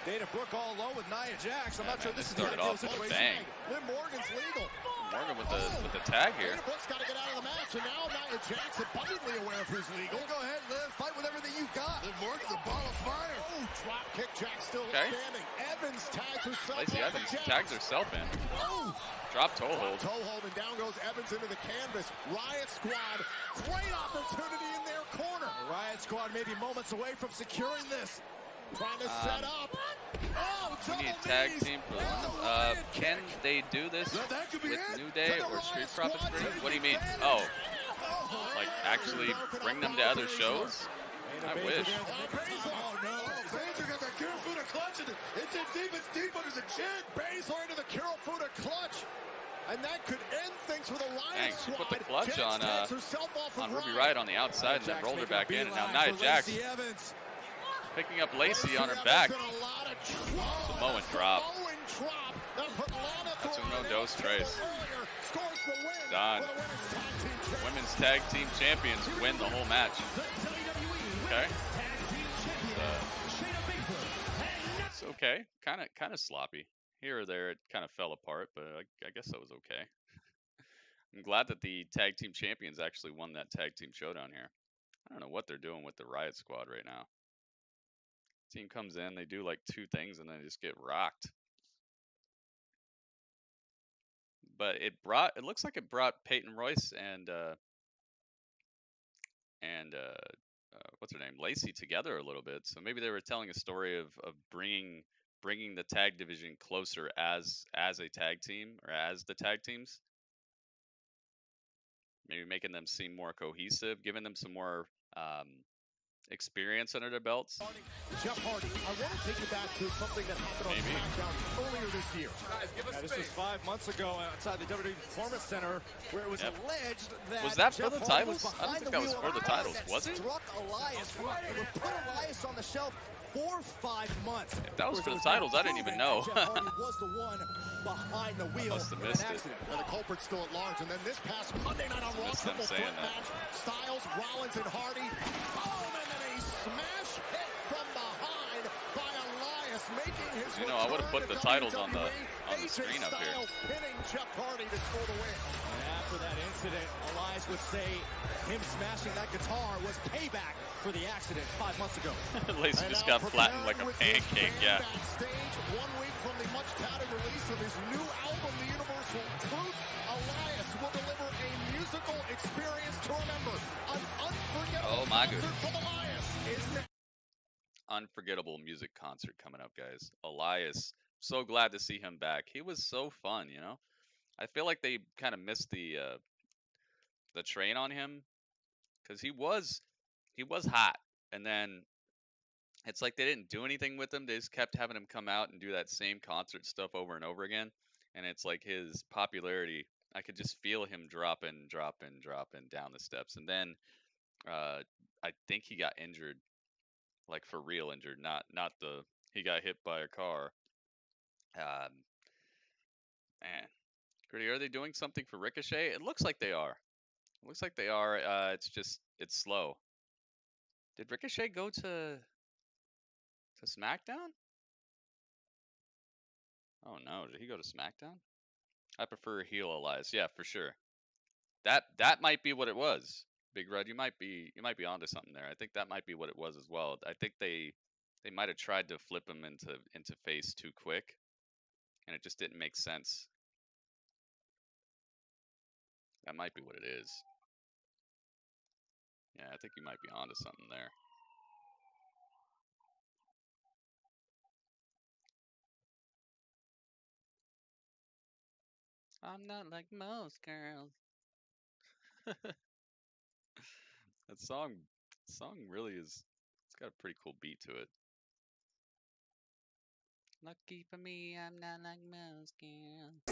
Dana Brooke all alone with Nia Jax. I'm not sure this is the started ideal off with a situation. bang. Liv Morgan's legal. Morgan with the tag here. Dana Brooke's got to get out of the match, and now Nia Jax abundantly aware of who's legal. Go ahead, Liv. Fight with everything you've got. Liv Morgan's a ball of fire. Oh, drop kick. Jax still standing. Evans tags herself. Lacey Evans tags herself in. Oh. Drop toe hold. Toe hold, and down goes Evans into the canvas. Riot Squad, great opportunity in their corner. The Riot Squad may be moments away from securing this. Trying to set up. Oh, we need tag team for this. Can they do this with New Day or Street Profits? What do you mean? Oh, like actually bring them to other shows? I wish. Oh no! Baszler got that Kirifuda clutch, and it's in deep. It's deep under the chin. Baszler into the Kirifuda clutch. And that could end things for the Riot She Squad. put the clutch on Ruby Riot. Riott on the outside and then rolled her back in. And now Nia Jax picking up Lacey on her back. Samoan drop. That's uno dos tres. Done. Women's tag team champions win the whole match. Okay. It's okay. Kind of sloppy. Here or there, it kind of fell apart, but I guess that was okay. I'm glad that the tag team champions actually won that tag team showdown here. I don't know what they're doing with the Riot Squad right now. Team comes in, they do like 2 things, and then they just get rocked. But it looks like it brought Peyton Royce and what's her name, Lacey together a little bit. So maybe they were telling a story of bringing the tag division closer as a tag team or as the tag teams. Maybe making them seem more cohesive, giving them some more experience under their belts. Jeff Hardy, I want to take you back to something that happened on SmackDown earlier this year. This was 5 months ago outside the WWE Performance Center, where it was alleged that was that for Jeff the Hardy titles? I don't think that was for the titles, was it? Struck Elias, and would put Elias on the shelf for 5 months. If that was for the titles, I didn't even know. Jeff Hardy was the one behind the wheel. Must have missed it. And the culprit's still at large. And then this past Monday night on Raw triple threat match, Styles, Rollins, and Hardy. Oh, and then a smash hit from behind by Elias, making his I would have put the titles on the screen up here. Pinning Jeff Hardy to score the win. And after that incident, Elias would say him smashing that guitar was payback for the accident 5 months ago. Lacey just got flattened like a pancake, yeah. Backstage, 1 week from the much-touted release of his new album, The Universal Truth, Elias will deliver a musical experience to remember. An unforgettable concert from Elias is unforgettable music concert coming up, guys. Elias, so glad to see him back. He was so fun, you know. I feel like they kind of missed the train on him because he was hot, and then it's like they didn't do anything with him. They just kept having him come out and do that same concert stuff over and over again, and it's like his popularity, I could just feel him dropping down the steps. And then I think he got injured, like for real injured, not he got hit by a car. Man, Gritty, are they doing something for Ricochet? It looks like they are. It's slow. Did Ricochet go to SmackDown? Oh no, did he go to SmackDown? I prefer heel Elias. Yeah, for sure. That might be what it was. Big Red, you might be onto something there. I think that might be what it was as well. I think they might have tried to flip him into face too quick, and it just didn't make sense. That might be what it is. Yeah, I think you might be onto something there. I'm not like most girls. That song really is. It's got a pretty cool beat to it. Lucky for me, I'm not like most girls.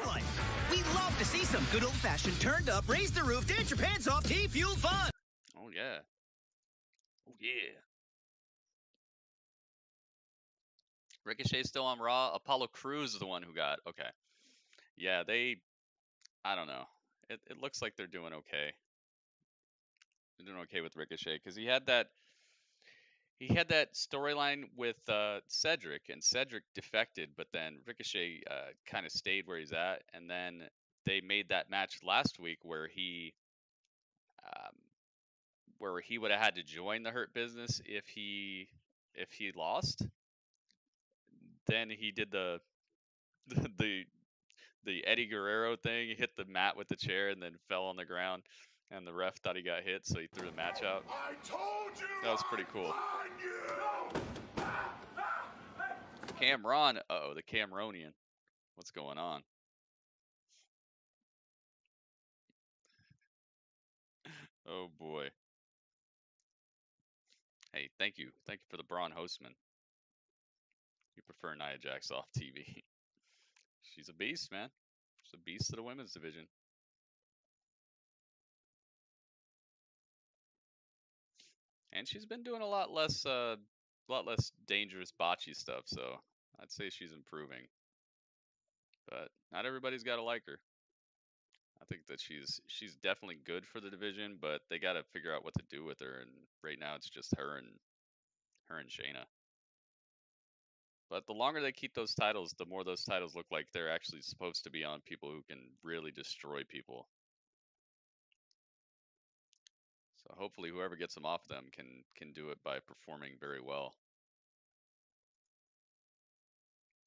We love to see some good old-fashioned turned up, raise the roof, dance your pants off, T-Fuel fun. Oh yeah. Oh yeah. Ricochet's still on Raw. Apollo Crews is the one who got okay. Yeah, I don't know. It looks like they're doing okay. They're doing okay with Ricochet because he had that storyline with Cedric, and Cedric defected, but then Ricochet kind of stayed where he's at, and then they made that match last week where he would have had to join the Hurt Business if he lost. Then he did the Eddie Guerrero thing. He hit the mat with the chair and then fell on the ground, and the ref thought he got hit, so he threw the match out. I told you. That was pretty cool. Cameron, the Cameronian. What's going on? Oh boy. Hey, thank you for the Braun Hostman. You prefer Nia Jax off TV? She's a beast, man. She's a beast of the women's division. And she's been doing a lot less dangerous botchy stuff, so I'd say she's improving. But not everybody's got to like her. I think that she's definitely good for the division, but they got to figure out what to do with her. And right now, it's just her and Shayna. But the longer they keep those titles, the more those titles look like they're actually supposed to be on people who can really destroy people. So hopefully, whoever gets them off them can do it by performing very well,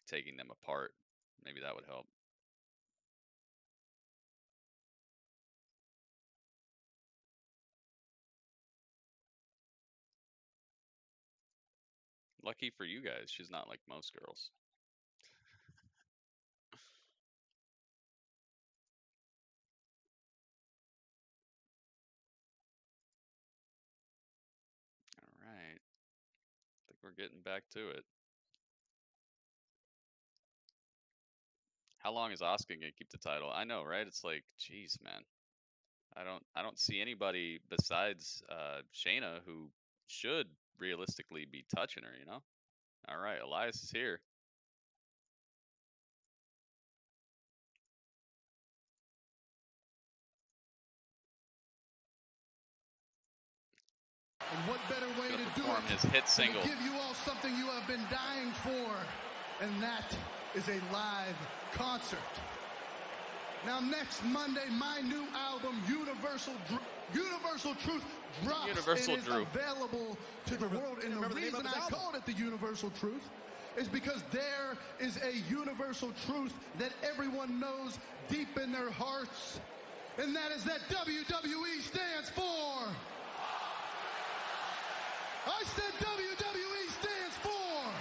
taking them apart. Maybe that would help. Lucky for you guys, she's not like most girls. All right. I think we're getting back to it. How long is Asuka gonna keep the title? I know, right? It's like, geez, man. I don't see anybody besides Shayna who should realistically be touching her, you know? All right, Elias is here. And what better way to do it his hit single. to give you all something you have been dying for, and that is a live concert. Now next Monday, my new album, Universal Truth, drops Universal and is Drew. available to the world. And the reason I called it the Universal Truth is because there is a universal truth that everyone knows deep in their hearts, and that is that WWE stands for. I said WWE stands for.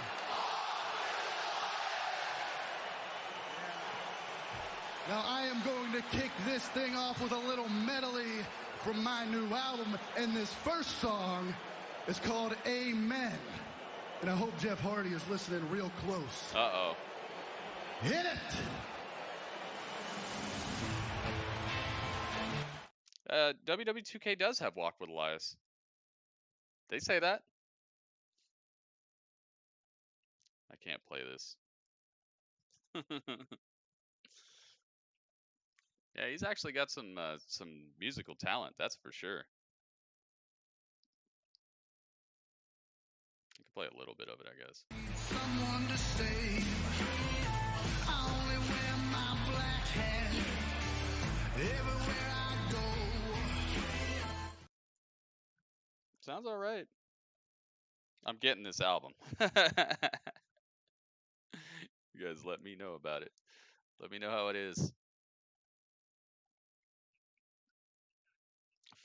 Now I am going to kick this thing off with a little medley from my new album, and this first song is called Amen. And I hope Jeff Hardy is listening real close. Uh-oh. Hit it! WWE 2K does have Walk with Elias. They say that. I can't play this. Yeah, he's actually got some musical talent, that's for sure. Play a little bit of it, I guess. Someone to save. I only wear my black hat everywhere I go. Sounds all right. I'm getting this album. You guys let me know about it. Let me know how it is.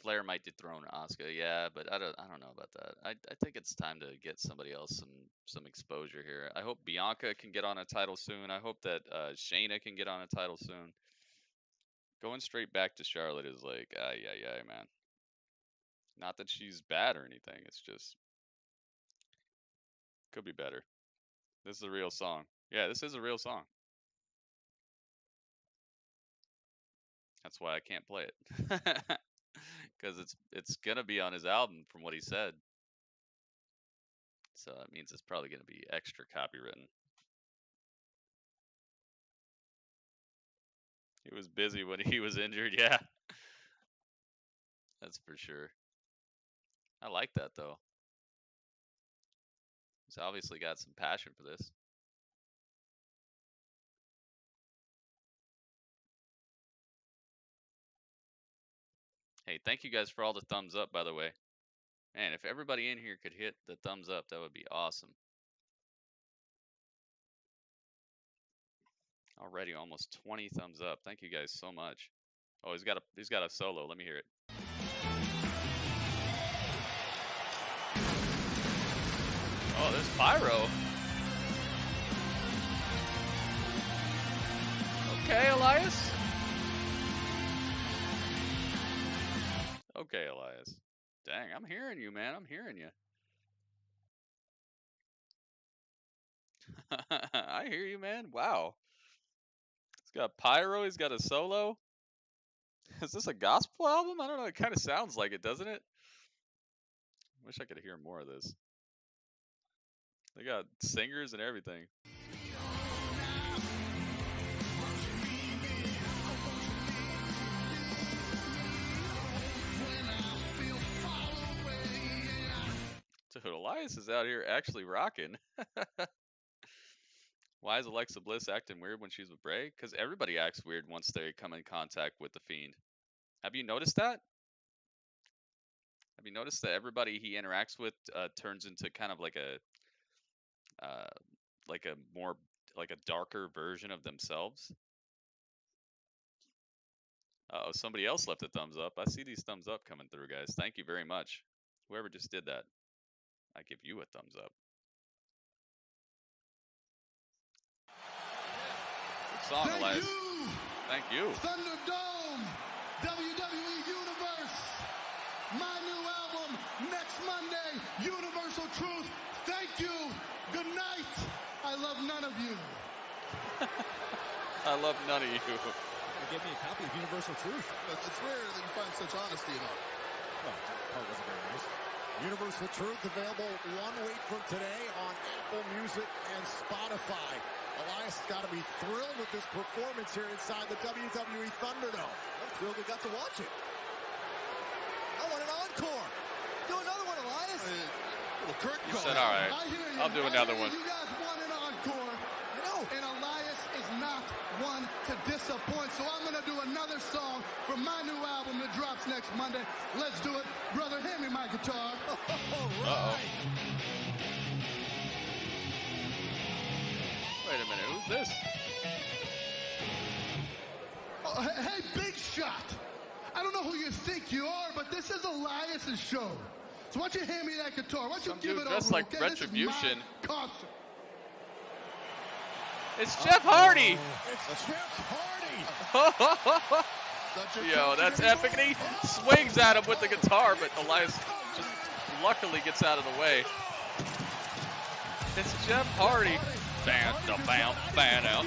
Flair might dethrone Asuka, yeah, but I don't know about that. I think it's time to get somebody else some exposure here. I hope Bianca can get on a title soon. I hope that Shayna can get on a title soon. Going straight back to Charlotte is like, yeah, man. Not that she's bad or anything. It's just could be better. This is a real song. Yeah, this is a real song. That's why I can't play it. Because it's gonna be on his album from what he said. So that means it's probably gonna be extra copywritten. He was busy when he was injured, yeah. That's for sure. I like that though. He's obviously got some passion for this. Hey, thank you guys for all the thumbs up, by the way. Man, if everybody in here could hit the thumbs up, that would be awesome. Already almost 20 thumbs up. Thank you guys so much. Oh, he's got a solo. Let me hear it. Oh, there's Pyro. Okay, Elias. Okay, Elias. Dang, I'm hearing you, man. I'm hearing you. I hear you, man. Wow. He's got Pyro. He's got a solo. Is this a gospel album? I don't know. It kind of sounds like it, doesn't it? Wish I could hear more of this. They got singers and everything. Dude, Elias is out here actually rocking. Why is Alexa Bliss acting weird when she's with Bray? Because everybody acts weird once they come in contact with the Fiend. Have you noticed that? Have you noticed that everybody he interacts with turns into kind of like a darker version of themselves? Uh-oh, somebody else left a thumbs up. I see these thumbs up coming through, guys. Thank you very much. Whoever just did that, I give you a thumbs up. Good song, Elias. Thank you. ThunderDome, WWE Universe, my new album next Monday, Universal Truth. Thank you. Good night. I love none of you. I love none of you. Give me a copy of Universal Truth. It's rare that you find such honesty in it. Well, that part wasn't very nice. Universal Truth available 1 week from today on Apple Music and Spotify. Elias has got to be thrilled with this performance here inside the WWE ThunderDome. I'm thrilled we got to watch it. I want an encore. Do another one, Elias. Little curtain You call. said all right. I'll do another one. You guys want an encore. I know. And Elias is not one to disappoint. So I'm going to do another song from my new album that drops next Monday. Let's do it. Brother, hand me my guitar. All right. Wait a minute, who's this? Oh, hey, Big Shot. I don't know who you think you are, but this is Elias's show. So why don't you hand me that guitar? Why don't you Some give dude it dressed over? like Okay? Retribution. This is my concert. It's Jeff Hardy. It's Jeff Hardy. Yo, that's epic. And he swings at him with the guitar, but Elias just luckily gets out of the way. It's Jeff Hardy. Bam, out.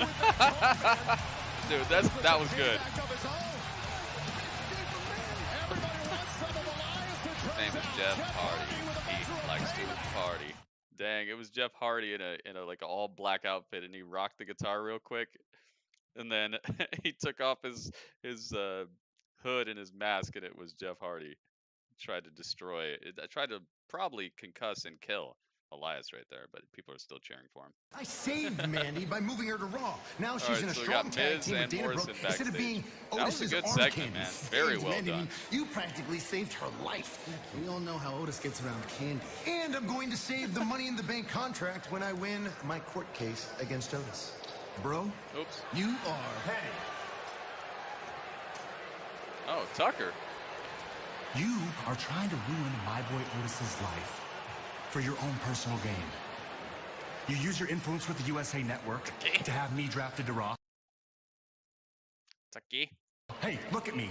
Dude, that was good. His name is Jeff Hardy. He likes to party. Dang, it was Jeff Hardy in a like all black outfit, and he rocked the guitar real quick, and then he took off his hood and his mask, and it was Jeff Hardy. Tried to destroy it. I tried to probably concuss and kill Elias right there, but people are still cheering for him. I saved Mandy by moving her to Raw. Now she's in a so strong tag team with Dana Morrison Brooke instead of being that was a Otis's good arm segment, candy. man. Very well Mandy, done. You practically saved her life. We all know how Otis gets around candy. And I'm going to save the Money in the Bank contract when I win my court case against Otis. Bro, oops, you are petty. Oh, Tucker. You are trying to ruin my boy Otis's life for your own personal gain. You use your influence with the USA Network to have me drafted to Raw. Tucky. Hey, look at me.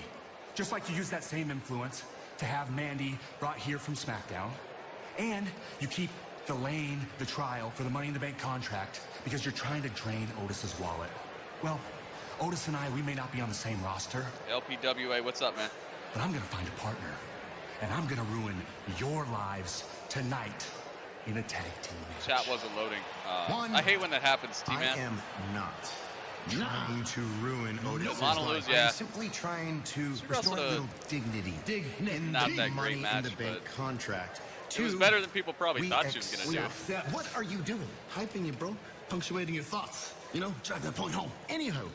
Just like you use that same influence to have Mandy brought here from SmackDown. And you keep delaying the trial for the Money in the Bank contract because you're trying to drain Otis's wallet. Well, Otis and I, we may not be on the same roster. LPWA, what's up, man? But I'm going to find a partner. And I'm going to ruin your lives tonight in a tag team match. Chat wasn't loading. I hate when that happens, T-Man. I am not trying to ruin Otis's life. Yeah. I'm simply trying to restore a little dignity. In not the that Money great match, in the Bank contract. It was better than people probably thought she was going to do. What are you doing? Hyping you, bro. Punctuating your thoughts. You know, drive that point home. Anywho,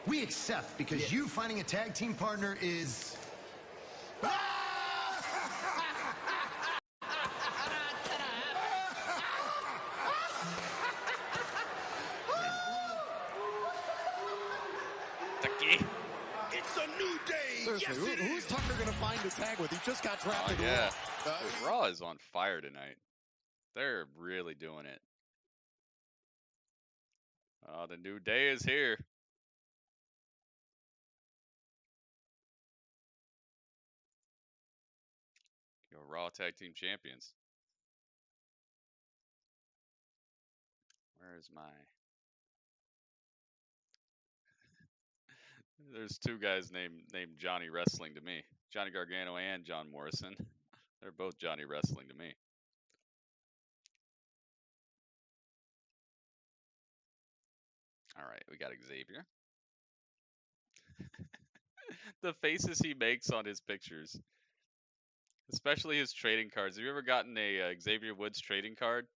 we accept because you finding a tag team partner is... It's a new day. Seriously, Yes, who's Tucker going to find a tag with? He just got drafted. Yeah. Raw is on fire tonight. They're really doing it. Oh, the new day is here. Your Raw Tag Team Champions. Where is my... There's two guys named Johnny Wrestling to me. Johnny Gargano and John Morrison. They're both Johnny Wrestling to me. All right, we got Xavier. The faces he makes on his pictures, especially his trading cards. Have you ever gotten a Xavier Woods trading card?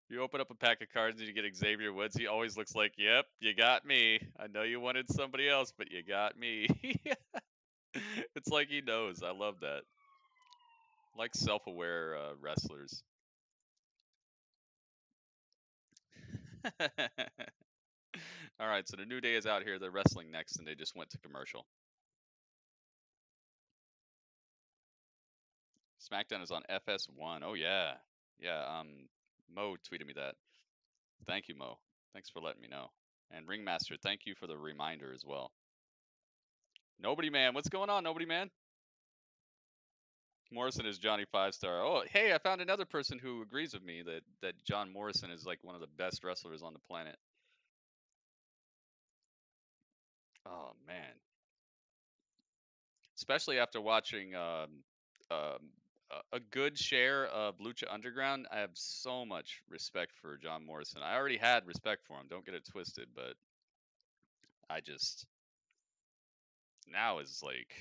You open up a pack of cards and you get Xavier Woods. He always looks like, yep, you got me. I know you wanted somebody else, but you got me. It's like he knows. I love that. I like self-aware wrestlers. All right, so the New Day is out here. They're wrestling next, and they just went to commercial. SmackDown is on FS1. Oh, yeah. Yeah, Mo tweeted me that. Thank you, Mo. Thanks for letting me know. And Ringmaster, thank you for the reminder as well. Nobody Man. What's going on, Nobody Man? Morrison is Johnny 5-star. Oh, hey, I found another person who agrees with me that John Morrison is like one of the best wrestlers on the planet. Oh, man. Especially after watching a good share of Lucha Underground, I have so much respect for John Morrison. I already had respect for him, don't get it twisted, but I just now is like,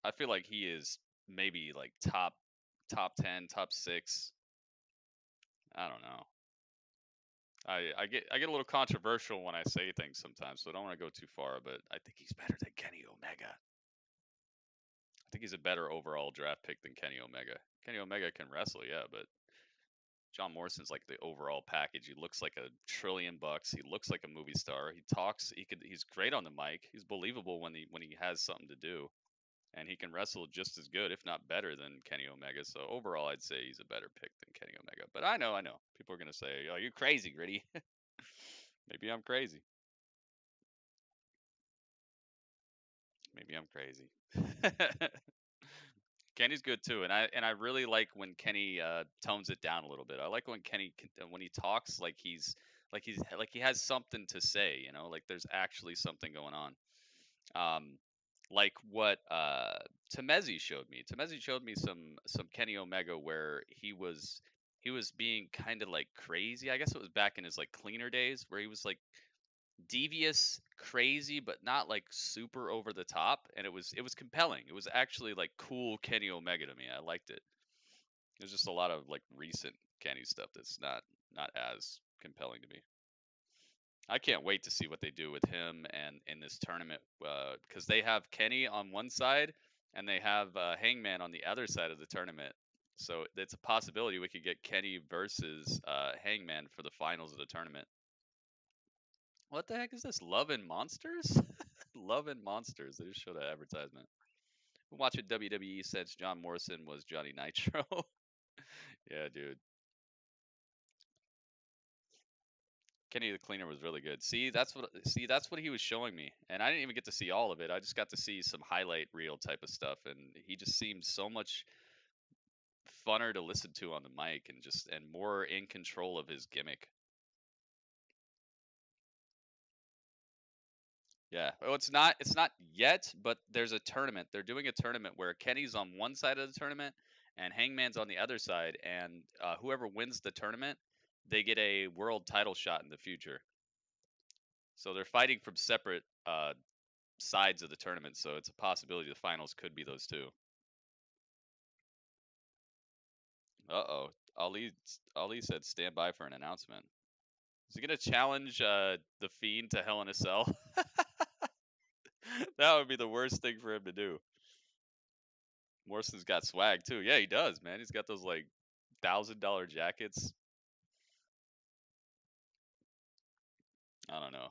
I feel like he is maybe like top 10, top 6. I don't know. I get a little controversial when I say things sometimes, so I don't want to go too far, but I think he's better than Kenny Omega. I think he's a better overall draft pick than Kenny Omega. Kenny Omega can wrestle, yeah, but John Morrison's like the overall package. He looks like $1 trillion. He looks like a movie star. He talks. He's great on the mic. He's believable when he has something to do, and he can wrestle just as good, if not better, than Kenny Omega. So overall, I'd say he's a better pick than Kenny Omega. But I know. People are gonna say, "Oh, you're crazy, Gritty." Maybe I'm crazy. Maybe I'm crazy. Kenny's good too, and I really like when Kenny tones it down a little bit. I like when Kenny when he talks like he has something to say, you know, like there's actually something going on. Like what Temezi showed me. Temezi showed me some Kenny Omega where he was being kind of like crazy. I guess it was back in his like cleaner days where he was like devious, crazy, but not like super over the top, and it was compelling. It was actually like cool Kenny Omega to me. I liked it. There's just a lot of like recent Kenny stuff that's not as compelling to me. I can't wait to see what they do with him and in this tournament, because they have Kenny on one side and they have Hangman on the other side of the tournament. So it's a possibility we could get Kenny versus Hangman for the finals of the tournament. What the heck is this? Love and Monsters? Love and Monsters. They just showed an advertisement. Been watching WWE since John Morrison was Johnny Nitro. Yeah, dude. Kenny the Cleaner was really good. See, that's what he was showing me, and I didn't even get to see all of it. I just got to see some highlight reel type of stuff, and he just seemed so much funner to listen to on the mic, and more in control of his gimmick. Yeah. Well, it's not yet, but there's a tournament. They're doing a tournament where Kenny's on one side of the tournament and Hangman's on the other side, and whoever wins the tournament, they get a world title shot in the future. So they're fighting from separate sides of the tournament, so it's a possibility the finals could be those two. Uh-oh. Ali said stand by for an announcement. Is he going to challenge the Fiend to Hell in a Cell? That would be the worst thing for him to do. Morrison's got swag too. Yeah, he does, man. He's got those like $1,000 jackets. I don't know.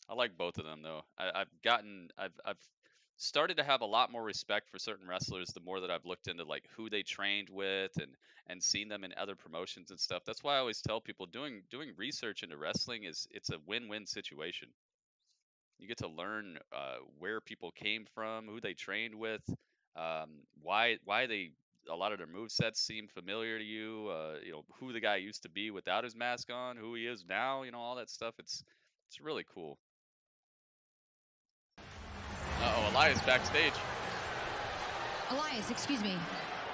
I like both of them though. I've started to have a lot more respect for certain wrestlers the more that I've looked into like who they trained with and seen them in other promotions and stuff. That's why I always tell people doing research into wrestling it's a win-win situation. You get to learn where people came from, who they trained with, why a lot of their movesets seem familiar to you, who the guy used to be without his mask on, who he is now, all that stuff. It's really cool. Uh-oh, Elias backstage. Elias, excuse me.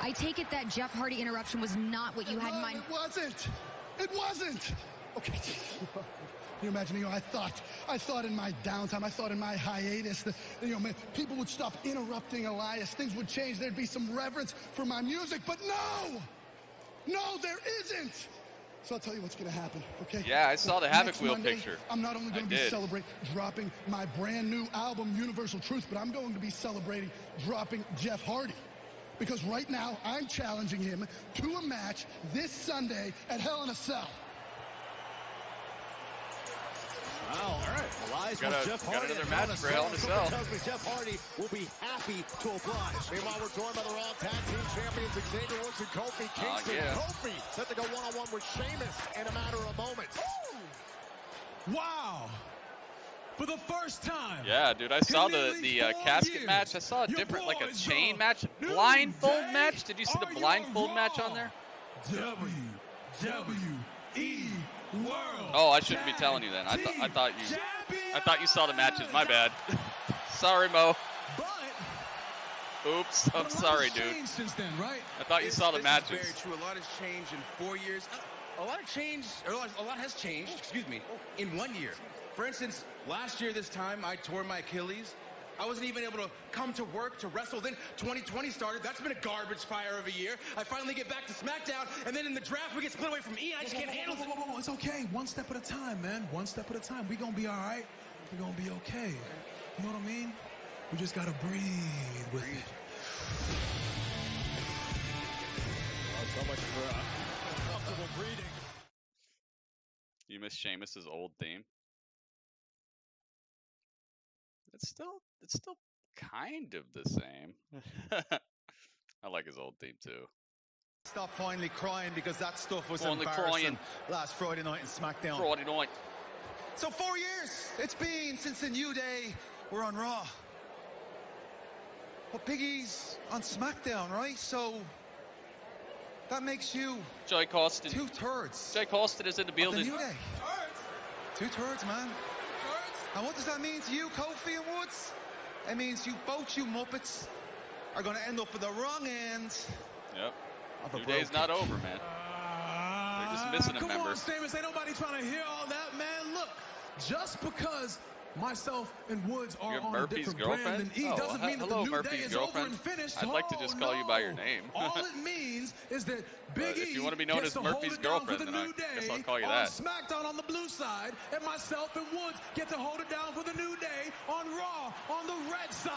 I take it that Jeff Hardy interruption was not what you had in mind. It wasn't. It wasn't. Okay. Can you imagine? I thought in my downtime, I thought in my hiatus that, man, people would stop interrupting Elias. Things would change. There'd be some reverence for my music. But no, there isn't. So I'll tell you what's going to happen, okay? Yeah, I saw the Havoc Wheel Monday, picture. I'm not only going to be celebrating dropping my brand new album, Universal Truth, but I'm going to be celebrating dropping Jeff Hardy. Because right now, I'm challenging him to a match this Sunday at Hell in a Cell. Wow, all right. Elias got Jeff Hardy another match for Hell in a Cell. Tells me Jeff Hardy will be happy to oblige. Meanwhile, we're joined by the Raw Tag Team Champions Xavier Woods and Kofi Kingston. Yeah. Kofi set to go one-on-one with Sheamus in a matter of moments. Wow. For the first time. Yeah, dude, I saw the casket match. I saw a different, like a chain match, blindfold match. Did you see the blindfold match on there? WWE World. Oh, I shouldn't be telling you then. I thought you saw the matches. My bad. Sorry, Mo. Oops, I'm sorry, dude. Since then, right? I thought you saw the matches. Very true. A lot has changed in 4 years. A lot has changed. Excuse me. In 1 year. For instance, last year this time I tore my Achilles. I wasn't even able to come to work to wrestle. Then 2020 started. That's been a garbage fire of a year. I finally get back to SmackDown, and then in the draft we get split away from Ian. I just can't handle it. It's okay. One step at a time, man. One step at a time. We're going to be all right. We're going to be okay. You know what I mean? We just got to breathe with it. So much for comfortable breathing. You miss Sheamus's old theme? It's still kind of the same. I like his old theme too. Stop finally crying because that stuff was Finally embarrassing last Friday night in SmackDown. Friday night. So 4 years it's been since the New Day were on Raw. But Biggie's on SmackDown, right? So that makes you Jay Costin. 2/3. Jay Costin is in the building. Of the New Day. 2/3, man. And what does that mean to you, Kofi and Woods? It means you Muppets are going to end up at the wrong end. Yep. New Day's not over, man. They're just missing a member. Come on, Sheamus. Ain't nobody trying to hear all that, man. Look, just because myself and Woods are You're on Murphy's a different brand girlfriend? than E. Doesn't mean that the new day is over and finished. I'd like to just call you by your name. All it means is that Big E if you want to be known gets as to hold Murphy's it down for girlfriend, the then New I guess Day I'll call you on that. SmackDown on the blue side, and myself and Woods get to hold it down for the New Day on Raw on the red side.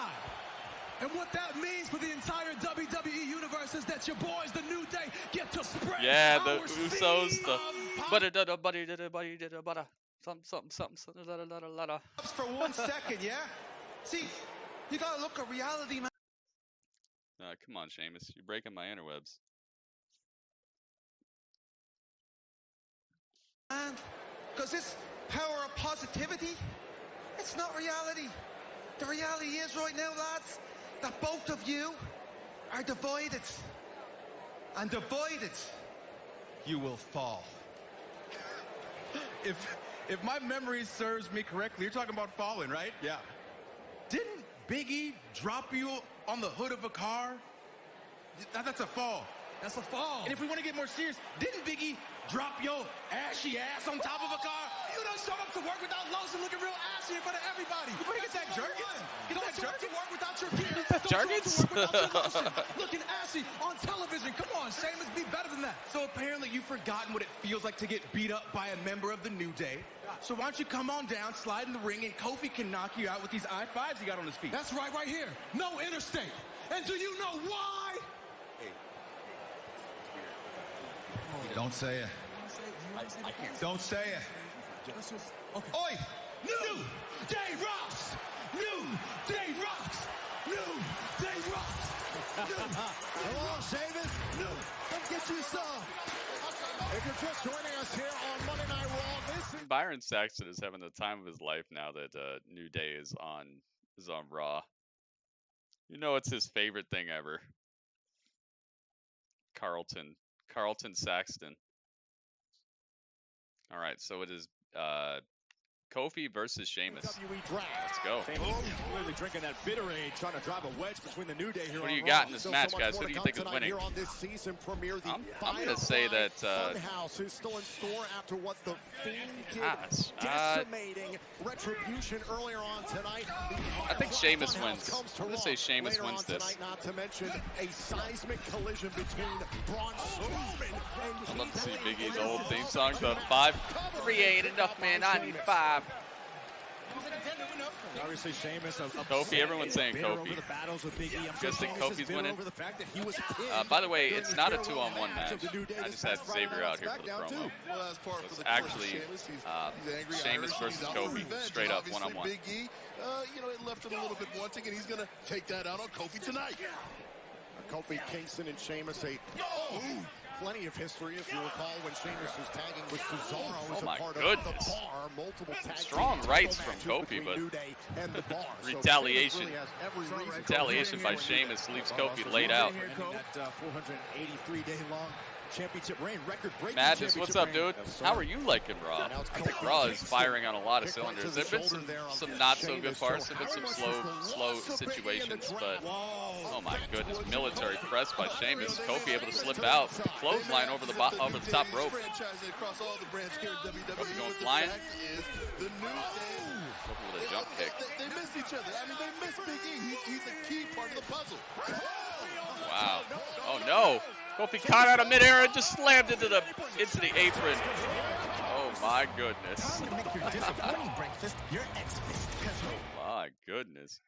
And what that means for the entire WWE universe is that your boys, the New Day, get to spread Yeah, our the Usos, the butter, something, la. For 1 second, yeah? See, you gotta look at reality, man. Come on, Sheamus, you're breaking my interwebs. Man, because this power of positivity, it's not reality. The reality is right now, lads, that both of you are divided. And divided, you will fall. If my memory serves me correctly, you're talking about falling, right? Yeah. Didn't Big E drop you on the hood of a car? That's a fall. That's a fall. And if we want to get more serious, didn't Big E drop your ashy ass on top of a car? You done showed up to work without lotion, looking real ashy in front of everybody. You better get that jerkin. You don't show up to work without your gear. Jerkins? Looking ashy on television. Come on, Sheamus, be better than that. So apparently you've forgotten what it feels like to get beat up by a member of the New Day. So why don't you come on down, slide in the ring, and Kofi can knock you out with these I-5s he got on his feet. That's right here. No interstate. And do you know why? Don't say it. I can't. Don't say it. Okay. Oi! New Day rocks! New Day rocks! New Day rocks! Come on, Sheamus. Let's get you some. If you're just joining us here on Monday Night Raw, this is Byron Saxton is having the time of his life now that New Day is on Raw. You know it's his favorite thing ever. Carlton Saxton. All right, so it is Kofi versus Sheamus. WWE draft. Let's go. Clearly drinking that bitterade, trying to drive a wedge between the New Day here. What do you on got Raw. in this Still match, so guys? Who do you think is winning? Here on this season premiere, the I'm going to say that Fun House is still in store after what the Fiend did, decimating Retribution earlier on tonight. I think Sheamus wins. I'm going to say Sheamus wins this. Tonight, not to mention a seismic collision between Braun Strowman and I'd love to see Big E's old theme song, the 5-3 ain't enough, man. I need 5. Obviously, Sheamus, Kofi, everyone's saying Kofi. I'm guessing Kofi's winning. By the way, it's not a 2-on-1 match. I just had Xavier out here for the promo. It's actually Sheamus versus Kofi, straight up 1-on-1. Big E, it left him a little bit wanting, and he's going to take that out on Kofi tonight. Kofi, Kingston, and Sheamus, plenty of history, if you recall, when Sheamus was tagging with Cesaro as a part of the Bar, multiple tag strong rights from Kofi, but retaliation by Sheamus leaves Kofi laid out. That 483-day-long championship reign, record-breaking Madness, what's up, dude? How are you liking Raw? I think Raw is firing on a lot of cylinders. There've been some not so good parts. There've been some slow situations, but oh my goodness, military press by Sheamus. Kofi able to slip out, clothesline over the top rope. Kofi going flying. Kofi with a jump kick. They miss each other. I mean, they miss Big E. He's a key part of the puzzle. Wow. Oh no. Kofi caught out of midair and just slammed into the apron. Oh my goodness. My goodness.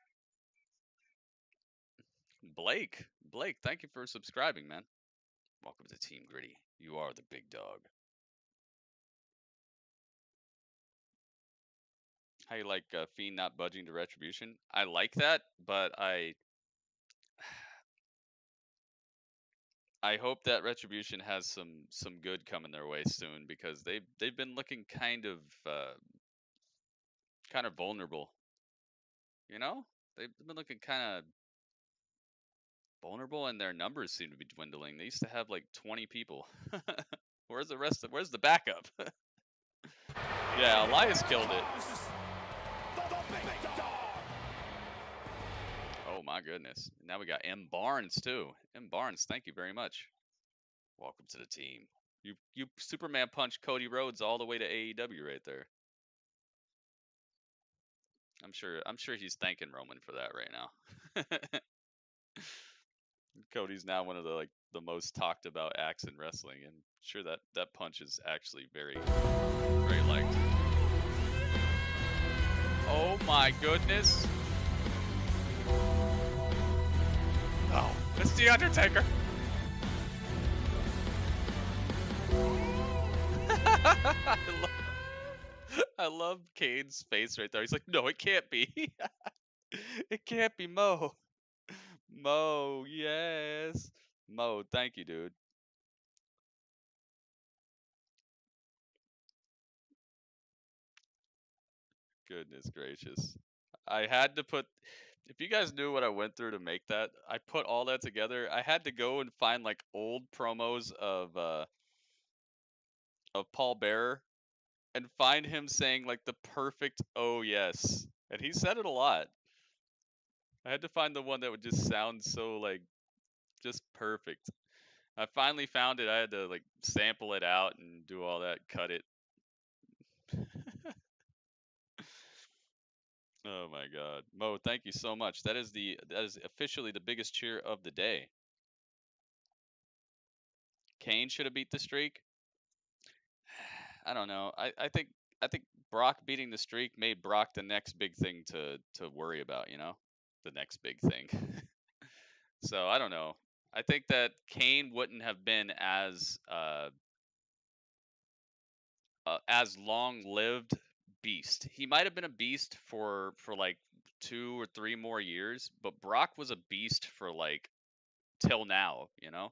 Blake, thank you for subscribing, man. Welcome to Team Gritty. You are the big dog. How you like Fiend not budging to Retribution? I like that, but I hope that Retribution has some good coming their way soon, because they've been looking kind of vulnerable. You know, they've been looking kind of vulnerable, and their numbers seem to be dwindling. They used to have like 20 people. Where's the backup? Yeah, Elias killed it. Oh my goodness. Now we got M. Barnes too. M. Barnes, thank you very much. Welcome to the team. You Superman punched Cody Rhodes all the way to AEW right there. I'm sure he's thanking Roman for that right now. Cody's now one of the most talked about acts in wrestling, and I'm sure that punch is actually very liked. Oh my goodness! Oh, it's the Undertaker. I love Kane's face right there. He's like, no, it can't be. It can't be Mo. Mo, yes. Mo, thank you, dude. Goodness gracious. I had to put, if you guys knew what I went through to make that, I put all that together. I had to go and find like old promos of Paul Bearer and find him saying like the perfect oh yes. And he said it a lot. I had to find the one that would just sound so like just perfect. I finally found it. I had to like sample it out and do all that, cut it. Oh my God, Mo, thank you so much. That is officially the biggest cheer of the day. Kane should have beat the streak. I don't know. I think Brock beating the streak made Brock the next big thing to worry about. You know, the next big thing. So I don't know. I think that Kane wouldn't have been as long-lived beast. He might have been a beast for like 2 or 3 more years, but Brock was a beast for like till now, you know?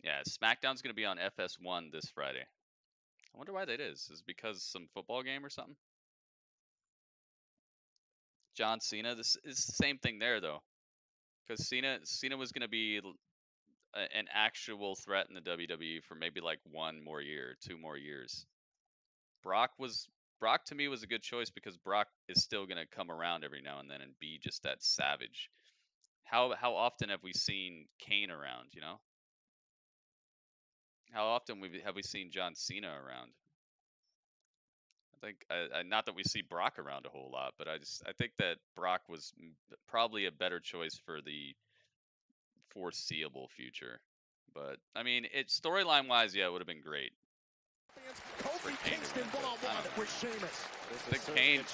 Yeah, SmackDown's going to be on FS1 this Friday. I wonder why that is. Is it because some football game or something? John Cena, this is the same thing there though. Cuz Cena was going to be an actual threat in the WWE for maybe like 1 more year, 2 more years. Brock to me was a good choice because Brock is still going to come around every now and then and be just that savage. How often have we seen Kane around, you know? How often have we seen John Cena around? I think not that we see Brock around a whole lot, but I think that Brock was probably a better choice for the foreseeable future. But I mean, storyline wise, yeah, it would have been great. Kofi Kingston one-on-one with Sheamus. I think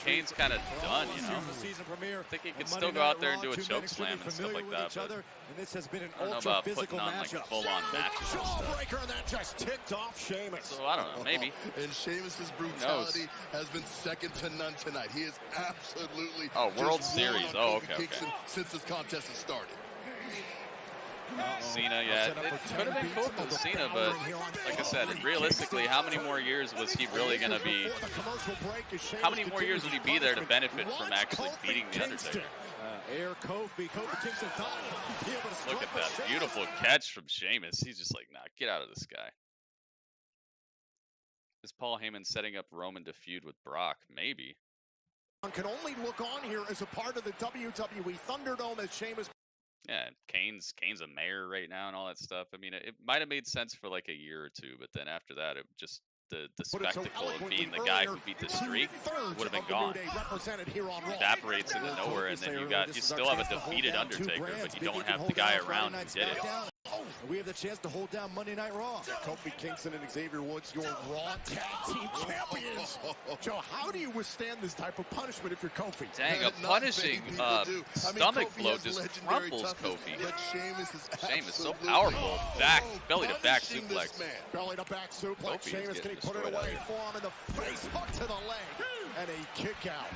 Kane's kind of done, you know. I think he could still go out there and do a choke slam and stuff like that, but this has been an I don't know about putting on like full-on matches and stuff. Jawbreaker, and that just ticked off Sheamus. So I don't know, maybe. And Sheamus's brutality has been second to none tonight. He is absolutely World Series. Oh, okay. Since this contest has started. Cena, yeah, it could have been cool for Cena, but like I said, realistically, how many more years was he really going to be? How many more years would he be there to benefit from actually beating the Undertaker? Look at that beautiful catch from Sheamus. He's just like, nah, get out of this guy. Is Paul Heyman setting up Roman to feud with Brock? Maybe. Can only look on here as a part of the WWE ThunderDome as Sheamus. Yeah, Kane's a mayor right now and all that stuff. I mean, it might have made sense for like a year or two, but then after that, it just the spectacle of being the guy who beat the streak would have been gone. Evaporates into nowhere, and then you still have a defeated Undertaker, but you don't have the guy around who did it. We have the chance to hold down Monday Night Raw. Kofi Kingston and Xavier Woods, your Raw Tag Team Champions. Joe, how do you withstand this type of punishment if you're Kofi? Dang, a punishing stomach blow just crumples Kofi. Sheamus so powerful. Belly to back suplex. Belly to back suplex. Sheamus, can he put it away? Forearm in the face, hook to the leg, and a kick out.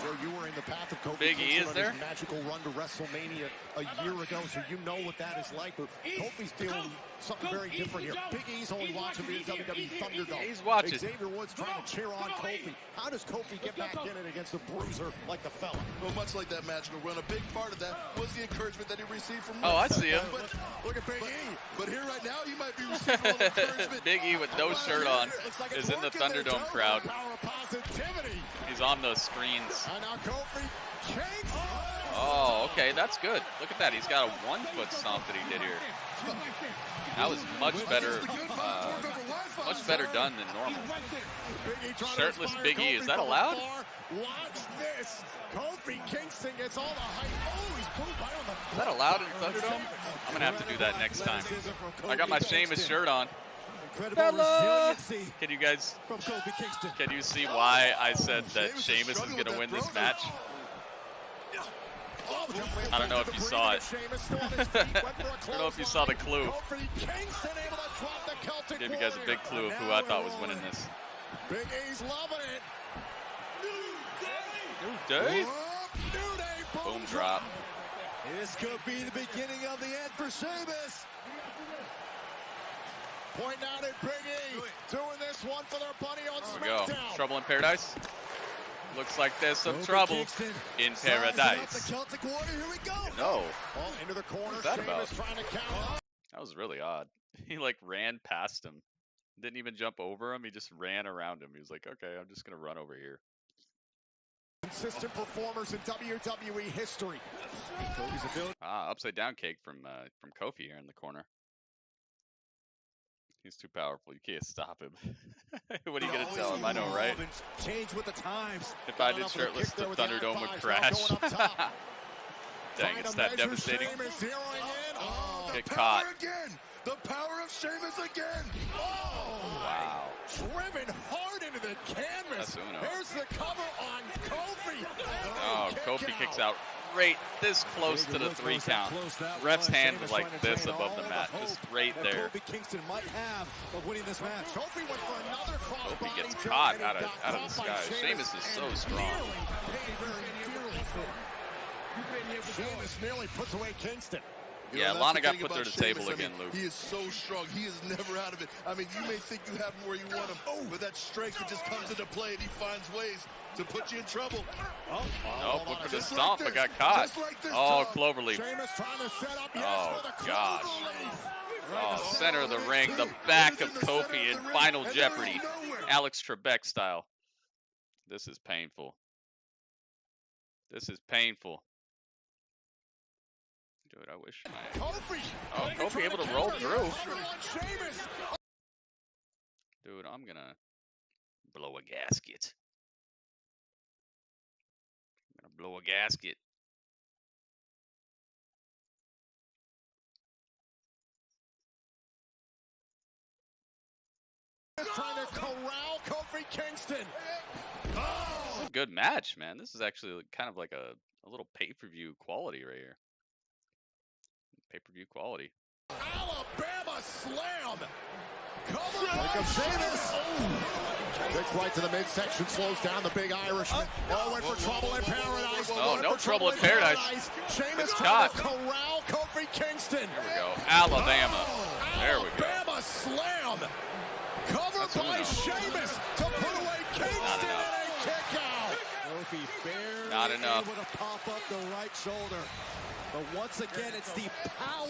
So you were in the path of Kofi Big E is there? Magical run to WrestleMania a year ago, so you know what that is like. But Kofi's doing something very different here. Big E's only watching the WWE ThunderDome. He's watching. Xavier Woods trying to cheer on Kofi. How does Kofi get back in it against a bruiser like the fella? Well, much like that magical run, a big part of that was the encouragement that he received from. Oh, I see him. Look at Big E. But here right now, you might be receiving a little encouragement. Big E with no shirt on is in the ThunderDome crowd. Power positivity. He's on the screens. And now Kofi Kingston. Oh, okay, that's good. Look at that. He's got a 1-foot stomp that he did here. That was much better. Much better done than normal. Shirtless Big E, is that allowed? Watch this. Kofi Kingston gets all the hype. Oh, he's pulled right on the. Is that allowed in Thunderdome? I'm gonna have to do that next time. I got my Sheamus shirt on. Hello. Can you guys? Can you see why I said that Sheamus is gonna win this match? I don't know if you saw it. I don't know if you saw the clue. I gave you guys a big clue of who I thought was winning this. Big E's loving it. New Day? Boom drop. This could be the beginning of the end for Sheamus. Point out at Big E. Doing this one for their buddy on SmackDown. There we go. Trouble in Paradise. Looks like there's some trouble in Paradise. No. Into the corner. What's that about? That was really odd. He like ran past him. Didn't even jump over him. He just ran around him. He was like, okay, I'm just going to run over here. Consistent performers in WWE history. Upside down cake from Kofi here in the corner. He's too powerful. You can't stop him. What are you gonna tell him? I know, right? Change with the times. If I did shirtless, the Thunderdome would crash. Dang, it's that devastating. Get caught. The power of Sheamus again. Oh, wow. Driven hard into the canvas. Here's the cover on Kofi. Oh, Kofi kicks out right this close to the 3 count. Ref's hand was like this above the mat, just right there. Kofi Kingston might have of winning this match. Kofi went for another cross. Kofi gets caught out of the sky. Sheamus is so strong. Sheamus nearly puts away Kingston. Yeah, Lana got put through the table again, Luke. He is so strong. He is never out of it. I mean, you may think you have him where you want him, but that strength that just comes into play, and he finds ways to put you in trouble. Nope, look at the stomp, but got caught. Oh, Cloverleaf. Oh, gosh. Oh, center of the ring, the back of Kofi in Final Jeopardy. Alex Trebek style. This is painful. This is painful. Dude, I wish my... Oh, Kofi able to roll through. Dude, I'm gonna blow a gasket. I'm gonna blow a gasket. Trying to corral Kofi Kingston. This is a good match, man. This is actually kind of like a little pay-per-view quality right here. Pay-per-view quality. Alabama slam. Cover by Sheamus. Big right to the midsection, slows down the big Irishman. Went for trouble in paradise. Oh, no trouble in paradise. Sheamus trying to corral Kofi Kingston. There we go. Alabama. There we go. Alabama slam. Covered by Sheamus to put away Kingston in a kick out. Kofi barely able to pop up the right shoulder. But once again, it's the power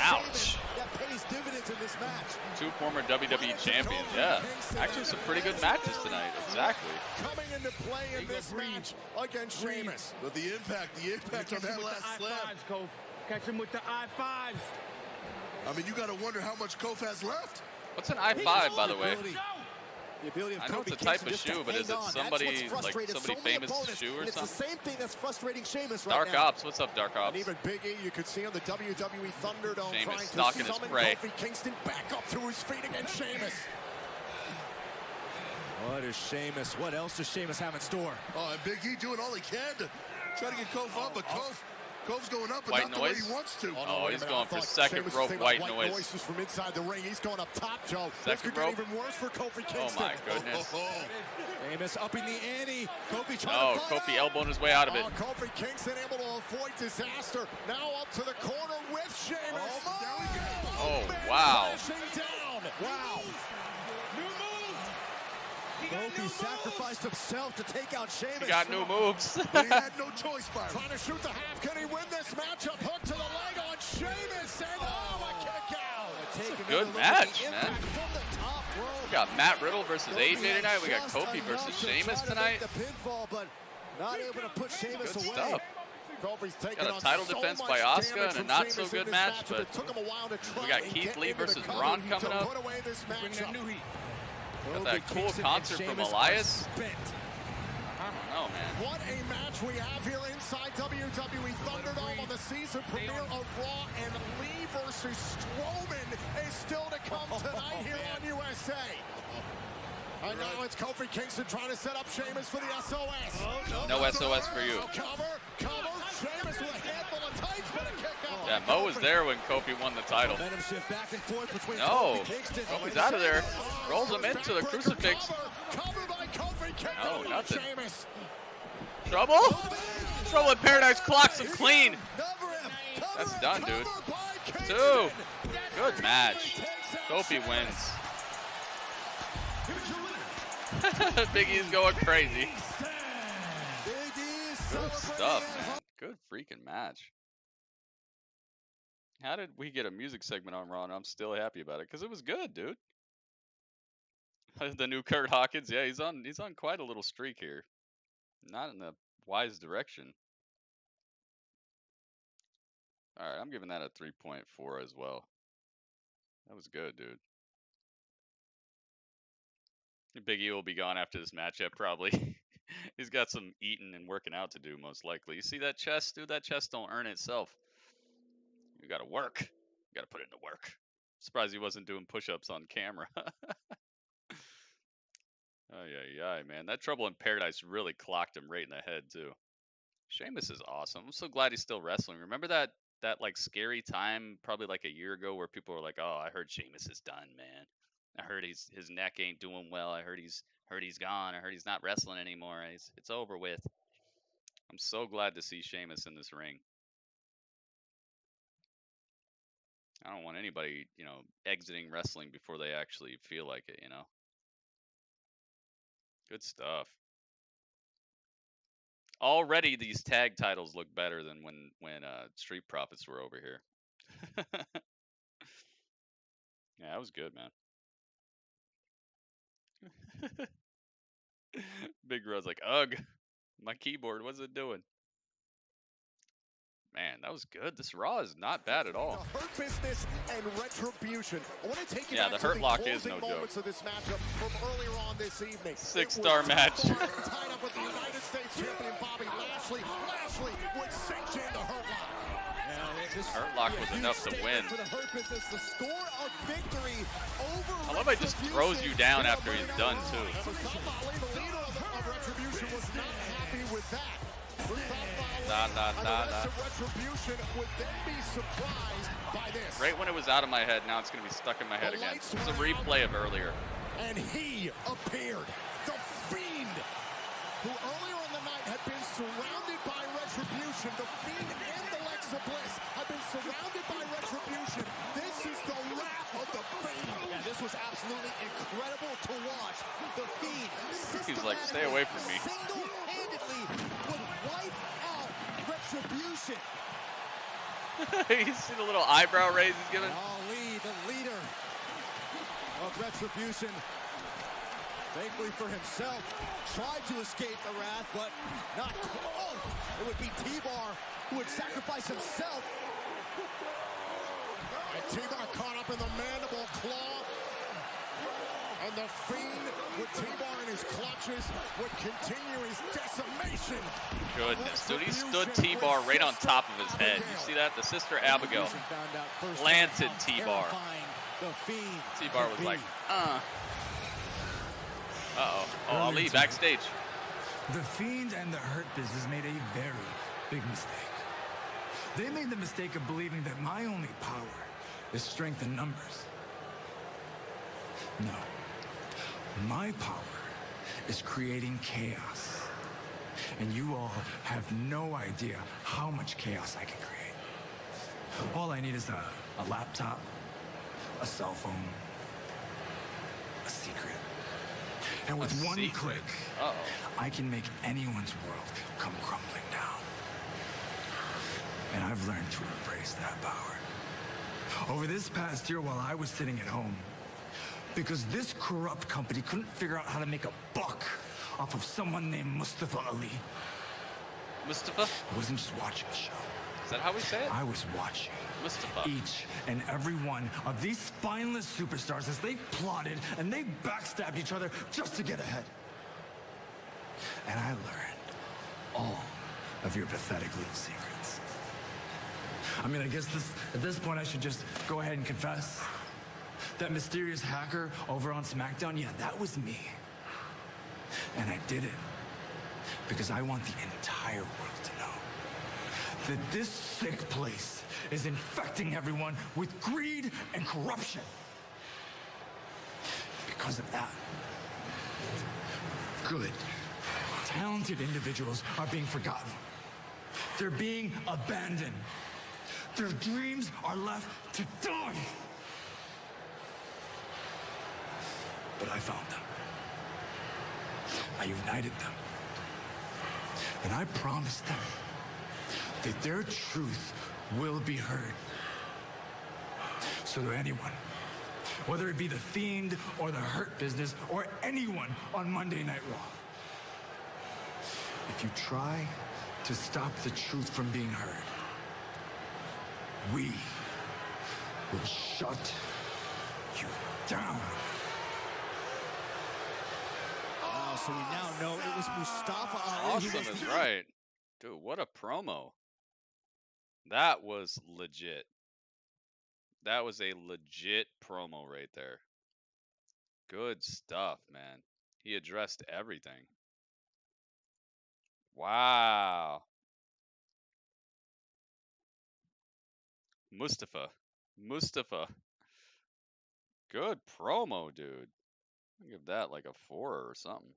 Ouch. that pays dividends in this match. 2 former WWE champions, yeah. Actually, some pretty good matches tonight, exactly. Coming into play in this match against Sheamus. But the impact on that last slam. Catch him with the I-5s. I mean, you got to wonder how much Kofi has left. What's an I-5, by the way? I know it's a type of shoe, but is it somebody like somebody famous shoe or something? It's the same thing that's frustrating Sheamus right Dark now. Ops, what's up, Dark Ops? And even Big E, you could see on the WWE ThunderDome Sheamus trying to his summon prey. Kofi Kingston back up to his feet against Sheamus. What else does Sheamus have in store? Oh, and Big E doing all he can to try to get Kofi up, but Kofi's going up, but white not noise? the way he wants to. Oh, he's going for second rope white noise. Noises from inside the ring. He's going up top, Joe. Second this rope. could get even worse for Kofi Kingston. Oh my goodness. Sheamus upping the ante. Kofi trying Oh, to fight Kofi out. elbowing his way out of it. Oh, Kofi Kingston able to avoid disaster. Now up to the corner with Sheamus. Oh, wow. Down. Wow. Kofi sacrificed himself to take out Sheamus. He got new moves. But he had no choice, Byron. Trying to shoot the half. Can he win this matchup? Hook to the leg on Sheamus. And a kick out. Good match, man. We got Matt Riddle versus AJ tonight. We got Kofi versus Sheamus tonight. The pinfall, but not able to put Sheamus Good away. stuff. Got a title defense by Asuka and a not so good match, but we got Keith Lee versus Braun coming up. Got that cool concert from Elias. I don't know, man. What a match we have here inside WWE ThunderDome on the season premiere of Raw, and Lee versus Strowman is still to come tonight here on USA. And now it's Kofi Kingston trying to set up Sheamus for the SOS. No SOS for you. Cover, Sheamus with a handful of tights, but a kick out. Yeah, Mo was there when Kofi won the title. No, Kofi's out of there. Rolls him into the crucifix. Oh, nothing. Trouble? Trouble in Paradise clocks him clean. That's done, dude. 2. Good match. Kofi wins. Big E's going crazy. Good stuff, man. Good freaking match. How did we get a music segment on Raw and I'm still happy about it? Because it was good, dude. The new Kurt Hawkins, yeah, he's on quite a little streak here. Not in the wise direction. All right, I'm giving that a 3.4 as well. That was good, dude. Big E will be gone after this matchup, probably. He's got some eating and working out to do, most likely. You see that chest, dude? That chest don't earn itself. You gotta work. You gotta put it into work. Surprised he wasn't doing push-ups on camera. Oh, yeah, man. That Trouble in Paradise really clocked him right in the head, too. Sheamus is awesome. I'm so glad he's still wrestling. Remember that like scary time, probably like a year ago, where people were like, "Oh, I heard Sheamus is done, man. I heard his neck ain't doing well. I heard he's gone. I heard he's not wrestling anymore. It's over with." I'm so glad to see Sheamus in this ring. I don't want anybody, exiting wrestling before they actually feel like it, Good stuff. Already these tag titles look better than when Street Profits were over here. Yeah, that was good, man. Big Rod's like, ugh, my keyboard, what's it doing? Man, that was good. This Raw is not bad at all. The Hurt Business and Retribution. I want to take you back the Hurt Lock is no joke. Of this matchup from earlier on this evening. 6-star match. Tied up with the United States champion Bobby Lashley. Lashley would cinch in the Hurt Lock. Hurt Lock was enough to win. For the Hurt Business, the score of victory over I love how he just throws you down after he's done, too. The leader of Retribution was not happy with that. Nah. Retribution would then be surprised by this. Right when it was out of my head, now it's going to be stuck in my head again. It's a replay of earlier. And he appeared, the Fiend, who earlier in the night had been surrounded by Retribution. The Fiend and Alexa Bliss have been surrounded by Retribution. This is the wrath of the Fiend. Yeah, this was absolutely incredible to watch. The Fiend, he's like, stay away from me. Single-handedly would wipe out Retribution. You see the little eyebrow raise he's giving? Ali, the leader of Retribution, thankfully for himself, tried to escape the wrath, but not. Oh, it would be T-Bar who would sacrifice himself. And T-Bar caught up in the mandible claw. And the Fiend, with T-Bar in his clutches, would continue his decimation. Goodness, dude, he stood T-Bar right on top of his head. You see that? The Sister Abigail planted T-Bar. T-Bar was like, Uh-oh. Oh, Ali backstage. The Fiend and the Hurt Business made a very big mistake. They made the mistake of believing that my only power is strength in numbers. No. My power is creating chaos. And you all have no idea how much chaos I can create. All I need is a laptop, a cell phone, a secret. And with one click, I can make anyone's world come crumbling down. And I've learned to embrace that power. Over this past year while I was sitting at home, because this corrupt company couldn't figure out how to make a buck off of someone named Mustafa Ali, Mustafa? I wasn't just watching the show. Is that how we say it? I was watching Mustafa. Each and every one of these spineless superstars as they plotted and they backstabbed each other just to get ahead. And I learned all of your pathetic little secrets. I mean, I guess at this point I should just go ahead and confess. That mysterious hacker over on SmackDown, yeah, that was me. And I did it because I want the entire world to know that this sick place is infecting everyone with greed and corruption. Because of that, good, talented individuals are being forgotten. They're being abandoned. Their dreams are left to die. But I found them. I united them. And I promised them that their truth will be heard. So to anyone, whether it be the Fiend or the Hurt Business or anyone on Monday Night Raw, if you try to stop the truth from being heard, we will shut you down. So we now know it was Mustafa Ali. Awesome is right. Dude, what a promo. That was legit. That was a legit promo right there. Good stuff, man. He addressed everything. Wow. Mustafa. Good promo, dude. I'll give that like a 4 or something.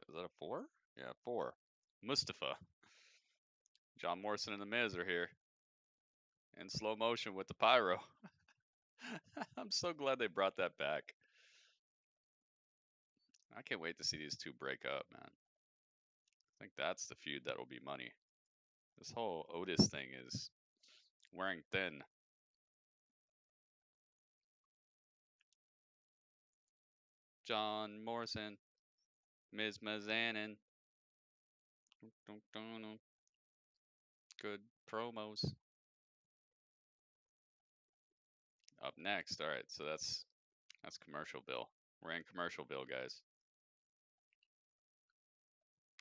Is that a 4? Yeah, 4. Mustafa. John Morrison and the Miz are here. In slow motion with the pyro. I'm so glad they brought that back. I can't wait to see these two break up, man. I think that's the feud that will be money. This whole Otis thing is wearing thin. John Morrison, Miz Mazanin. Good promos. Up next, all right. So that's commercial bill. We're in commercial bill, guys.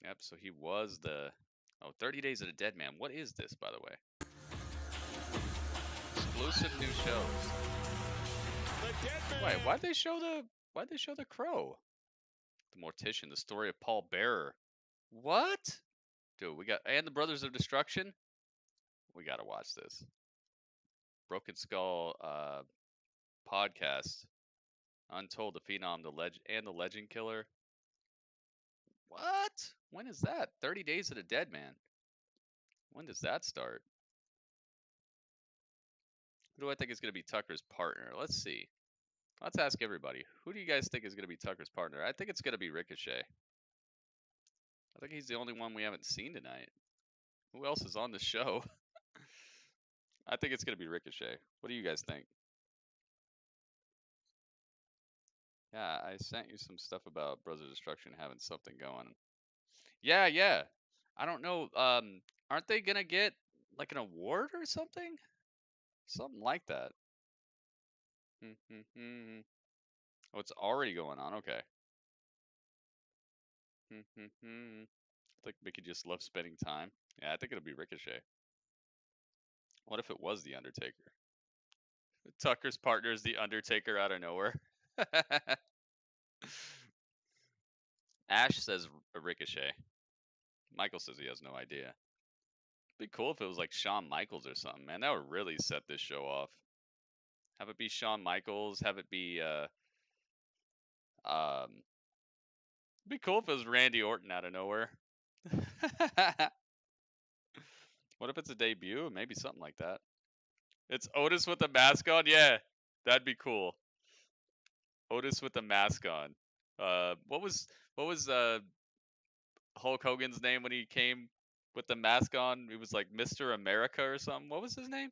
Yep. So he was the 30 Days of the Dead Man. What is this, by the way? Exclusive new shows. Wait, why'd they show the Crow? The Mortician, the story of Paul Bearer. What? Dude, and the Brothers of Destruction? We gotta watch this. Broken Skull podcast. Untold, the Phenom, the Legend Killer. What? When is that? 30 Days of the Dead Man. When does that start? Who do I think is going to be Tucker's partner? Let's see. Let's ask everybody. Who do you guys think is going to be Tucker's partner? I think it's going to be Ricochet. I think he's the only one we haven't seen tonight. Who else is on the show? I think it's going to be Ricochet. What do you guys think? Yeah, I sent you some stuff about Brothers of Destruction having something going. Yeah. I don't know. Aren't they going to get like an award or something? Something like that. Oh, it's already going on. Okay. I think Mickey just loves spending time. Yeah, I think it'll be Ricochet. What if it was The Undertaker? Tucker's partner is The Undertaker out of nowhere. Ash says Ricochet. Michael says he has no idea. It'd be cool if it was like Shawn Michaels or something, man. That would really set this show off. Have it be Shawn Michaels. Have it be it'd be cool if it was Randy Orton out of nowhere. What if it's a debut? Maybe something like that. It's Otis with a mask on? Yeah, that'd be cool. Otis with a mask on. What was Hulk Hogan's name when he came with the mask on? He was like Mr. America or something. What was his name?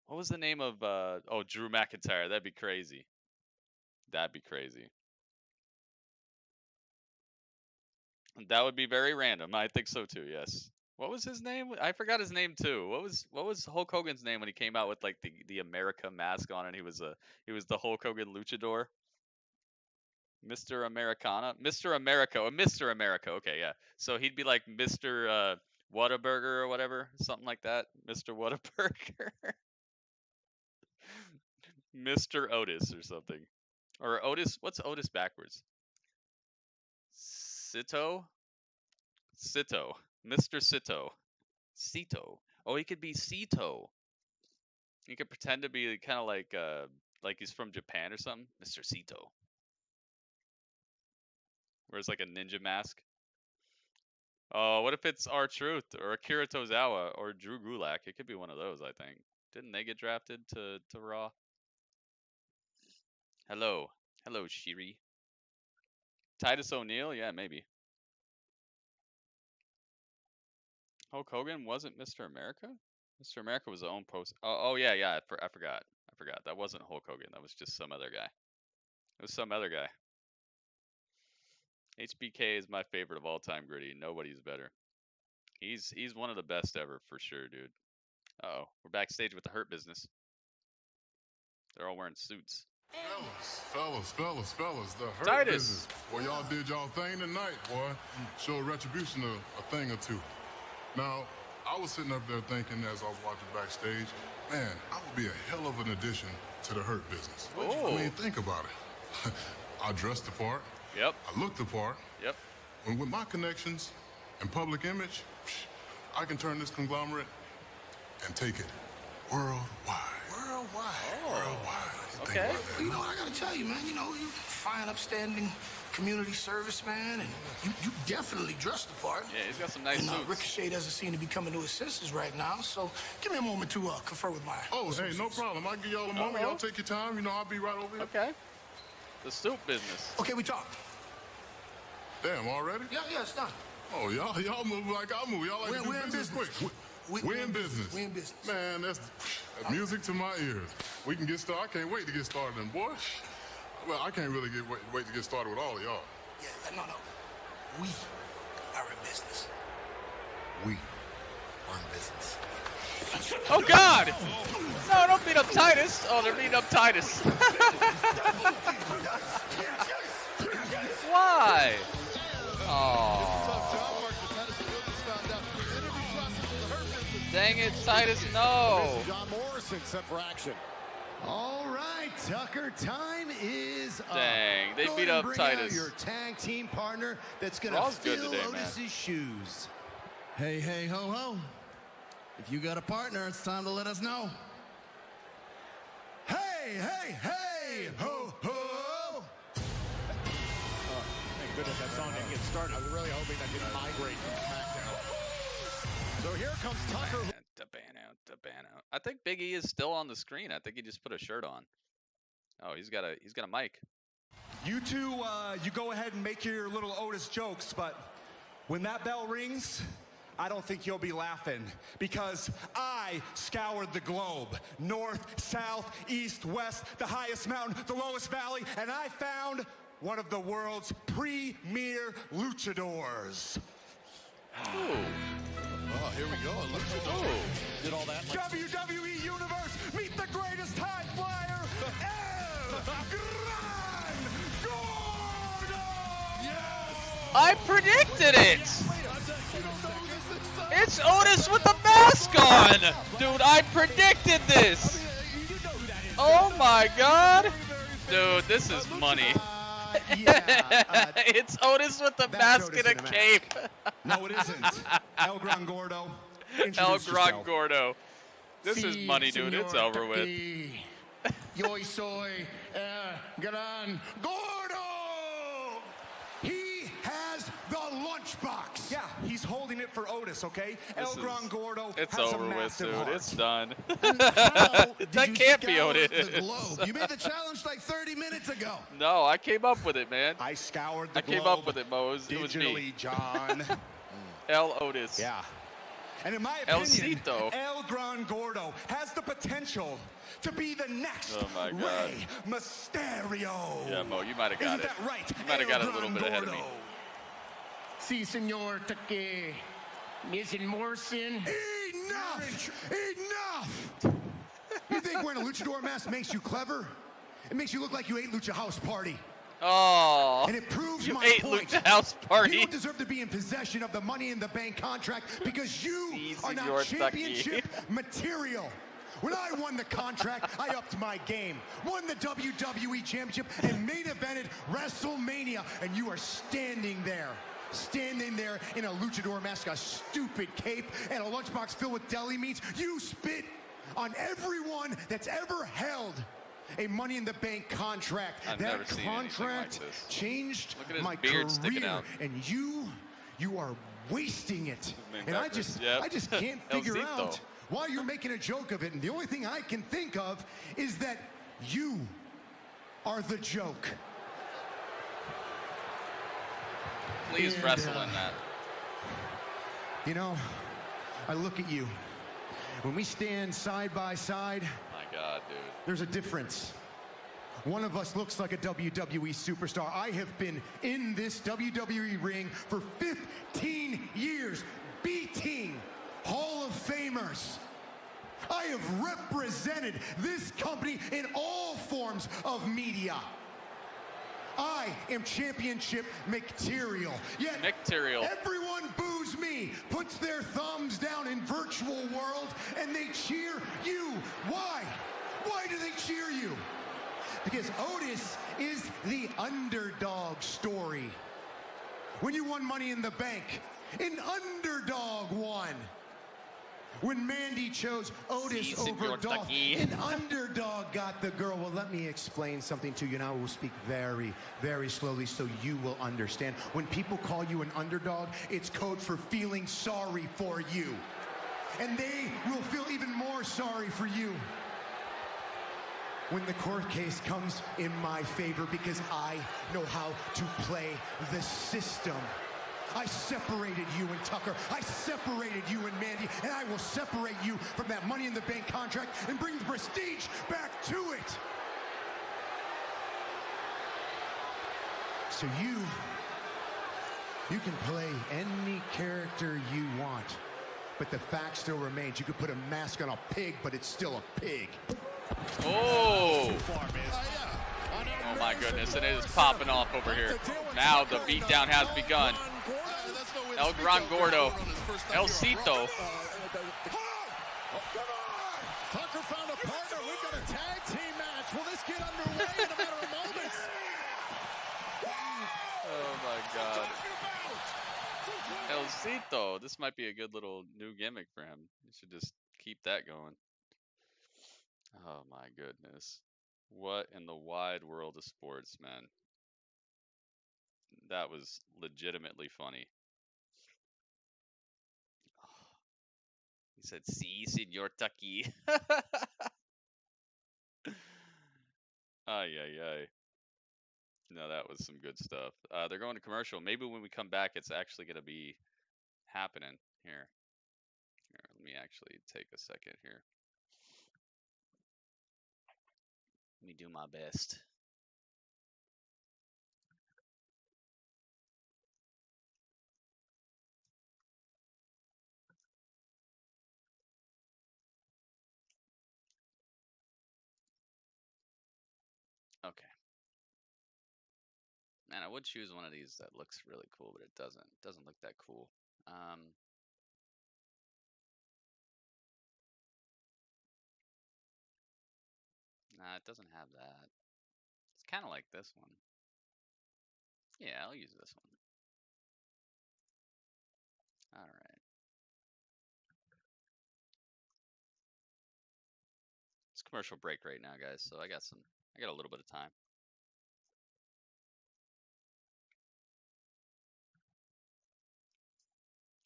What was the name of Drew McIntyre? That'd be crazy. That'd be crazy. That would be very random. I think so too, yes. What was his name? I forgot his name too. What was Hulk Hogan's name when he came out with like the America mask on and he was the Hulk Hogan luchador? Mr. Americana? Mr. America or Mr. America. Okay, yeah. So he'd be like Mr. Whataburger or whatever, something like that. Mr. Whataburger. Mr. Otis or something. Or Otis, what's Otis backwards? Sito? Sito. Mr. Sito. Sito. Oh, he could be Sito. He could pretend to be kind of like he's from Japan or something. Mr. Sito. Where it's like a ninja mask. Oh, what if it's R-Truth or Akira Tozawa or Drew Gulak? It could be one of those, I think. Didn't they get drafted to Raw? Hello. Hello, Shiri. Titus O'Neil? Yeah, maybe. Hulk Hogan wasn't Mr. America? Mr. America was the own post. Oh yeah, I forgot. That wasn't Hulk Hogan. That was just some other guy. It was some other guy. HBK is my favorite of all time, Gritty. Nobody's better. He's one of the best ever for sure, dude. Uh-oh, we're backstage with the Hurt Business. They're all wearing suits. Fellas, the Hurt Titus. Business. Well, y'all did y'all thing tonight, boy. Showed Retribution a thing or two. Now, I was sitting up there thinking as I was watching backstage, man, I would be a hell of an addition to the Hurt Business. Oh. I mean, think about it. I dressed the part. Yep. I looked the part. Yep. And with my connections and public image, I can turn this conglomerate and take it worldwide. Worldwide. Oh. Worldwide. Okay. Well, you know, I gotta tell you, man, you know, you're a fine, upstanding community service man, and you definitely dress the part. Yeah, he's got some nice suits. Ricochet doesn't seem to be coming to his senses right now, so give me a moment to confer with my... Oh, hey, no problem. I'll give y'all a moment. Y'all take your time. You know, I'll be right over here. Okay. The suit business. Okay, we talk. Damn, already? Yeah, it's done. Oh, y'all move like I move. Y'all like to do business quick. We're in business. We're in business. Man, that's music to my ears. We can get started. I can't wait to get started, then, boy. Well, I can't really wait to get started with all of y'all. Yeah, no. We are in business. We are in business. Oh, God! No, don't beat up Titus. Oh, they're beating up Titus. Why? Oh. Dang it, Titus, no. John Morrison set for action. All right, Tucker, time is up. Dang, they beat up Titus. Your tag team partner that's going to fill Otis's shoes. Hey, ho, ho. If you got a partner, it's time to let us know. Hey, ho, ho. Thank goodness that song didn't get started. I was really hoping that didn't migrate from SmackDown. So here comes Tucker. The ban out. I think Big E is still on the screen. I think he just put a shirt on. Oh, he's got a mic. You two, you go ahead and make your little Otis jokes, but when that bell rings, I don't think you'll be laughing, because I scoured the globe. North, south, east, west, the highest mountain, the lowest valley, and I found one of the world's premier luchadors. Ooh. Oh, here we go. Luchador. Did all that. WWE Universe, meet the greatest high flyer, El Gran Gordo! Yes! I predicted it! It's Otis with the mask on! Dude, I predicted this! Oh my god! Dude, this is money. It's Otis with the mask and a cape. No, it isn't. El Gran Gordo. El Gran Gordo. This is money, dude. It's over with. Yo soy El Gran Gordo. He has the lunchbox. Yeah, he's holding it for Otis, okay? El Gran Gordo it's has over a with, massive dude. heart. It's done. That can't be Otis. You made the challenge like 30 minutes ago. No, I came up with it, man. I scoured the globe. I came up with it, Mo. It was me. John. El Otis. Yeah. And in my opinion, El Gran Gordo has the potential to be the next Rey Mysterio. Yeah, Mo, you might have got Isn't that right? You might have got a little bit ahead of me. Si, senor Take. Miz and Morrison. Enough! Enough! You think wearing a luchador mask makes you clever? It makes you look like you ate Lucha House Party. Oh, and it proves you my ate point. Lucha House Party. You don't deserve to be in possession of the Money in the Bank contract because you are not championship material. When I won the contract, I upped my game, won the WWE Championship, and main evented WrestleMania, and you are standing there in a luchador mask, a stupid cape, and a lunchbox filled with deli meats. You spit on everyone that's ever held a Money in the Bank contract. That contract changed my career, and you are wasting it. And I just can't figure out why you're making a joke of it. And the only thing I can think of is that you are the joke. Please wrestle in that. You know, I look at you. When we stand side by side, my God, dude, there's a difference. One of us looks like a WWE superstar. I have been in this WWE ring for 15 years, beating Hall of Famers. I have represented this company in all forms of media. I am championship material. Yet everyone boos me, puts their thumbs down in virtual world, and they cheer you. Why? Why do they cheer you? Because Otis is the underdog story. When you won Money in the Bank, an underdog won. When Mandy chose Otis over Dolph, an underdog got the girl. Well, let me explain something to you, and I will speak very, very slowly so you will understand. When people call you an underdog, it's code for feeling sorry for you. And they will feel even more sorry for you when the court case comes in my favor, because I know how to play the system. I separated you and Tucker. I separated you and Mandy, and I will separate you from that Money in the Bank contract and bring the prestige back to it. So you can play any character you want, but the fact still remains. You could put a mask on a pig, but it's still a pig. Oh! Oh my goodness, it is popping off over here. Now the beatdown has begun. El Gran Gordo, El Cito. Tucker found a partner. We've got a tag team match. Will this get underway in a matter of moments? Oh my God. El Cito. This might be a good little new gimmick for him. You should just keep that going. Oh my goodness. What in the wide world of sports, man? That was legitimately funny. He said, "Si, Senor Tucky." Ay, ay, ay. No, that was some good stuff. They're going to commercial. Maybe when we come back, it's actually going to be happening here. Here, let me actually take a second here. Let me do my best. Okay. Man, I would choose one of these that looks really cool, but it doesn't. It doesn't look that cool. Nah, it doesn't have that. It's kind of like this one. Yeah, I'll use this one. All right. It's commercial break right now, guys, so I got a little bit of time.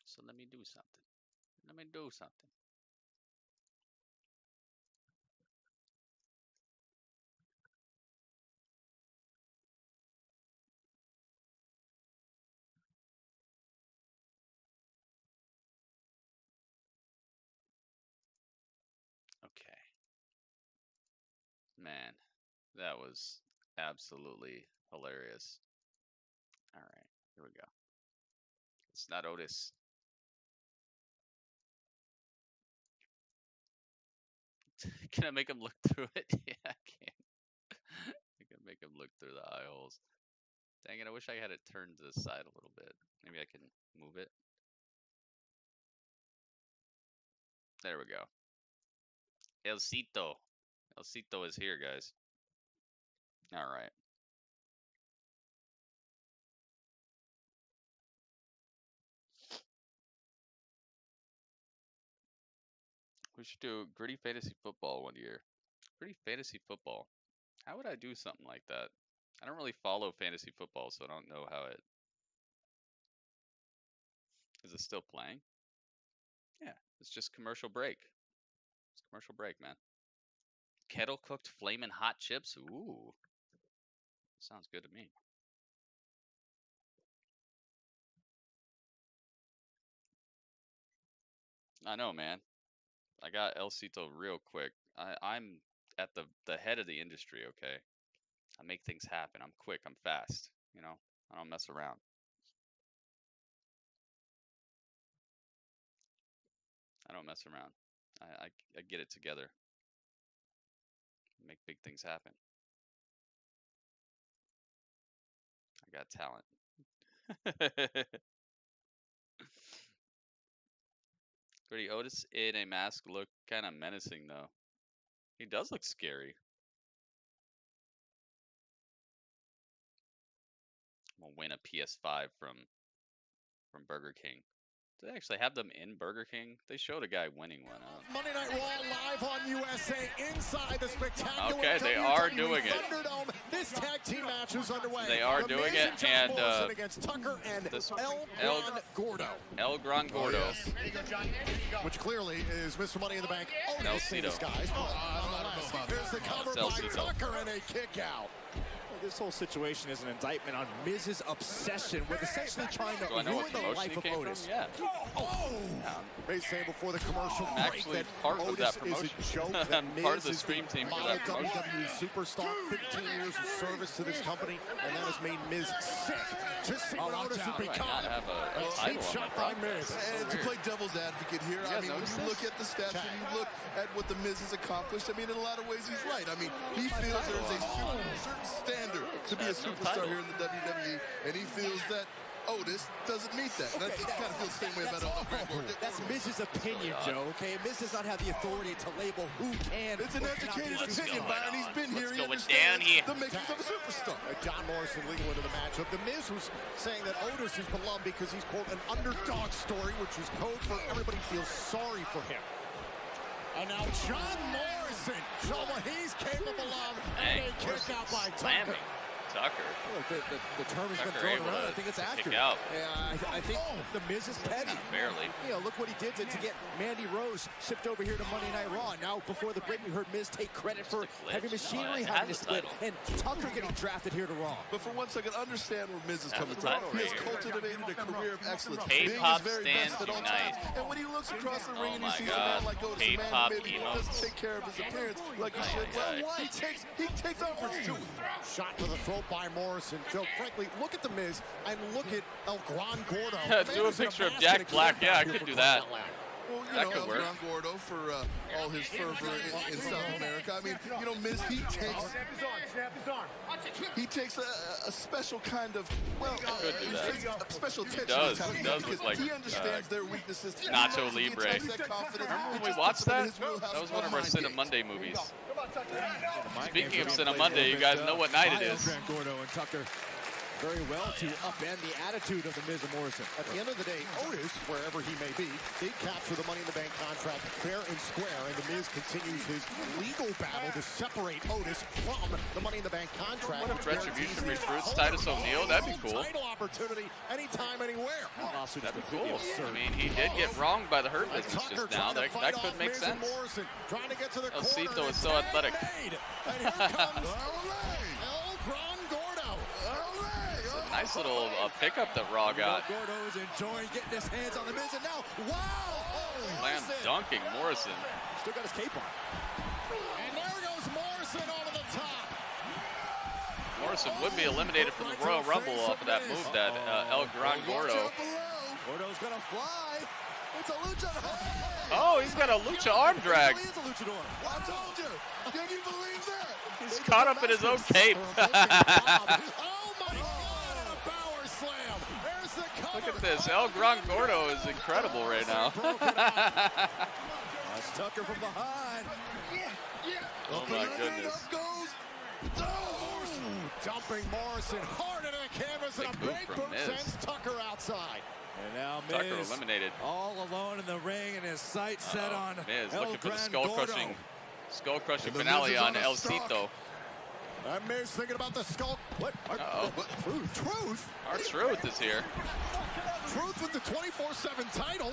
So let me do something. Let me do something. Okay. Man, that was absolutely hilarious. All right, here we go. It's not Otis. Can I make him look through it? Yeah, I can. I can make him look through the eye holes. Dang it, I wish I had it turned to the side a little bit. Maybe I can move it. There we go. El Cito. El Cito is here, guys. All right. We should do Gritty Fantasy Football one year. Gritty Fantasy Football. How would I do something like that? I don't really follow fantasy football, so I don't know how it... Is it still playing? Yeah, it's just commercial break. It's commercial break, man. Kettle cooked flamin' hot chips. Ooh. Sounds good to me. I know, man. I got El Cito real quick. I'm at the head of the industry, okay? I make things happen. I'm quick. I'm fast. You know? I don't mess around. I don't mess around. I get it together. Make big things happen. I got talent. Gritty Otis in a mask look kind of menacing, though. He does look scary. I'm gonna win a PS5 from Burger King. Do they actually have them in Burger King? They showed a guy winning one. Monday Night Raw live on USA inside the spectacular okay, they are doing it. ThunderDome. This tag team match is underway. They are doing it, and against Tucker and El Gordo. El Gran Gordo. Yes. Which clearly is Mr. Money in the Bank. El Cito. Here's the cover by Tucker and a kick out. This whole situation is an indictment on Miz's obsession with essentially trying to ruin the life of Otis. Yeah. They say before the commercial break actually that part Otis of that promotion. is a joke. That Miz part of the is stream team for that promotion. WWE superstar, 15 years of service to this company, and that has made Miz sick to see what Otis has become. A cheap shot by Miz. And to play devil's advocate here, I mean, when you look at the stats and you look at what the Miz has accomplished, I mean, in a lot of ways, he's right. I mean, he feels there's a certain standard to be a superstar here in the WWE, and he feels that Otis doesn't meet that. And I think he kind of feels the same way about El Gordo. That's Miz's opinion, Joe, okay? Miz does not have the authority to label who can. It's an educated opinion, Byron. He's been here. He down here. The makings of a superstar. John Morrison leading into the matchup. The Miz was saying that Otis is beloved because he's, quote, an underdog story, which is code for everybody feels sorry for him. And now John Morrison, show what he's capable of, and a kick out by Tucker. Tucker. Look, the term has been thrown around. I think it's accurate. Out. Yeah, I think the Miz is petty. Barely. You know, look what he did to get Mandy Rose shipped over here to Monday Night Raw. Now, before the break, we heard Miz take credit for heavy machinery having to split, and Tucker getting drafted here to Raw. But for one second, understand where Miz is coming from. He has cultivated a career of excellence. K-pop stands unite. And when he looks across the ring and he sees a man like Otis, a man who maybe doesn't take care of his appearance like he should, well, he takes umbrage to it. Shot to the throat by Morrison. Joe, frankly, look at the Miz and look at El Gran Gordo. Do a picture of Jack Black. Yeah, I could do that. Well, you know, El Gran Gordo for all his fervor in South America. I mean, you know, Miz, he takes a special kind of, well, a special attention to his because like, he understands their weaknesses. Nacho Libre. Remember when we watched that? That was one of our Cinema Monday movies. Speaking of Cinema Monday, you guys know what night it is. Gordo and Tucker very well to upend the attitude of the Miz and Morrison. At the end of the day, Otis, wherever he may be, did capture the Money in the Bank contract fair and square, and the Miz continues his legal battle to separate Otis from the Money in the Bank contract. What if Retribution recruits Titus O'Neil? That'd be cool. Title opportunity anytime, anywhere. That'd be cool. I mean, he did get wronged by the Hurt Business just now. That could make sense. Trying to get to the El Cito is so athletic. And here comes El Gran Gordo. Nice little pickup that Raw got. Gordo is enjoying getting his hands on the Miz, and now, wow! Slam dunking Morrison. Still got his cape on. And there goes Morrison over the top. Morrison would be eliminated from the Royal Rumble off of that move that El Gran Gordo. Gordo's gonna fly. It's a luchador. Oh, he's got a lucha arm drag. He is a luchador. I told you. Can you believe that? He's caught up in his own cape. Oh my God! A power slam. There's the cover. Look at this. El Gran Gordo is incredible right now. That's Tucker from behind. Oh my goodness. Up goes. Dumping Morrison hard into the canvas, and a big boot sends Tucker outside. And now Miz Tucker eliminated. all alone in the ring, and his sights set on Miz El looking for the Gran skull-crushing finale on El Cito. Miz thinking about the skull. What? Truth? Our Truth is here. Truth with the 24/7 title.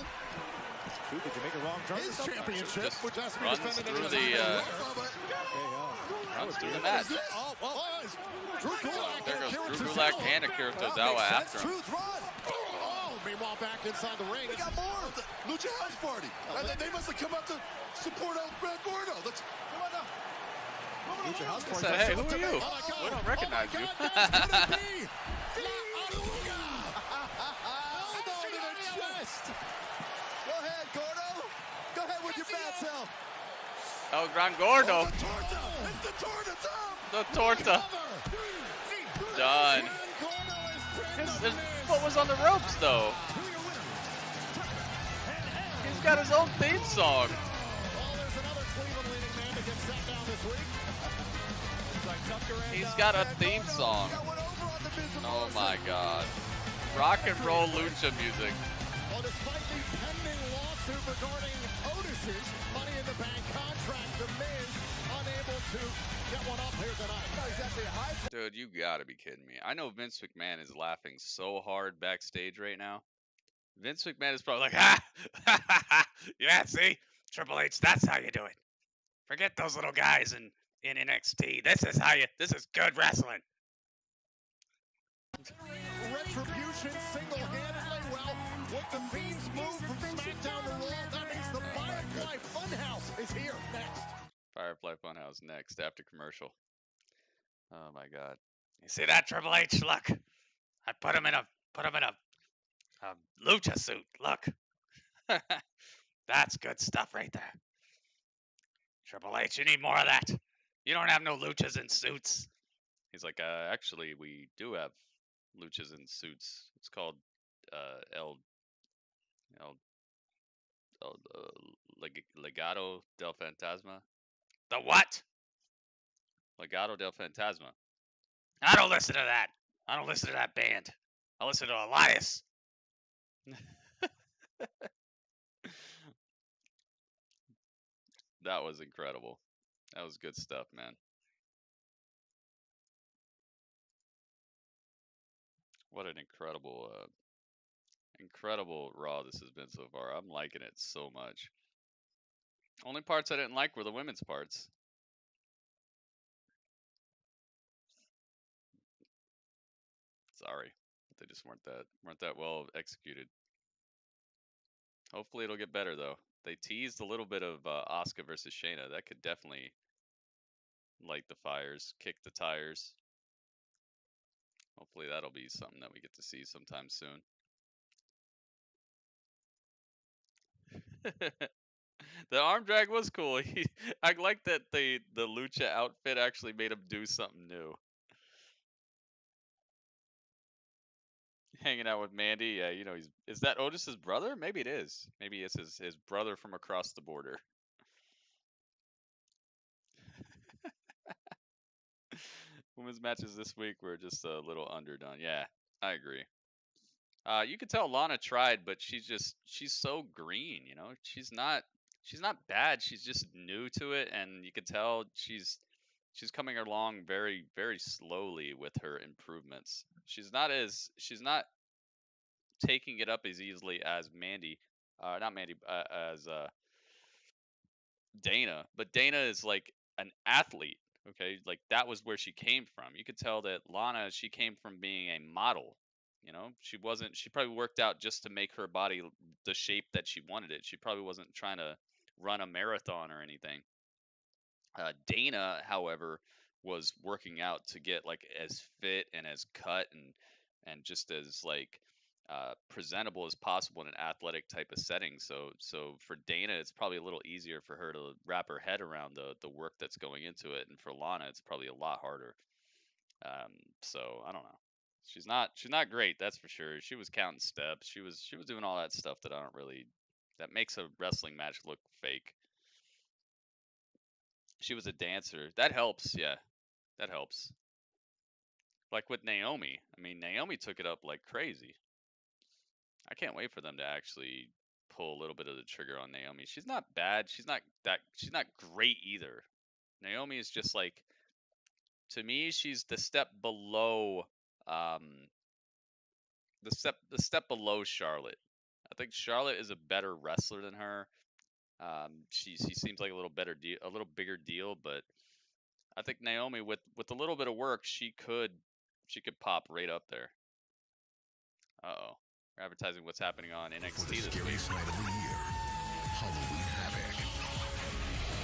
Truth, did you make a wrong turn? His championship, which has to be Runs defended through the match. There goes Drew Gulak and Akira Tozawa after him. Meanwhile, back inside the ring. We got more. Lucha House Party. They must have come out to support El Gran Gordo. Let's come on now. Lucha House Party. Said, hey, who are you? We don't recognize you. Go ahead, Gordo. Go ahead with your bad self. El Gran Gordo. It's the torta, Tom. The torta. Done. His foot was on the ropes, though. He's got his own theme song. He's got a theme song. Oh my God. Rock and roll lucha music. Well, despite the pending lawsuit regarding Otis's Money in the Bank contract, the Miz unable to get one up here tonight. Not exactly a high. Dude, you gotta be kidding me. I know Vince McMahon is laughing so hard backstage right now. Vince McMahon is probably like, ha! Yeah, see? Triple H, that's how you do it. Forget those little guys in NXT. This is good wrestling. Retribution single-handedly, well, with the Fiend's move from SmackDown to Raw, that means the Firefly Fun House is here next. Firefly Fun House next after commercial. Oh my God! You see that, Triple H? Look, I put him in a lucha suit. Look, that's good stuff right there. Triple H, you need more of that. You don't have no luchas in suits. He's like, actually, we do have luchas in suits. It's called Legado del Fantasma. The what? Legado del Fantasma. I don't listen to that. I don't listen to that band. I listen to Elias. That was incredible. That was good stuff, man. What an incredible Raw this has been so far. I'm liking it so much. Only parts I didn't like were the women's parts. Sorry, they just weren't that well executed. Hopefully it'll get better though. They teased a little bit of Asuka versus Shayna. That could definitely light the fires, kick the tires. Hopefully that'll be something that we get to see sometime soon. The arm drag was cool. I like that the lucha outfit actually made him do something new. Hanging out with Mandy, yeah, you know, is that Otis's brother? Maybe it is. Maybe it's his brother from across the border. Women's matches this week were just a little underdone. Yeah, I agree. You could tell Lana tried, but she's so green, you know. She's not bad. She's just new to it, and you could tell she's coming along very, very slowly with her improvements. She's not taking it up as easily as as Dana, but Dana is like an athlete. Okay, like that was where she came from. You could tell that Lana, she came from being a model. You know, she probably worked out just to make her body the shape that she wanted it. She probably wasn't trying to run a marathon or anything. Dana, however, was working out to get like as fit and as cut and just as like presentable as possible in an athletic type of setting. So for Dana, it's probably a little easier for her to wrap her head around the work that's going into it, and for Lana, it's probably a lot harder. So I don't know. She's not great, that's for sure. She was counting steps. She was doing all that stuff that makes a wrestling match look fake. She was a dancer. That helps, yeah. That helps. Like with Naomi. I mean, Naomi took it up like crazy. I can't wait for them to actually pull a little bit of the trigger on Naomi. She's not bad. She's not great either. Naomi is just like, to me, she's the step below the step below Charlotte. I think Charlotte is a better wrestler than her. She seems like a little bigger deal, but I think Naomi with a little bit of work, she could pop right up there. Uh-oh. We're advertising what's happening on NXT this week. Scariest night of the year, Halloween Havoc.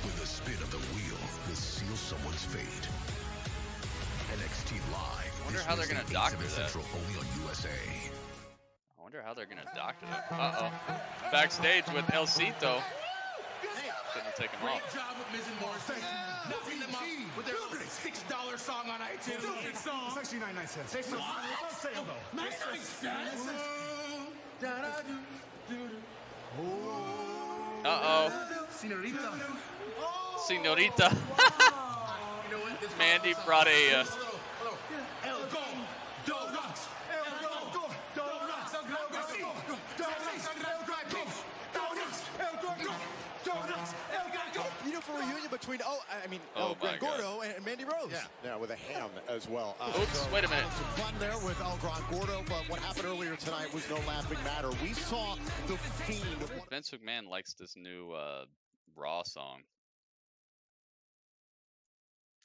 With the spin of the wheel will seal someone's fate. NXT Live. I wonder how they're gonna doctor that. Central, only on USA. I wonder how they're gonna doctor that. Uh-oh. Backstage with El Cito. Shouldn't have taken him off. Great job with Miz and Morrison. Nothing them up with their $6 song on iTunes. It's actually 99 cents. Say so. Don't say it though. 99 cents? Uh-oh. Senorita. Senorita. Mandy brought a... Beautiful reunion between El Gran Gordo and Mandy Rose. Yeah, with a ham as well. Oops, wait a minute. Some fun there with El Gran Gordo, but what happened earlier tonight was no laughing matter. We saw the Fiend. Vince McMahon likes this new Raw song.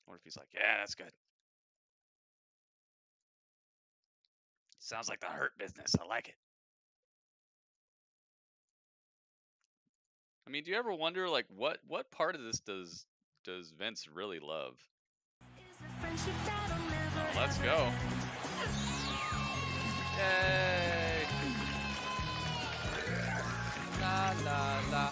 I wonder if he's like, yeah, that's good. Sounds like the Hurt Business. I like it. I mean, do you ever wonder, like, what part of this does Vince really love? Oh, let's go. Yay! La la la.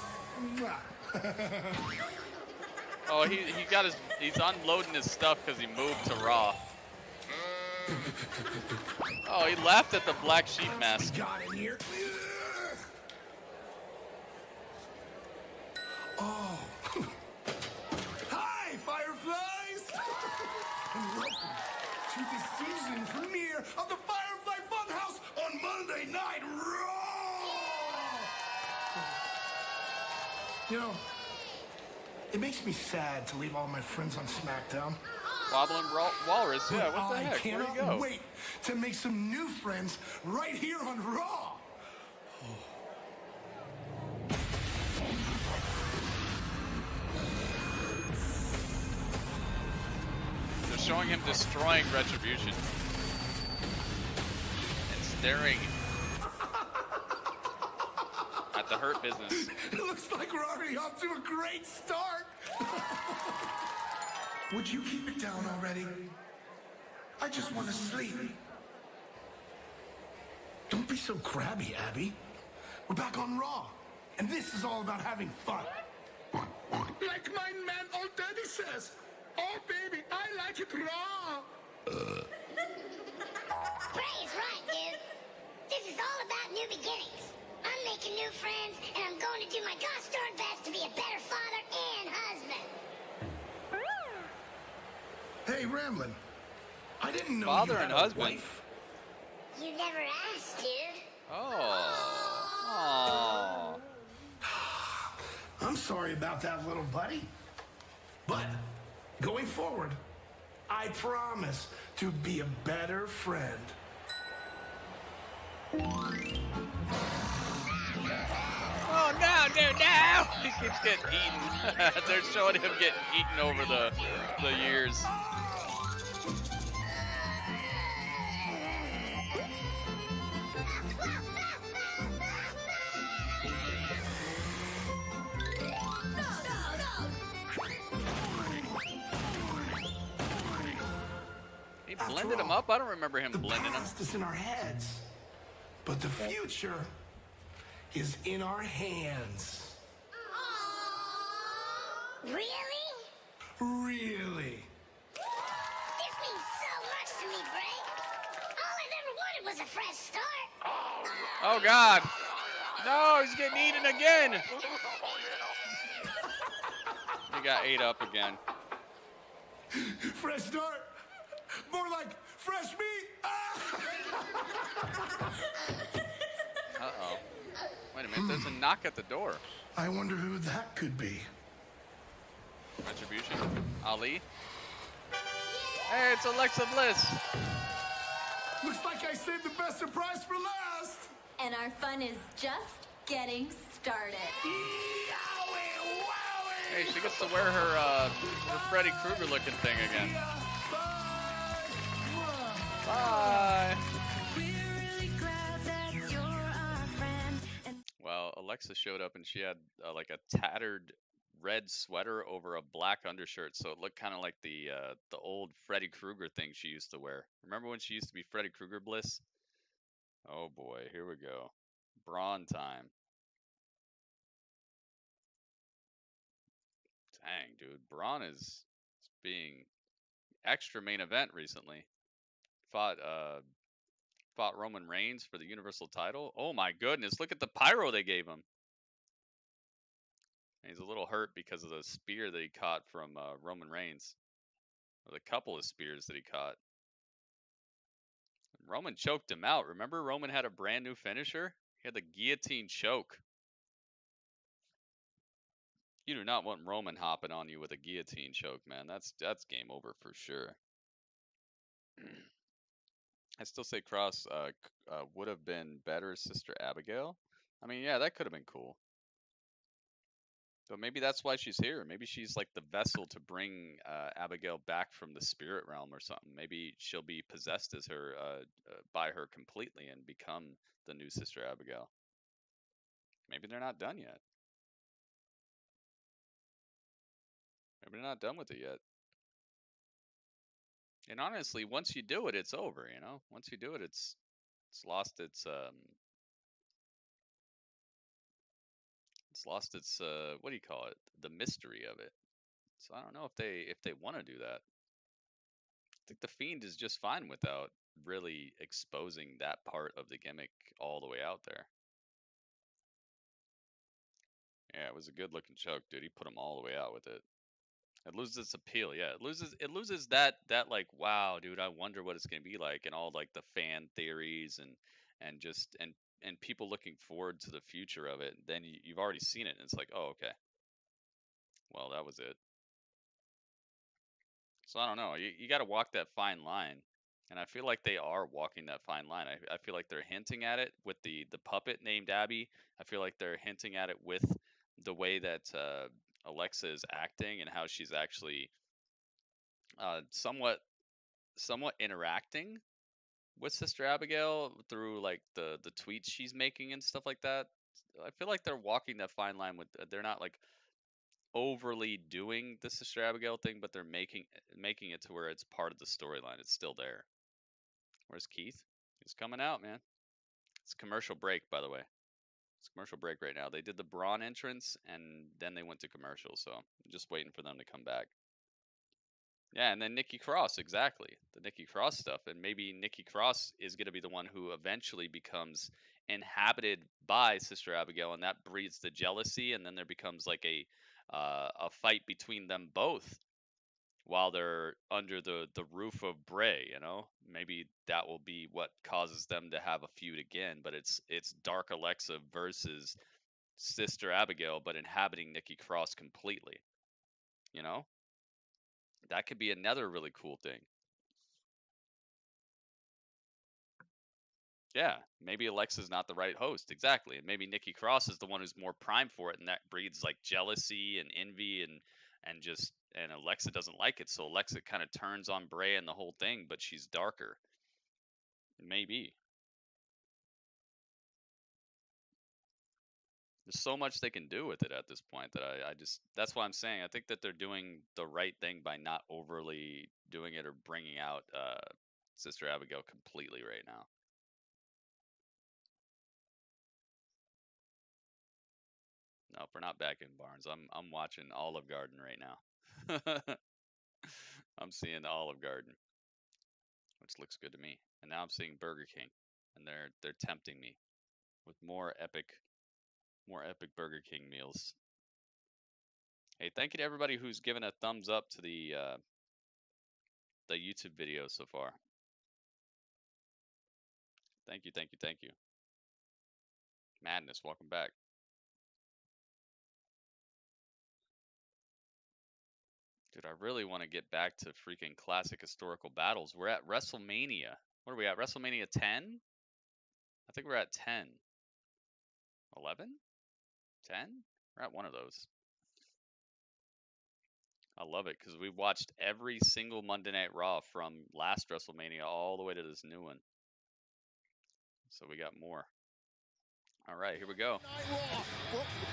Oh, he's unloading his stuff because he moved to Raw. Oh, he laughed at the Black Sheep mask. Got in here. Oh. Hi, Fireflies! And welcome to the season premiere of the Firefly Fun House on Monday Night Raw! You know, it makes me sad to leave all my friends on SmackDown. Wobbling Walrus, yeah, what the heck? I Where'd he go? cannot wait to make some new friends right here on Raw. They're showing him destroying Retribution and staring at the Hurt Business. It looks like we're already off to a great start. Would you keep it down already? I just want to sleep. Don't be so crabby, Abby. We're back on Raw, and this is all about having fun. Like my man old daddy says, oh baby, I like it raw. Bray's right, dude. This is all about new beginnings. I'm making new friends, and I'm going to do my gosh darn best to be a better father and husband. Hey, Ramblin', I didn't know Father you had and a husband. wife. You never asked, dude. Oh. I'm sorry about that, little buddy. But going forward, I promise to be a better friend. Oh no, no, no! He keeps getting eaten. They're showing him getting eaten over the years. He blended him up? I don't remember him blending him. The past is in our heads. but the future is in our hands. Really? Really? This means so much to me, Bray. All I've ever wanted was a fresh start. Oh, God. No, he's getting eaten again. He got ate up again. Fresh start? More like fresh meat? Uh-oh. Wait a minute, there's a knock at the door. I wonder who that could be. Retribution? Ali? Hey, it's Alexa Bliss. Looks like I saved the best surprise for last. And our fun is just getting started. Hey, she gets to wear her Freddy Krueger looking thing again. Bye. Well, Alexa showed up and she had like a tattered red sweater over a black undershirt, so it looked kind of like the old Freddy Krueger thing she used to wear. Remember when she used to be Freddy Krueger Bliss? Oh boy, here we go. Braun time. Dang, dude. Braun is being extra main event recently. Fought Roman Reigns for the Universal title. Oh my goodness, look at the pyro they gave him. And he's a little hurt because of the spear that he caught from Roman Reigns. Or the couple of spears that he caught. Roman choked him out. Remember, Roman had a brand new finisher? He had the guillotine choke. You do not want Roman hopping on you with a guillotine choke, man. That's game over for sure. I still say Cross would have been better Sister Abigail. I mean, yeah, that could have been cool. But maybe that's why she's here. Maybe she's like the vessel to bring Abigail back from the spirit realm or something. Maybe she'll be possessed as her by her completely and become the new Sister Abigail. Maybe they're not done yet. Maybe they're not done with it yet. And honestly, once you do it, it's over, you know? Once you do it, it's lost its what do you call it? The mystery of it. So I don't know if they want to do that. I think the Fiend is just fine without really exposing that part of the gimmick all the way out there. Yeah, it was a good looking choke, dude. He put him all the way out with it. It loses its appeal. Yeah, it loses that like, wow, dude, I wonder what it's gonna be like, and all like the fan theories and just and people looking forward to the future of it. Then you've already seen it, and it's like, oh, okay. Well, that was it. So I don't know. You got to walk that fine line, and I feel like they are walking that fine line. I feel like they're hinting at it with the puppet named Abby. I feel like they're hinting at it with the way that Alexa is acting and how she's actually somewhat interacting with Sister Abigail through like the tweets she's making and stuff like that. I feel like they're walking that fine line with they're not like overly doing the Sister Abigail thing, but they're making it to where it's part of the storyline. It's still there. Where's Keith? He's coming out, man. It's commercial break, by the way. It's commercial break right now. They did the Braun entrance, and then they went to commercial, so I'm just waiting for them to come back. Yeah, and then Nikki Cross, exactly. The Nikki Cross stuff. And maybe Nikki Cross is going to be the one who eventually becomes inhabited by Sister Abigail, and that breeds the jealousy, and then there becomes like a fight between them both while they're under the roof of Bray, you know? Maybe that will be what causes them to have a feud again, but it's Dark Alexa versus Sister Abigail, but inhabiting Nikki Cross completely, you know? That could be another really cool thing. Yeah, maybe Alexa's not the right host, exactly. And maybe Nikki Cross is the one who's more primed for it, and that breeds like jealousy and envy and Alexa doesn't like it, so Alexa kind of turns on Bray and the whole thing, but she's darker. Maybe. There's so much they can do with it at this point that I just, that's why I'm saying I think that they're doing the right thing by not overly doing it or bringing out Sister Abigail completely right now. Nope, we're not back in Barnes. I'm watching Olive Garden right now. I'm seeing Olive Garden, which looks good to me. And now I'm seeing Burger King, and they're tempting me with more epic Burger King meals. Hey, thank you to everybody who's given a thumbs up to the YouTube video so far. Thank you, thank you, thank you. Madness, welcome back. Dude, I really want to get back to freaking classic historical battles. We're at WrestleMania. What are we at? WrestleMania 10? I think we're at 10. 11? 10? We're at one of those. I love it because we watched every single Monday Night Raw from last WrestleMania all the way to this new one. So we got more. All right, here we go.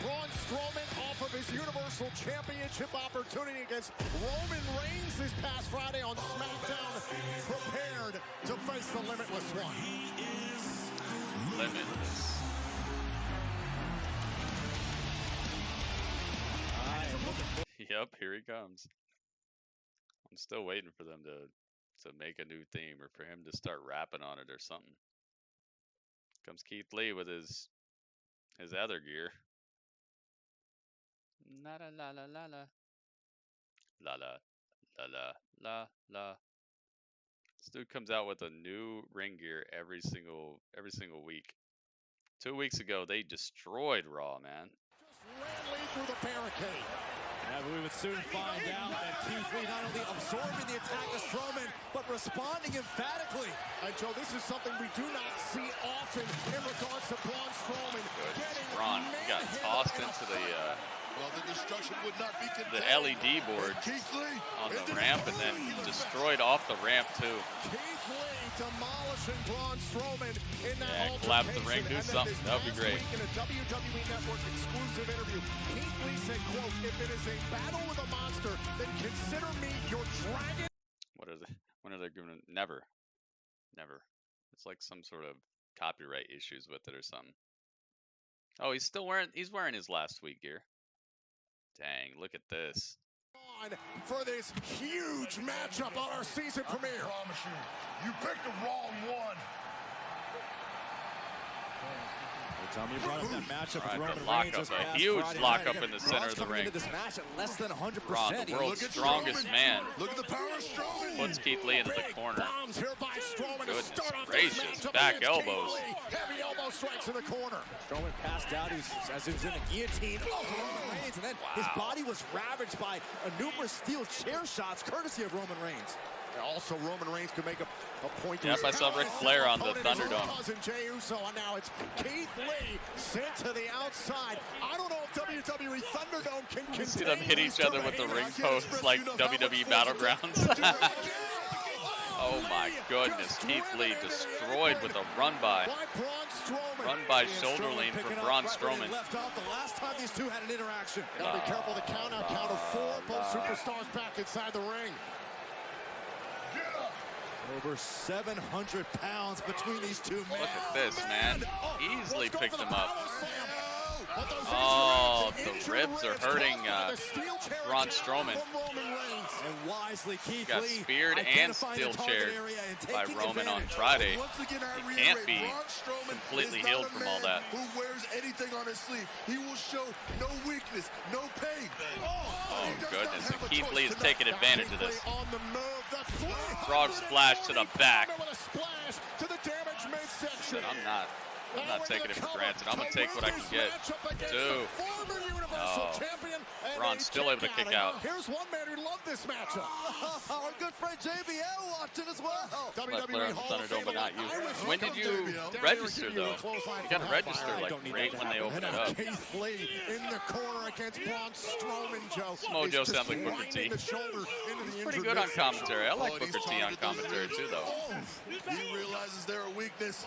Braun Strowman off of his Universal Championship opportunity against Roman Reigns this past Friday on SmackDown, prepared to face the Limitless One. Limitless. Yep, here he comes. I'm still waiting for them to make a new theme or for him to start rapping on it or something. Comes Keith Lee with his other gear. La la la la la la. La la la la la la. This dude comes out with a new ring gear every single week. 2 weeks ago they destroyed Raw, man. Just ran lead through the barricade. Yeah, but we would soon find out that Keith Lee not only absorbing the attack of Strowman, but responding emphatically. And Joe, this is something we do not see often in regards to Braun Strowman. Braun got tossed into the destruction would not be contained. The LED board on the ramp and then destroyed off the ramp too. Keith Lee demolishing Braun Strowman in that collapse the ring, do something. That would be great. In a WWE Network exclusive interview, Keith Lee said, quote, "If it is a battle with a monster, then consider me your dragon." What are they? When are they going to? Never. It's like some sort of copyright issues with it or something. Oh, he's wearing his last week gear. Dang, look at this. For this huge matchup on our season premiere. I promise you picked the wrong one. Tommy brought up that matchup with Roman Reigns just a huge lockup in the center of the ring. Into this match at less than 100%. Braun, the world's strongest man. Look at the power of Strowman. Puts Keith Lee into the corner. Bombs here by Strowman. Goodness gracious, back elbows. Heavy elbow strikes in the corner. Strowman passed out as he was in a guillotine. Oh, Roman Reigns, and then his body was ravaged by numerous steel chair shots, courtesy of Roman Reigns. Also, Roman Reigns could make a point. Yep, I saw Ric Flair on the Thunderdome. Jey Uso, and now it's Keith Lee sent to the outside. I don't know if WWE ThunderDome can contain. See them hit each other with the ring posts like WWE Battlegrounds. Oh my goodness, Keith Lee destroyed with a run by shoulder lean for Braun Strowman. Left off the last time these two had an interaction. Gotta be careful. The count of 4. Both superstars back inside the ring. Over 700 pounds between these two men. Look at this, man. Easily picked him up. Oh, the ribs are hurting Braun Strowman. And wisely, Keith got speared and steel chaired by Roman on Friday. He can't be completely healed from all that. Who wears anything on his sleeve? He will show no weakness, no pain. Oh goodness, and Keith Lee is taking advantage of this. Frog splash to the back. I'm not taking it for granted. I'm going to take what I can get. Dude. Oh. Braun's still able to kick out. Here's one man who loved this matchup. Our good friend JBL watching as well. WWE Thunderdome, but not you. When did you register, though? You got to register, like, right when they open it up. Keith Lee in the corner against Braun Strowman, Joe. Mojo sounds like Booker T. He's pretty good on commentary. I like Booker T on commentary, too, though. He realizes they're a weakness.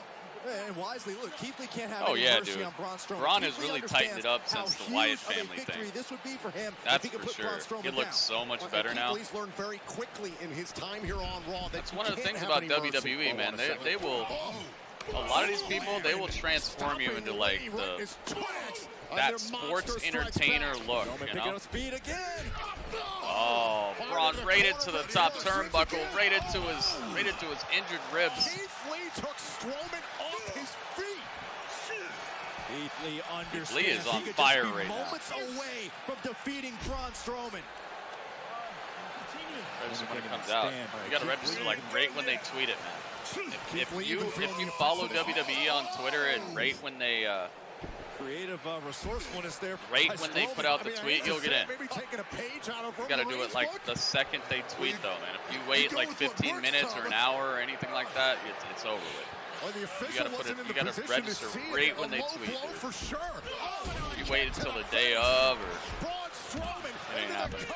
And wisely, look, Keith Lee can't have any mercy on Braun Strowman. Braun has really tightened it up since the Wyatt family thing. This would be for him. That's for sure. He looks so much better now. Keith Lee's learned very quickly in his time here on Raw. That's one of the things about WWE, man. They will. A lot of these people, they will transform you into like that sports entertainer look, you know? Speed again. Oh, Braun right into the top turnbuckle, right into his injured ribs. Keith Lee took Strowman off his feet. Keith Lee understands. Keith Lee is on fire right now. Moments away from defeating Braun Strowman. Register when it comes out. You gotta register like right when they tweet it, man. If you follow WWE on Twitter and right when they creative resourcefulness there. Right when they put out the tweet, you'll get in. Maybe taking a page out of You gotta do it like the second they tweet, though, man. If you wait like 15 minutes or an hour or anything like that, it's over with. You gotta put it. You gotta register right when they tweet. For sure. You wait until the day of, or it ain't happening.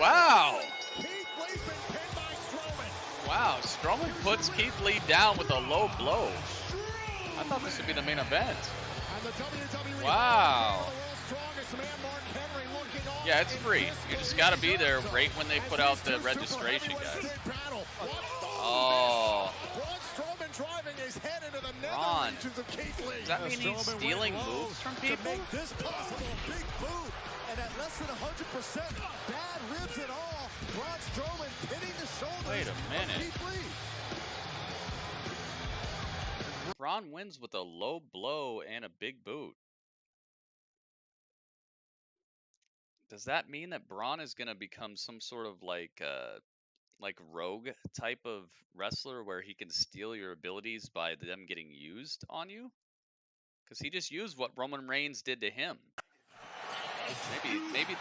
Wow. Wow, Strowman puts Keith Lee down with a low blow. I thought this would be the main event. Wow. Yeah, it's free. You just got to be there right when they put out the registration, guys. Oh. Braun. Does that mean he's stealing moves from people? This possible big boot, and at less than 100%, bad ribs and all. Braun Strowman pinning the shoulders. Wait a minute. Braun wins with a low blow and a big boot. Does that mean that Braun is going to become some sort of like rogue type of wrestler where he can steal your abilities by them getting used on you? Because he just used what Roman Reigns did to him. Maybe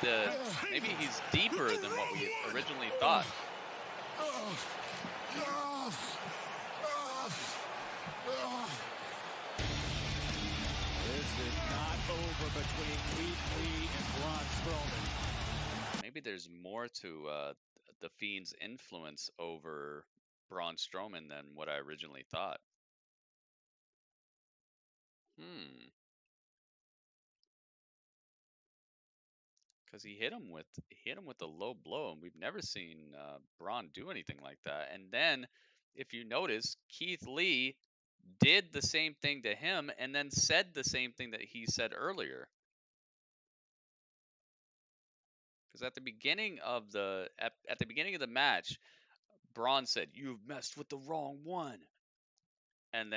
he's deeper than what we originally thought. This is not over between Keith Lee and Braun Strowman. Maybe there's more to the Fiend's influence over Braun Strowman than what I originally thought. Because he hit him with a low blow, and we've never seen Braun do anything like that. And then, if you notice, Keith Lee did the same thing to him, and then said the same thing that he said earlier. Because at the beginning of the match, Braun said, "You've messed with the wrong one." And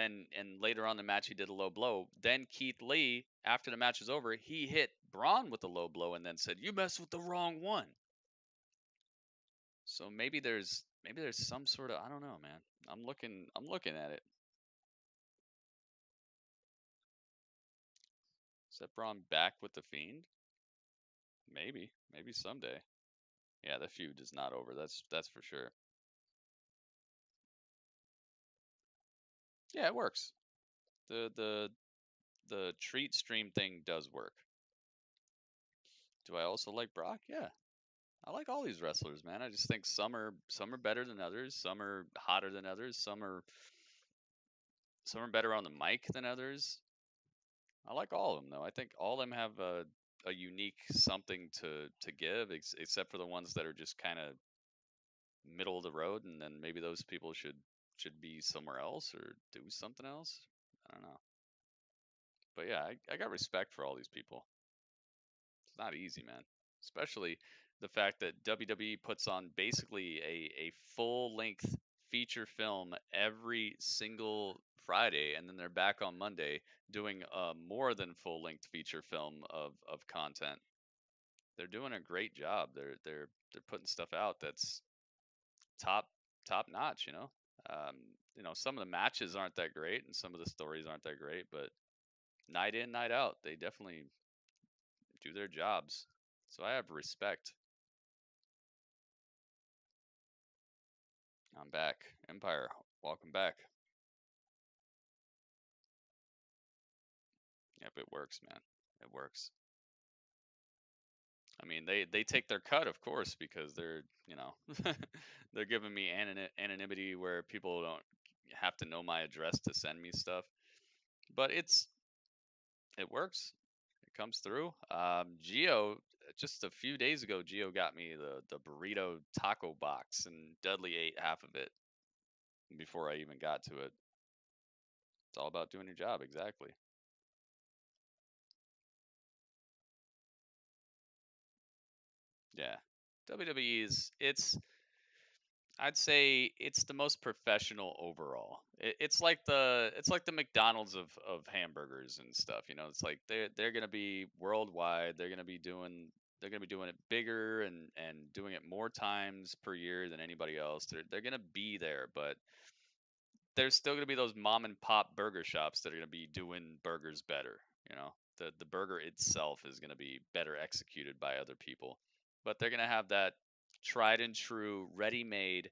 later on in the match, he did a low blow. Then Keith Lee, after the match was over, he hit Braun with a low blow and then said, "You messed with the wrong one." So maybe there's some sort of, I don't know, man. I'm looking at it. Is that Braun back with the Fiend? Maybe someday. Yeah, the feud is not over. That's for sure. Yeah, it works. The treat stream thing does work. Do I also like Brock? Yeah. I like all these wrestlers, man. I just think some are better than others, some are hotter than others, some are better on the mic than others. I like all of them though. I think all of them have a unique something to give, except for the ones that are just kind of middle of the road, and then maybe those people should be somewhere else or do something else. I don't know. But yeah, I got respect for all these people. It's not easy, man. Especially the fact that WWE puts on basically a full-length feature film every single Friday, and then they're back on Monday doing a more than full-length feature film of content. They're doing a great job. They're putting stuff out that's top notch, you know. Some of the matches aren't that great and some of the stories aren't that great, but night in, night out, they definitely do their jobs. So I have respect. I'm back. Empire, welcome back. Yep, it works, man. It works. I mean, they take their cut, of course, because they're, they're giving me anonymity where people don't have to know my address to send me stuff. But it works. It comes through. Gio, just a few days ago, Gio got me the burrito taco box, and Dudley ate half of it before I even got to it. It's all about doing your job, exactly. Yeah, WWE is I'd say it's the most professional overall. It's like the McDonald's of hamburgers and stuff. You know, it's like they're gonna be worldwide. They're gonna be doing it bigger and doing it more times per year than anybody else. They're gonna be there, but there's still gonna be those mom and pop burger shops that are gonna be doing burgers better. You know, the burger itself is gonna be better executed by other people, but they're gonna have that tried and true, ready-made.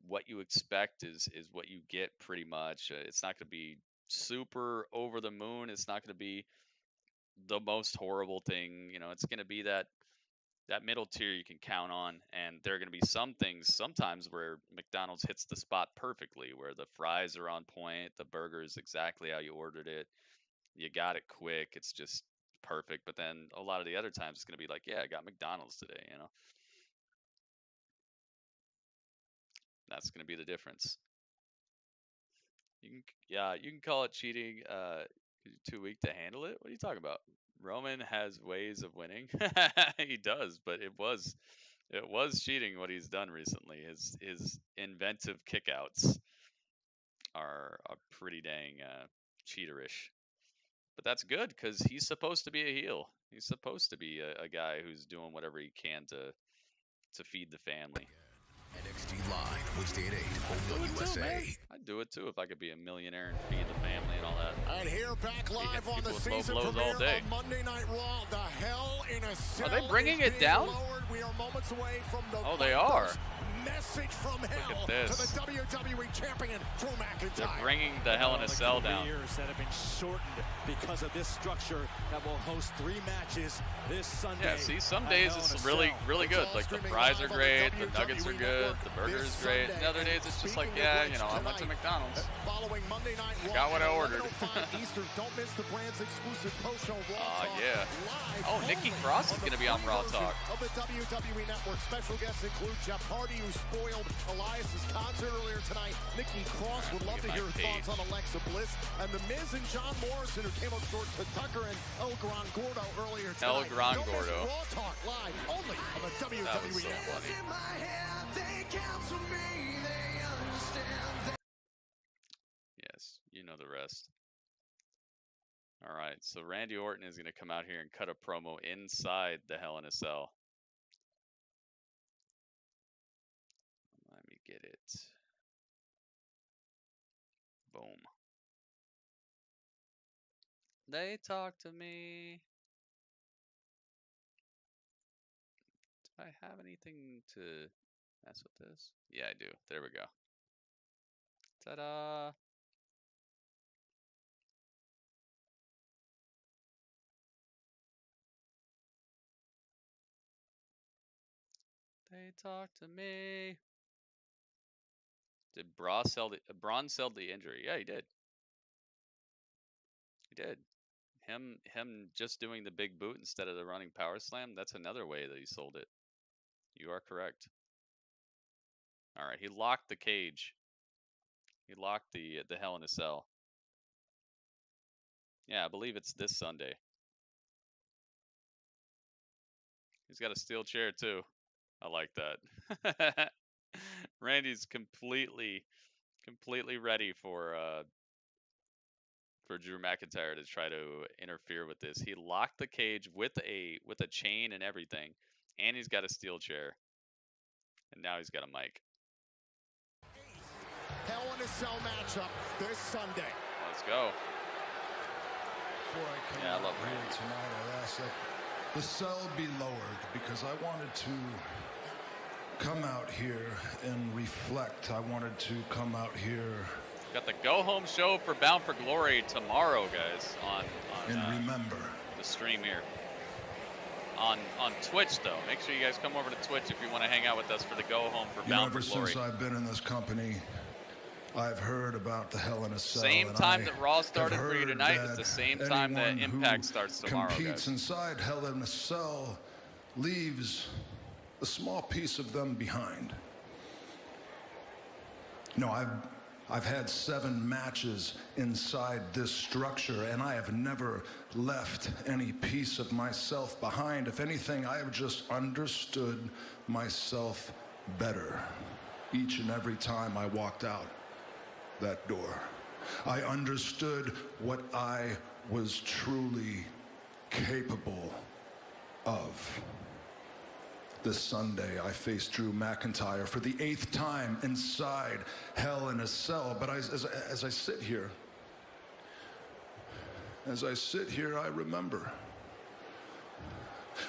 What you expect is what you get pretty much. It's not gonna be super over the moon. It's not gonna be the most horrible thing. You know, it's gonna be that middle tier you can count on, and there are going to be some things sometimes where McDonald's hits the spot perfectly, where the fries are on point, the burger is exactly how you ordered it, you got it quick, it's just perfect. But then a lot of the other times it's going to be like, yeah, I got McDonald's today, you know. That's going to be the difference. You can call it cheating. You're too weak to handle it. What are you talking about? Roman has ways of winning. He does, but it was cheating what he's done recently. His inventive kickouts are pretty dang cheaterish. But that's good because he's supposed to be a heel. He's supposed to be a guy who's doing whatever he can to feed the family. NXT Live, Wednesday at 8, only on USA. I'd do it too if I could be a millionaire and feed the family and all that. And here back live on the season premiere of Monday Night Raw, the Hell in a Cell. Are they bringing it down? We are moments away from the they are. Message from hell to the WWE champion, Drew McIntyre. They're bringing the Hell in a Cell down. Years that have been shortened because of this structure that will host 3 matches this Sunday. Yeah, see, some days it's really good. Like the fries are great, the nuggets are good, the burger is great. And other days it's just like, yeah, you know, I went to McDonald's. Following Monday Night Raw, I got what I ordered. Eastern, don't miss the brand's exclusive post-show Raw Talk. Yeah. Oh, Nikki Cross is going to be on Raw Talk. Of the WWE Network. Special guests include Jeff Hardy, who spoiled Elias' concert earlier tonight. Nikki Cross would love to hear her thoughts on Alexa Bliss. And the Miz and John Morrison, who came up short to Tucker and El Gran Gordo earlier tonight. El Gran Gordo. Raw Talk live only on the WWE Network. Yes, you know the rest. All right, so Randy Orton is going to come out here and cut a promo inside the Hell in a Cell. Let me get it. Boom. They talk to me. Do I have anything to mess with this? Yeah, I do. There we go. Ta-da! They talk to me. Did Braun sell the injury? Yeah, he did. He did. Him just doing the big boot instead of the running power slam, that's another way that he sold it. You are correct. All right, he locked the cage. He locked the Hell in a Cell. Yeah, I believe it's this Sunday. He's got a steel chair too. I like that. Randy's completely ready for Drew McIntyre to try to interfere with this. He locked the cage with a chain and everything, and he's got a steel chair, and now he's got a mic. Hell in a Cell matchup this Sunday. Let's go. Before I come out here tonight, I asked that the cell be lowered because I wanted to come out here and reflect. I wanted to come out here. Got the go home show for Bound for Glory tomorrow, guys, on and remember the stream here. On Twitch though. Make sure you guys come over to Twitch if you want to hang out with us for the go home for Bound for Glory. Ever since I've been in this company, I've heard about the Hell in a Cell. Same time that Raw started for you tonight. It's the same time that Impact starts tomorrow, competes guys. Inside Hell in a Cell leaves a small piece of them behind. No, I've had 7 matches inside this structure, and I have never left any piece of myself behind. If anything, I have just understood myself better each and every time I walked out that door. I understood what I was truly capable of. This Sunday, I faced Drew McIntyre for the 8th time inside Hell in a Cell. But as I sit here, I remember.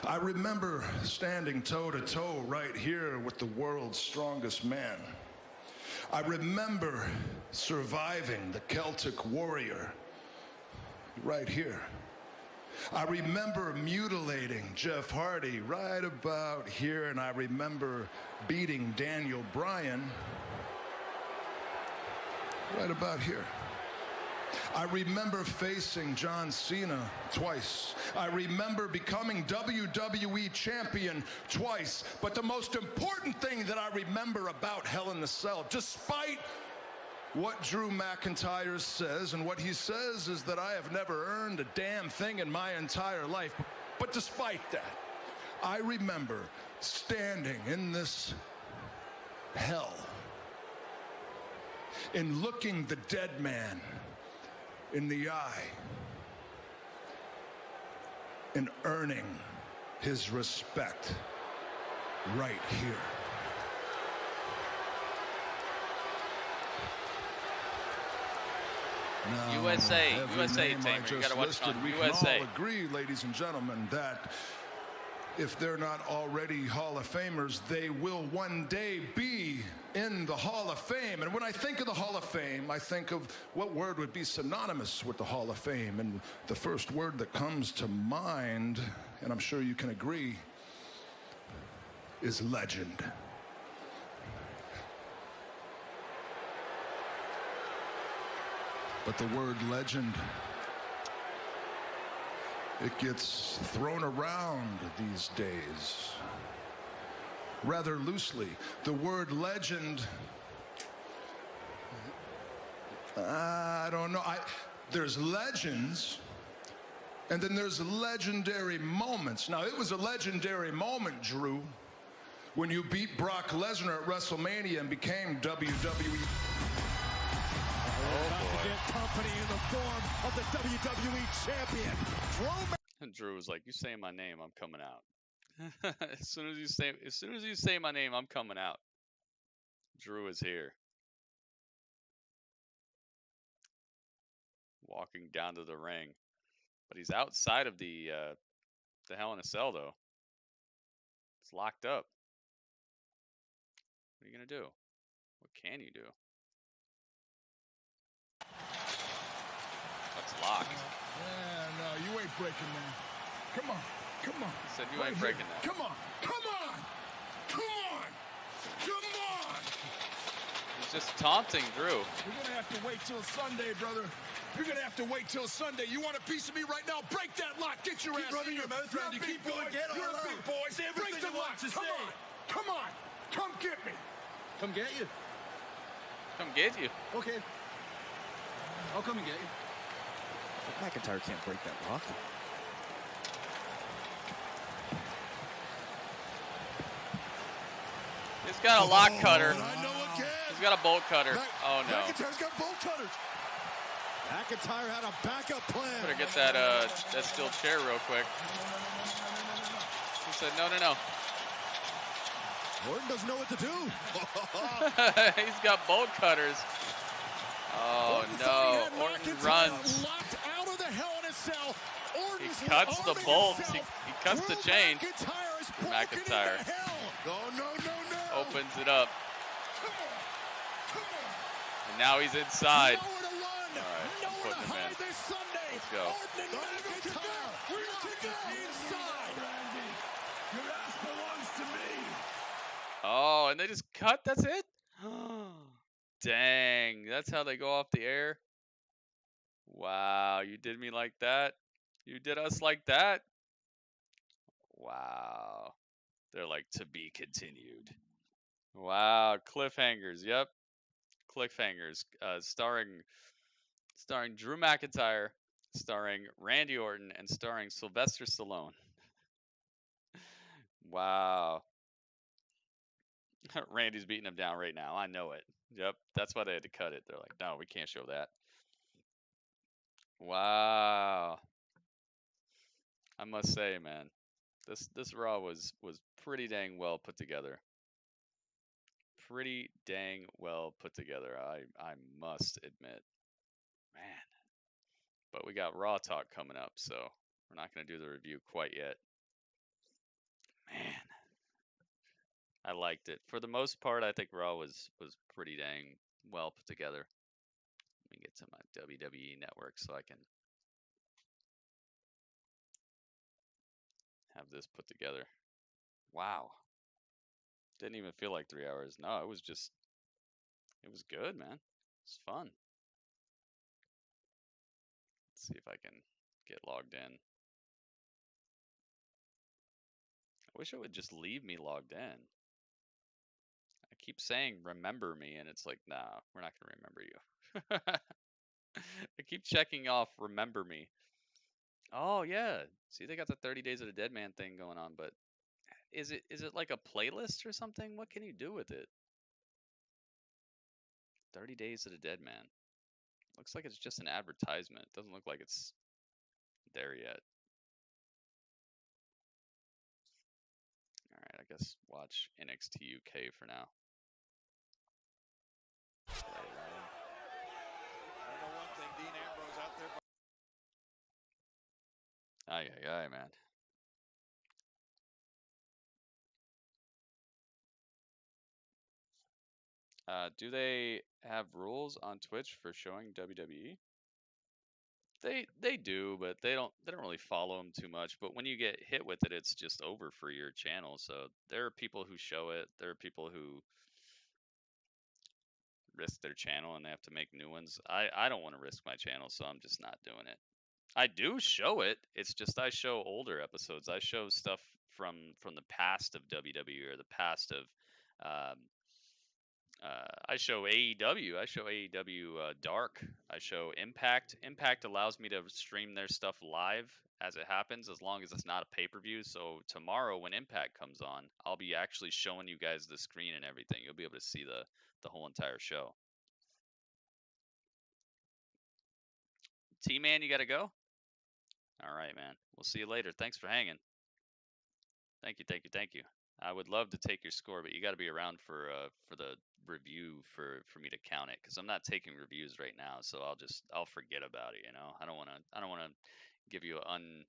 I remember standing toe-to-toe right here with the world's strongest man. I remember surviving the Celtic Warrior right here. I remember mutilating Jeff Hardy right about here, and I remember beating Daniel Bryan right about here. I remember facing John Cena twice. I remember becoming WWE champion twice. But the most important thing that I remember about Hell in the Cell, despite what Drew McIntyre says, and what he says is that I have never earned a damn thing in my entire life. But despite that, I remember standing in this hell and looking the dead man in the eye and earning his respect right here. Now, USA name I tamer. You just gotta watch listed, on we USA. can all agree, ladies and gentlemen, that if they're not already Hall of Famers, they will one day be in the Hall of Fame. And when I think of the Hall of Fame, I think of what word would be synonymous with the Hall of Fame. And the first word that comes to mind, and I'm sure you can agree, is legend. But the word legend, it gets thrown around these days rather loosely. The word legend, I don't know. There's legends, and then there's legendary moments. Now, it was a legendary moment, Drew, when you beat Brock Lesnar at WrestleMania and became WWE. About to get company in the form of the WWE champion. Drew was like, "You say my name, I'm coming out." as soon as you say my name, I'm coming out. Drew is here, walking down to the ring, but he's outside of the Hell in a Cell though. It's locked up. What are you gonna do? What can you do? That's locked. Yeah, no, you ain't breaking that. Come on, come on. He said you ain't breaking that. Come on, come on, come on, come on. He's just taunting Drew. You're gonna have to wait till Sunday, brother. You're gonna have to wait till Sunday. You want a piece of me right now? Break that lock. Get your ass running in your here. mouth around. You keep going. Get You're a big boy. Say Break everything the you lock. want to Come say. on, come on, come get me. Come get you. Come get you. Okay. I'll come and get you. McIntyre can't break that lock. He's got a lock cutter. I know again. He's got a bolt cutter. Oh no. McIntyre's got bolt cutters. McIntyre had a backup plan. Better get that steel chair real quick. He said no. Orton doesn't know what to do. He's got bolt cutters. Oh no. Orton runs. Locked out of the Hell in a Cell. He cuts the bolts. He cuts the chain. McIntyre No. opens it up. And now he's inside. All right, I'm putting him in. Let's go. Oh, and they just cut? That's it? Dang, that's how they go off the air? Wow, you did me like that? You did us like that? Wow. They're like, to be continued. Wow, cliffhangers, yep. cliffhangers, starring Drew McIntyre, starring Randy Orton, and starring Sylvester Stallone. Wow. Randy's beating him down right now. I know it. Yep, that's why they had to cut it. They're like, no, we can't show that. Wow. I must say, man, this Raw was pretty dang well put together. Pretty dang well put together. I must admit, man. But we got Raw talk coming up, so we're not gonna do the review quite yet. Man, I liked it. For the most part, I think Raw was pretty dang well put together. Let me get to my WWE Network so I can have this put together. Wow. Didn't even feel like 3 hours. No, it was good, man. It's fun. Let's see if I can get logged in. I wish it would just leave me logged in. I keep saying remember me, and it's like, nah, we're not going to remember you. I keep checking off remember me. Oh, yeah. See, they got the 30 Days of the Dead Man thing going on, but is it like a playlist or something? What can you do with it? 30 Days of the Dead Man. Looks like it's just an advertisement. It doesn't look like it's there yet. Alright, I guess watch NXT UK for now. Aye, aye, aye, man. Do they have rules on Twitch for showing WWE? They do, but they don't really follow them too much. But when you get hit with it, it's just over for your channel. So there are people who show it. There are people who risk their channel and they have to make new ones. I don't want to risk my channel, so I'm just not doing it. I do show it. It's just I show older episodes. I show stuff from the past of WWE or the past of I show AEW. I show AEW Dark. I show Impact. Impact allows me to stream their stuff live as it happens, as long as it's not a pay-per-view. So tomorrow when Impact comes on, I'll be actually showing you guys the screen and everything. You'll be able to see the whole entire show. T-Man, you got to go? All right, man. We'll see you later. Thanks for hanging. Thank you, thank you, thank you. I would love to take your score, but you got to be around for the review for me to count it, because I'm not taking reviews right now, so I'll forget about it. You know, I don't want to give you an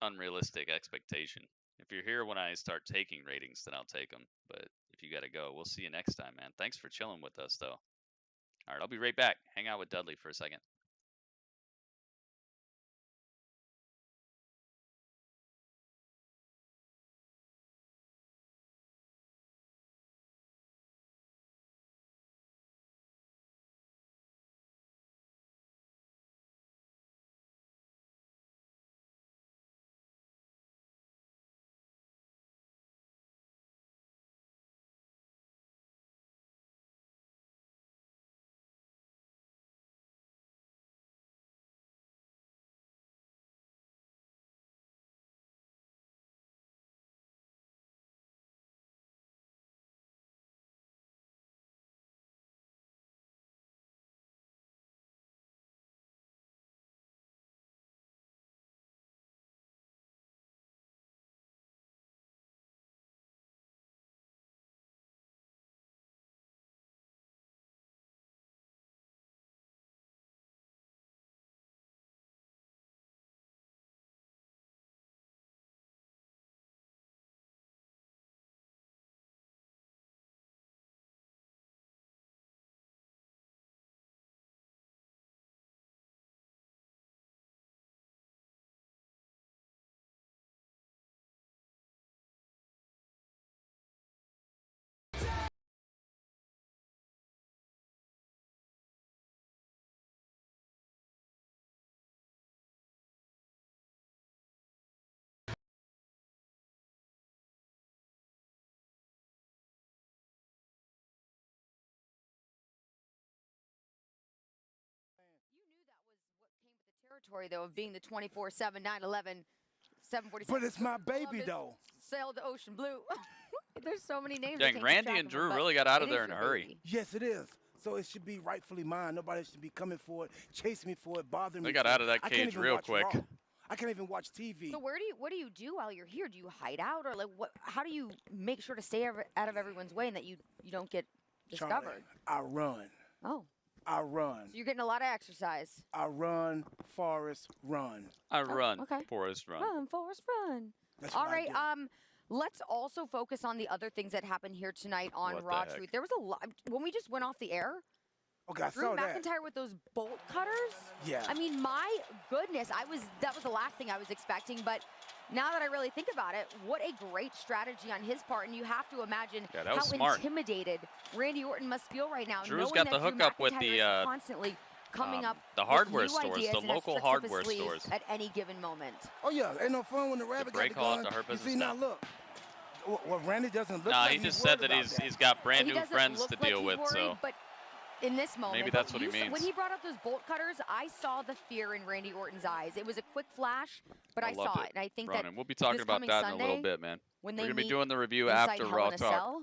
unrealistic expectation. If you're here when I start taking ratings, then I'll take them. But if you got to go, we'll see you next time, man. Thanks for chilling with us, though. All right, I'll be right back. Hang out with Dudley for a second. territory, though, of being the 24/7, 9/11, 747. But it's my baby, though. Sail the ocean blue. There's so many names. Dang, Randy and Drew really got out of there in a hurry. Yes, it is. So it should be rightfully mine. Nobody should be coming for it, chasing me for it, bothering me. They got out of that cage real quick. Raw. I can't even watch TV. So what do you do while you're here? Do you hide out, or like what? How do you make sure to stay out of everyone's way and that you don't get discovered? Charlie, I run. Oh. I run. So you're getting a lot of exercise. I run, Forrest, run. I run, okay. Forrest, run. Run, Forrest, run. That's All what I right. do. Let's also focus on the other things that happened here tonight on What the Raw heck? Truth. There was a lot when we just went off the air. Okay, I Drew saw that. McIntyre with those bolt cutters. Yeah. I mean, my goodness, that was the last thing I was expecting. But now that I really think about it, what a great strategy on his part. And you have to imagine how intimidated Randy Orton must feel right now. Drew's knowing got the that Drew hookup with McIntyre the is constantly coming up the with hardware new stores, ideas the and has local tricks up his hardware sleeve stores. at any given moment. Oh yeah, ain't no fun when the rabbit break got off the the gun. herpes You see and now, look. Well, Randy doesn't look Nah, like he he's just said worried that about he's got brand He new doesn't friends look to like deal he's with. worried, So but in this moment, maybe that's what he means. When he brought up those bolt cutters, I saw the fear in Randy Orton's eyes. It was a quick flash, but I saw it, and I think Ronan, that we'll be talking this about coming that in a Sunday, little bit, man. when We're they gonna be meet doing the review inside after Hell Raw in a Talk. Cell,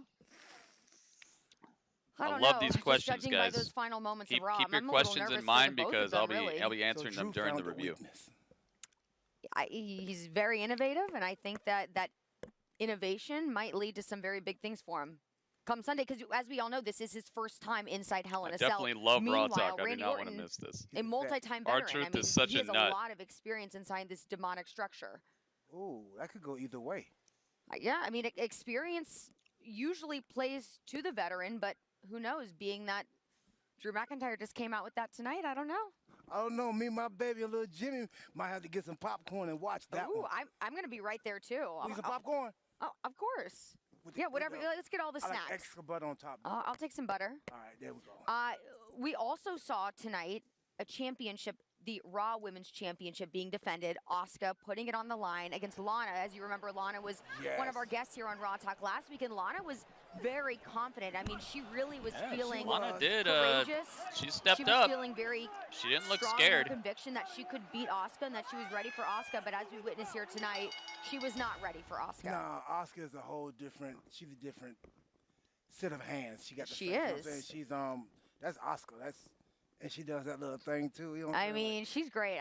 I don't love know, these just questions, judging guys. by those final moments Keep of Raw, your I'm a little questions nervous in for mind the both of because them, I'll be really. answering them during the review. He's very innovative, and I think that innovation might lead to some very big things for him come Sunday. Because as we all know, this is his first time inside Hell in a Cell. Definitely love Raw Meanwhile, Talk. I do Randy not want to Orton, miss this. a multi-time Our veteran. Truth I mean, is such he a has nut. a lot of experience inside this demonic structure. Ooh, that could go either way. Yeah, I mean, experience usually plays to the veteran, but who knows? Being that Drew McIntyre just came out with that tonight, I don't know. I don't know. Me and my baby and little Jimmy might have to get some popcorn and watch that Ooh, one. I'm going to be right there, too. Want some popcorn? Oh, of course. Yeah, whatever. Let's get all the I snacks. like extra butter on top. I'll take some butter. All right, there we go. We also saw tonight a championship, the Raw Women's Championship being defended. Asuka putting it on the line against Lana. As you remember, Lana was one of our guests here on Raw Talk last week, and Lana was very confident. I mean, she really was feeling Lana did. courageous. She stepped She was up. feeling very She didn't look strong scared. in her conviction that she could beat Asuka and that she was ready for Asuka. But as we witnessed here tonight, she was not ready for Asuka. Nah, Asuka is a whole different. She's a different set of hands. She got. She you know what I'm is. saying? She's That's Asuka. And she does that little thing too. You know I mean, she's great.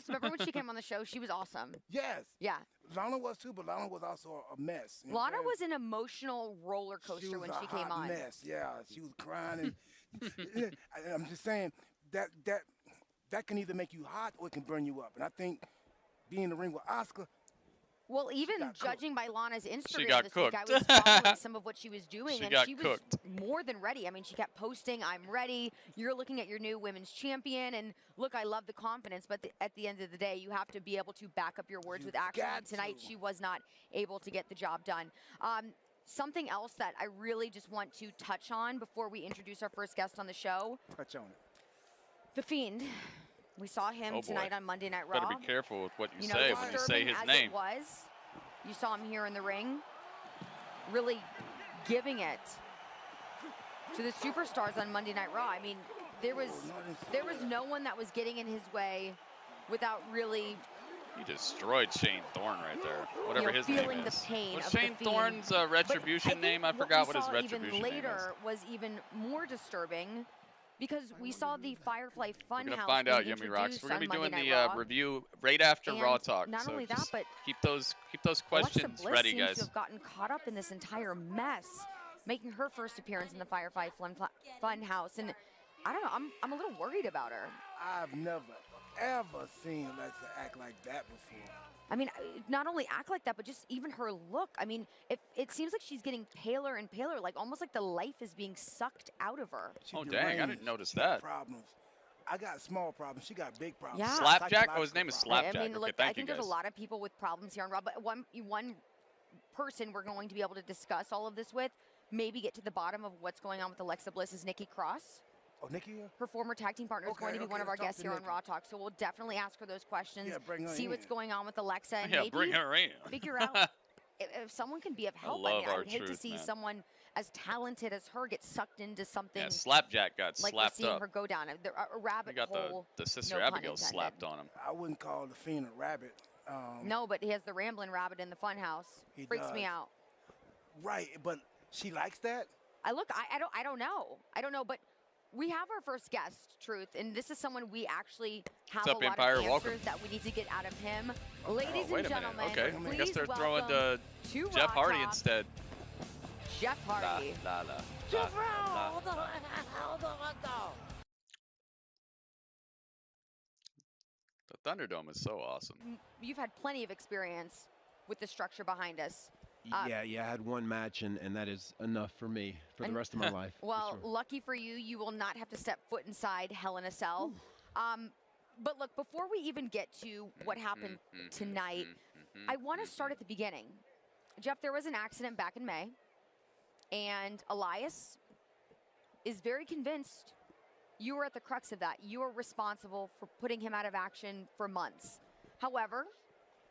Remember when she came on the show? She was awesome. Yes. Yeah. Lana was too, but Lana was also a mess. You know Lana what I'm saying? was an emotional roller coaster when she came on. Mess. Yeah, she was crying, and I'm just saying that can either make you hot or it can burn you up. And I think being in the ring with Asuka. Well, even judging by Lana's Instagram got this cooked. week, I was following some of what she was doing, and got she was cooked. more than ready. I mean, she kept posting, "I'm ready. You're looking at your new women's champion." And look, I love the confidence, but at the end of the day, you have to be able to back up your words with action. And tonight, she was not able to get the job done. Something else that I really just want to touch on before we introduce our first guest on the show. Touch on it. The Fiend. We saw him tonight on Monday Night Raw. Better be careful with what you know, say when you say his name. You saw him here in the ring, really giving it to the superstars on Monday Night Raw. I mean, there was no one that was getting in his way without really. He destroyed Shane Thorne right there. Whatever his name feeling is. the pain What's of Shane the Fiend. Thorne's retribution name? I forgot what his retribution even name later is. was even more disturbing because we saw the Firefly Fun We're House. gonna find out, being Yummy Rocks. We're gonna be introduced doing on the Monday Night Raw. review right after And Raw Talk. not so only just that, but keep those questions Alexa ready, Bliss guys. seems to have gotten caught up in this entire mess, making her first appearance in the Firefly Fun House, and I don't know. I'm a little worried about her. I've never ever seen Alexa act like that before. I mean, not only act like that, but just even her look. I mean, it seems like she's getting paler and paler, like almost like the life is being sucked out of her. Oh, dang, I didn't notice that. Problems. I got small problems. She got big problems. Yeah. Slapjack? Oh, his name is Slapjack. I mean, Okay, look, thank I think you, there's guys. a lot of people with problems here on Raw, but one person we're going to be able to discuss all of this with, maybe get to the bottom of what's going on with Alexa Bliss is Nikki Cross. Oh, Nikki? Her former tag team partner is going to be one of our guests here on Raw Talk, so we'll definitely ask her those questions, Yeah, bring her see in. what's going on with Alexa, and Yeah, maybe bring her in. figure out if someone can be of help, love I our would hate to truth, see man. someone as talented as her get sucked into something. Yeah, Slapjack got like slapped we're seeing up. her go down a rabbit He got hole. the Sister no pun Abigail intended. slapped on him. I wouldn't call the Fiend a rabbit. No, but he has the rambling rabbit in the fun house. Freaks me out. Right, but she likes that? I don't know. I don't know, but we have our first guest, Truth, and this is someone we actually have What's up, a lot Empire? of answers Welcome. that we need to get out of him. Oh, Ladies wait and a minute. gentlemen, Okay, I guess please they're throwing welcome to Jeff Raw Hardy Talk, instead. Jeff Hardy. La, la, Jeff la, Hardy. la. The Thunderdome is so awesome. You've had plenty of experience with the structure behind us. Yeah, I had one match, and that is enough for me for the rest of my life. Well, lucky for you, you will not have to step foot inside Hell in a Cell. But look, before we even get to what happened tonight, I want to start at the beginning. Jeff, there was an accident back in May, and Elias is very convinced you were at the crux of that. You were responsible for putting him out of action for months. However,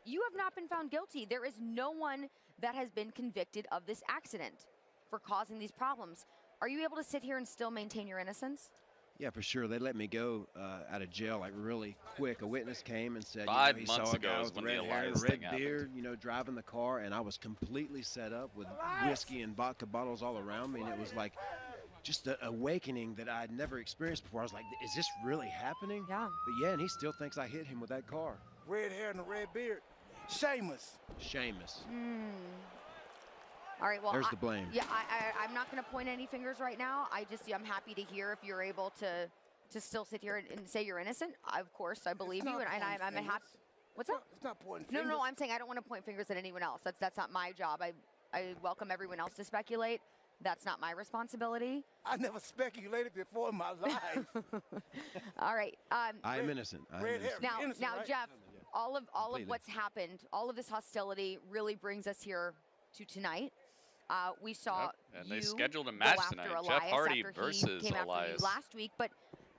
you have not been found guilty. There is no one that has been convicted of this accident for causing these problems. Are you able to sit here and still maintain your innocence? Yeah, for sure. They let me go out of jail like really quick. A witness came and said, 5 he months saw a ago guy is with when red the hair and Elias a red thing happened. beard, driving the car, and I was completely set up with whiskey and vodka bottles all around me, and it was like just an awakening that I'd never experienced before. I was like, is this really happening? Yeah. But yeah, and he still thinks I hit him with that car. Red hair and a red beard. Sheamus. All right, well, There's the blame. Yeah, I'm not going to point any fingers right now. I'm happy to hear if you're able to still sit here and say you're innocent. Of course, I believe you, and I'm happy. What's that? It's not pointing No, fingers. no, I'm saying I don't want to point fingers at anyone else. That's not my job. I welcome everyone else to speculate. That's not my responsibility. I never speculated before in my life. All right. I am innocent. Now, right? Jeff, all of what's happened, all of this hostility really brings us here to tonight. We saw and you they scheduled a go match after tonight. Elias Jeff Hardy after versus he came Elias. After you last week, but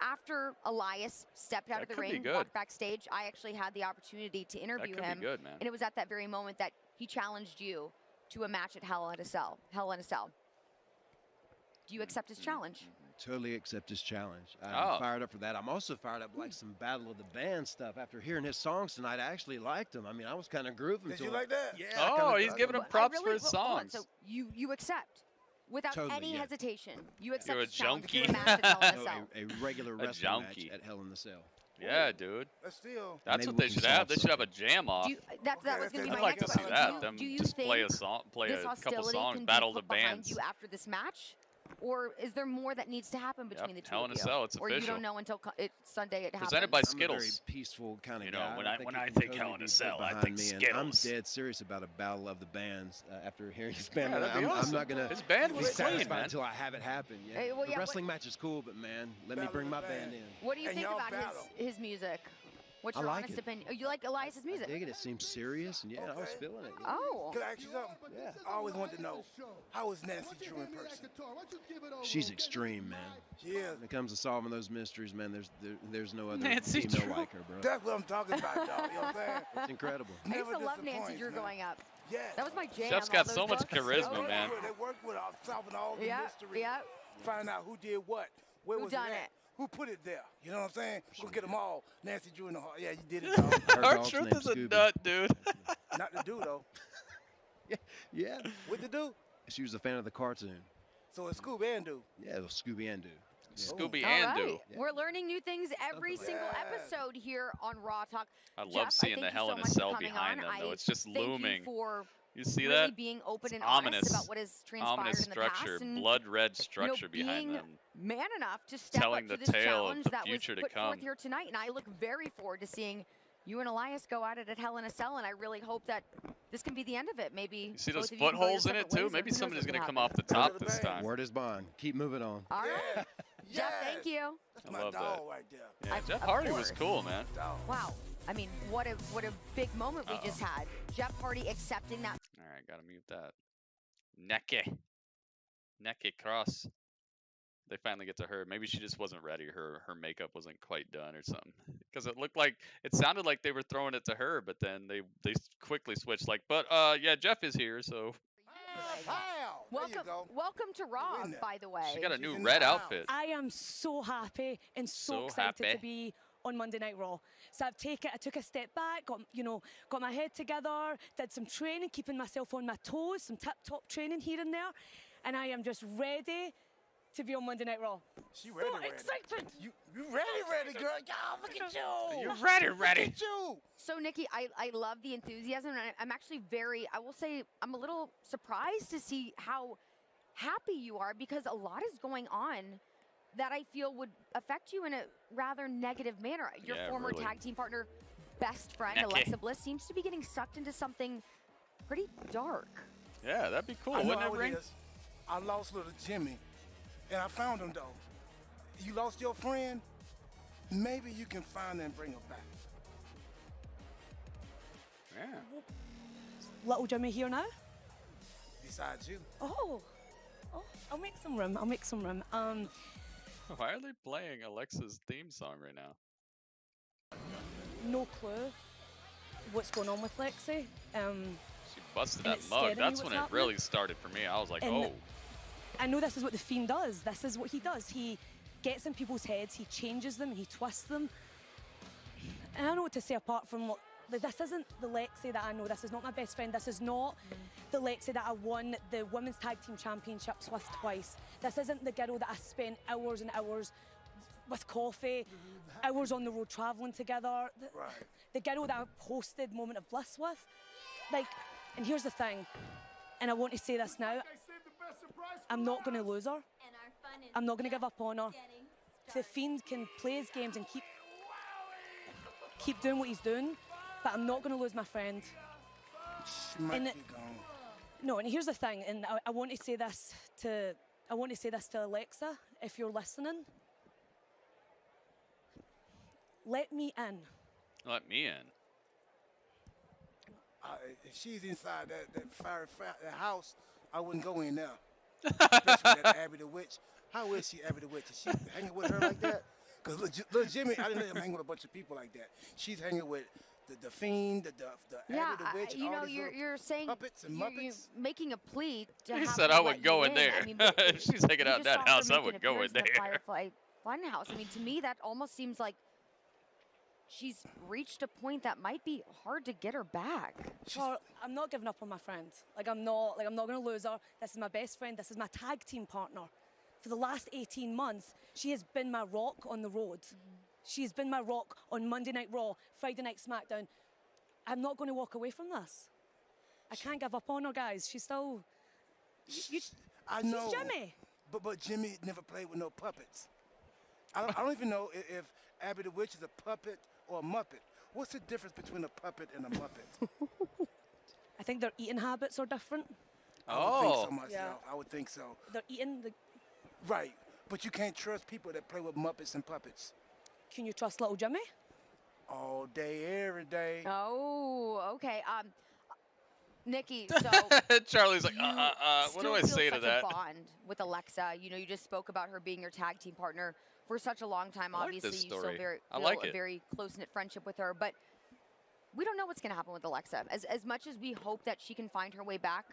after Elias stepped out of the could be ring, good. walked backstage, I actually had the opportunity to interview could be him, good, man. and it was at that very moment that he challenged you to a match at Hell in a Cell. Do you accept his challenge? Totally accept his challenge. I'm Oh. fired up for that. I'm also fired up like some Battle of the Band stuff. After hearing his songs tonight, I actually liked them. I mean, I was kind of grooving Did to you him. like that? Yeah. Oh, I kinda he's dug giving him. him props for his Hold on, songs. so you accept without Totally, any yeah. hesitation. You accept You're a his challenge to junkie. a match at Hell in a No, Cell. a regular A wrestling match junkie. at Hell in the Cell. Yeah, dude. But still. That's Maybe what we they can should have. solve They should have a jam off. That was going to be I'd my like next to see question. that. Them Do you just think play a song, play this a couple hostility songs, can battle be the put behind bands. you after this match? Or is there more that needs to happen between the two Hell of in a you? Cell, it's or you official. don't know until it's Sunday it happens? Presented by I'm a Skittles. very peaceful kind of You know, guy. when I I- think when it I can think totally Hell in a be put Cell, I behind think me, and I'm Skittles. dead serious about a battle of the bands after hearing his band. Yeah, that'd be I'm awesome. not gonna His band be was clean, satisfied man. until I have it happen. Yeah. Hey, well, the yeah, wrestling match is cool, but man, let me Battle bring of my the band Band. in. What do you And think y'all about battle. his music? What's I your like honest it. opinion? You like Elias's I music? dig it. It seems serious, and yeah, I was feeling it. Yeah. Oh. Can I ask you something? Yeah. I always wanted to know, how is Nancy Drew in person? She's extreme, man. She is. When it comes to solving those mysteries, man, there's no other Nancy female Drew. like her, bro. That's what I'm talking about, dog. You know what I'm saying? It's incredible. I used to Never love Nancy disappoints, Drew man. growing up. Yeah. That was my jam. Jeff's all got those so much books. charisma, Oh, man. They work with solving all the Yeah, mysteries. yeah. Find out who did what. Where Who was done it at? it? Who put it there? You know what I'm saying? We'll get them all. Nancy Drew in the heart. Yeah, you did it, dog. Her Our dog's truth named is a Scooby. nut, dude. Not the do though. Yeah. What the do? She was a fan of the cartoon. So it's Scooby and do. Yeah, it was Scooby and Doo. Scooby All and right. do. We're learning new things every Something single like that. episode here on Raw Talk. I love Jeff, seeing the thank you Hell so in a much for Cell coming behind on. them, though. I It's just thank looming. You for You see really that? being open and Ominous. honest about what has transpired Ominous in the structure, past. And, blood red structure being behind them. man enough to step Telling up to the this tale of challenge the that future was to put forth come. here tonight. And I look very forward to seeing you and Elias go at it at Hell in a Cell. And I really hope that this can be the end of it. Maybe You see those both of you can go your footholes in it, separate too? ways, or Maybe who knows somebody's what's going to come happen. off the top this time. Word is bond. Keep moving on. All right. Yeah. Jeff, Yes. thank you. That's I my love dog that. right there. Yeah, Jeff of Hardy was course. cool, man. Dog. Wow. I mean, what a big moment we just had. Jeff Hardy accepting that. All right, gotta mute that. Necke cross. they finally get to her. Maybe she just wasn't ready. Her makeup wasn't quite done or something. Because it sounded like they were throwing it to her, but then they quickly switched. Like, but yeah, Jeff is here, so. Welcome to Raw, by the way. She got a new red outfit. I am so happy and so excited to be on Monday Night Raw. So I took a step back, got my head together, did some training, keeping myself on my toes, some tip-top training here and there, and I am just ready to be on Monday Night Raw. She ready, so excited. You ready, girl? Oh, look at you. You're ready. Look at you. So, Nikki, I love the enthusiasm, and I'm actually I will say, I'm a little surprised to see how happy you are, because a lot is going on that I feel would affect you in a rather negative manner. Your former tag team partner, best friend, Alexa Bliss, seems to be getting sucked into something pretty dark. Yeah, that'd be cool. I know Wouldn't how it, Ring? it is. I lost little Jimmy, and I found him, though. You lost your friend? Maybe you can find her and bring her back. Yeah. Little Jimmy here now? Besides you. Oh, I'll make some room. Why are they playing Alexa's theme song right now? No clue what's going on with Lexi. She busted that mug. That's when it really started for me. I was like, oh. I know this is what the Fiend does. This is what he does. He gets in people's heads, he changes them, he twists them. And I don't know what to say apart from this isn't the Lexi that I know. This is not my best friend. This is not the Lexi that I won the Women's Tag Team Championships with twice. This isn't the girl that I spent hours and hours with Kofi, hours on the road traveling together. The girl that I posted Moment of Bliss with. And here's the thing, and I want to say this now, I'm not going to lose her. I'm not going to give up on her. If the Fiend can play his games and keep doing what he's doing, but I'm not going to lose my friend. She might be gone. No, and here's the thing, and I want to say this to Alexa, if you're listening. Let me in. Let me in. If she's inside that house, I wouldn't go in there. Especially that Abby the Witch. How is she, Abby the Witch? Is she hanging with her like that? Because little Jimmy, I didn't let him hang with a bunch of people like that. She's hanging with the Fiend, the Abby the Witch. You know, you're saying puppets and you're making a plea to He have said her I let would go you in there. I mean, If she's hanging out in that house, I would go in there. Firefly Fun House. I mean, to me, that almost seems like she's reached a point that might be hard to get her back. Well, I'm not giving up on my friend. I'm not going to lose her. This is my best friend. This is my tag team partner. For the last 18 months, she has been my rock on the road. She has been my rock on Monday Night Raw, Friday Night SmackDown. I'm not going to walk away from this. I can't give up on her, guys. She's still... I know. She's Jimmy. But Jimmy never played with no puppets. I don't even know if Abby the Witch is a puppet or a Muppet. What's the difference between a puppet and a Muppet? I think their eating habits are different. I would think so myself. Yeah. I would think so. They're eating Right. But you can't trust people that play with Muppets and puppets. Can you trust little Jimmy? All day, every day. Oh, okay. Nikki, so Charlie's like, what do I say to that? Such a bond with Alexa. You know, you just spoke about her being your tag team partner for such a long time. I like Obviously, this you story. still feel a very close-knit friendship with her, but we don't know what's going to happen with Alexa. As much as we hope that she can find her way back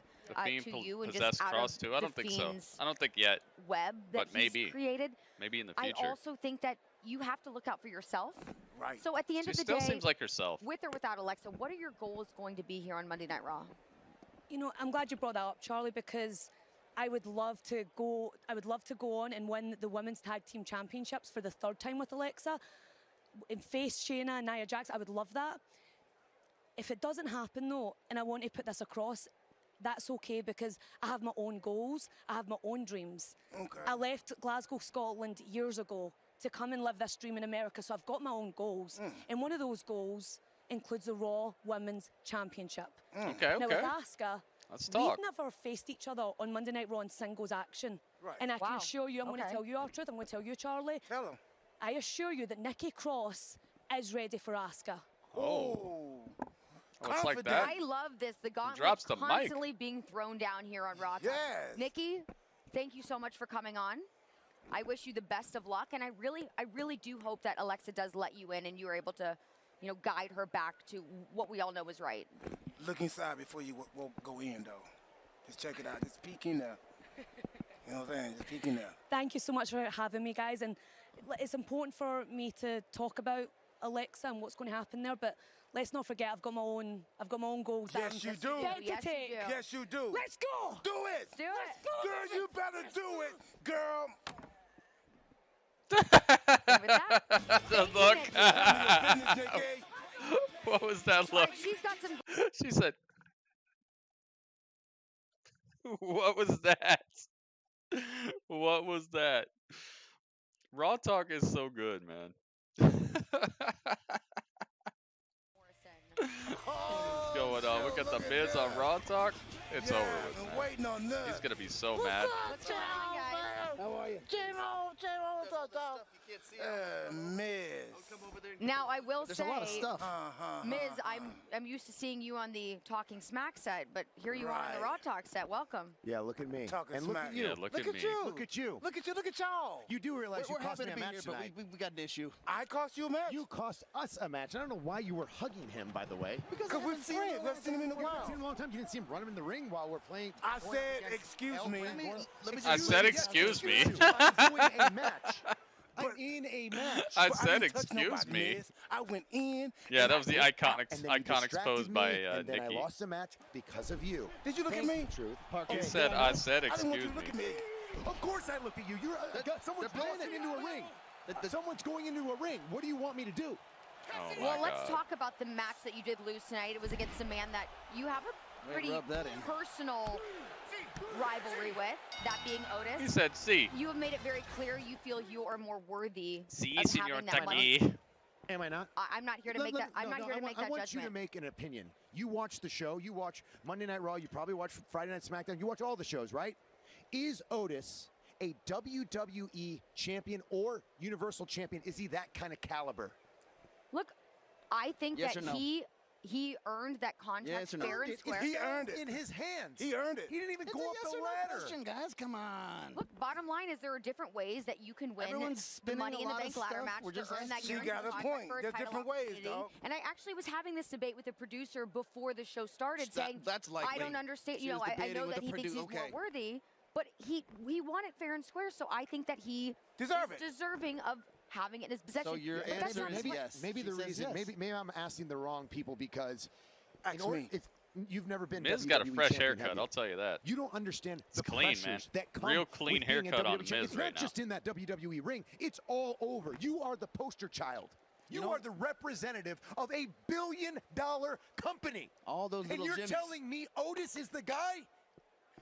to you and just out of too. I don't think so. I don't think yet. Web that he's created. Maybe in the future. I also think that you have to look out for yourself. Right. So at the end of the day, she still seems like herself. With or without Alexa, what are your goals going to be here on Monday Night Raw? You know, I'm glad you brought that up, Charlie, because I would love to go on and win the Women's Tag Team Championships for the third time with Alexa. And face Shayna and Nia Jax, I would love that. If it doesn't happen, though, and I want to put this across, that's okay, because I have my own goals. I have my own dreams. Okay. I left Glasgow, Scotland years ago to come and live this dream in America, so I've got my own goals. And one of those goals includes the Raw Women's Championship. Okay. Now, with Asuka, let's talk. we've never faced each other on Monday Night Raw in singles action. Right. And I can assure you, I'm going to tell you our truth, I'm going to tell you, Charlie. Tell him. I assure you that Nikki Cross is ready for Asuka. Oh. It's like that. I love this. The gauntlet drops the mic. constantly being thrown down here on Raw. Yes. Nikki, thank you so much for coming on. I wish you the best of luck, and I really do hope that Alexa does let you in and you're able to, you know, guide her back to what we all know is right. Look inside before you go in, though. Just check it out. Just peek in there. You know what I'm saying? Just peek in there. Thank you so much for having me, guys. And it's important for me to talk about Alexa and what's going to happen there, but let's not forget I've got my own goals. Yes, you do. Yes, you do. Let's go. Do it. Do it. Girl, you better do it, girl. The look. What was that look? She's got some. She said, "What was that? What was that?" Raw Talk is so good, man. What's going on? We got the Miz on Raw Talk. It's over with, man. Waiting on that. He's gonna be so mad. What's going on, guys? How are you? Miz. Now I will There's say, a lot of stuff. Miz, I'm used to seeing you on the Talking Smack set, but here you are on the Raw Talk set. Welcome. Yeah, look at me. Talking and look smack. at you. Yeah, look at me. You. Look at you. Look at you. Look at y'all. You do realize you We're cost happy me to a be match here, but tonight. we got an issue. I cost you a match? You cost us a match. I don't know why you were hugging him, by the way. Because we've seen friends. We've seen him in a while. We've seen him a long time. You didn't see him run him in the ring while we're playing. I said, excuse me. I said, excuse me. I'm doing a match. I'm in a match. I said, excuse me. I went in. Yeah, that was the Iconics Iconics pose by and then Nikki. I lost the match because of you. Did you look at me? Truth. He said, I said, I didn't want you excuse to look at me. me. Of course I looked at you. You're someone's going into a ring. Someone's going into a ring. What do you want me to do? Oh Well, my let's God. talk about the match that you did lose tonight. It was against a man that you have a pretty rub that in. personal rivalry with, that being Otis. He said, "See." You have made it very clear you feel you are more worthy Si, of Senor having that money. Taki. Am I not? I'm not here to make that. I'm not here to make that I want you judgment. to make an opinion. You watch the show. You watch Monday Night Raw. You probably watch Friday Night SmackDown. You watch all the shows, right? Is Otis a WWE champion or Universal champion? Is he that kind of caliber? Look, I think Yes that or no? he earned that contract Yes or no? fair and square. He earned it. In his hands. He earned it. He didn't even It's go a up yes the or no ladder. question, guys. Come on. Look, bottom line is there are different ways that you can win Everyone's the spinning Money a in the lot of Bank ladder stuff. match We're to just earn that She guaranteed got a contract point. for a There's title different ways, opportunity. dog. And I actually was having this debate with the producer before the show started, saying, That's likely. I don't understand. She You know, was I debating know with that the he thinks he's okay. more worthy, but he won it fair and square. So I think that he Deserve is it. deserving of having it in his possession. So your But that's answer not is what- yes. Maybe She the says reason, yes. maybe I'm asking the wrong people because Ask me. if you've never been Miz WWE got a fresh champion, have haircut, you? I'll tell you that. You don't understand the clean, man. pressures that come Real clean with being a haircut on WWE champion. Miz It's right not now. just in that WWE ring. It's all over. You are the poster child. You are the representative of a billion-dollar company. All those And little you're Jimmys. telling me Otis is the guy?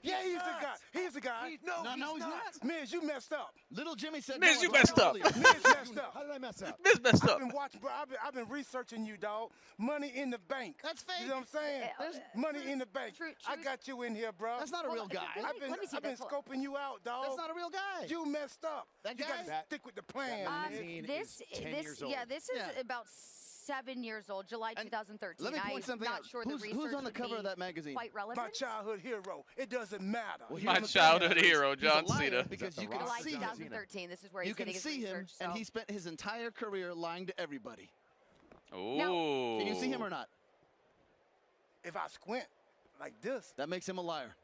Yeah, he's the not. guy. He's the guy. No, he's not. Miz, you messed up. Little Jimmy said Miz, no, you I told messed up. earlier. Miz messed up. How did I mess up? Miz messed I've up. been watching, bro. I've been researching you, dog. Money in the bank. That's fake. You know what I'm saying? Money in the bank. True. I got you in here, bro. That's not a real guy. I've been let me see scoping you out, dog. That's not a real guy. You messed up. That you guy? gotta stick with the plan, man. This is 10 years old. yeah, this is Yeah. about 7 years old, July 2013. Let me point something I'm out. not sure the Who's research on the would cover of be that magazine? quite relevant. My childhood hero. It doesn't matter. Well, My here's the childhood thing. hero, He's a John liar Cena. Because you The can Rock? July see him. 2013. This is where You he's can getting his see him, research. and so. he spent his entire career lying to everybody. Ooh. Can you see him or not? If I squint like this, That makes him a liar.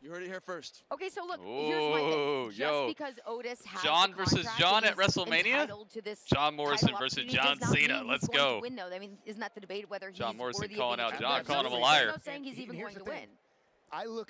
You heard it here first. Okay, so look, here's my Ooh, thing. Just yo. because Otis has John the versus contract John and at he's WrestleMania? entitled to this John Morrison title versus opportunity John does not Cena. mean Let's he's going go. to win, though. I mean, isn't that the debate whether John he's Morrison worthy calling of out being John, champion? calling him a There's liar. no saying he's even Here's going the to thing. win.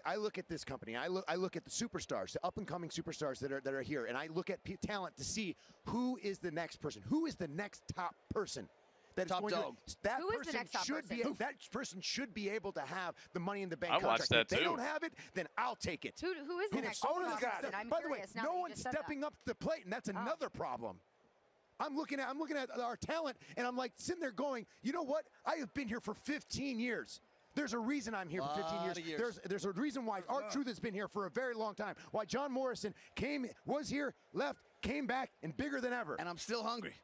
I look at this company. I look at the superstars, the up and coming superstars that are here, and I look at talent to see who is the next person, who is the next top person. That is Top going dog. To, that Who is the person next top should person? be that person should be able to have the Money in the Bank I watched contract. that If they too. don't have it, then I'll take it. Who is the And next if top Otis person? got it- I'm By the way, curious now no that you one's just said that. stepping up to the plate, and that's another problem. I'm looking at our talent, and I'm like sitting there going, you know what? I have been here for 15 years. There's a reason I'm here for 15 Lot of years. There's a reason why R-Truth has been here for a very long time. Why John Morrison was here, left, came back, and bigger than ever. And I'm still hungry.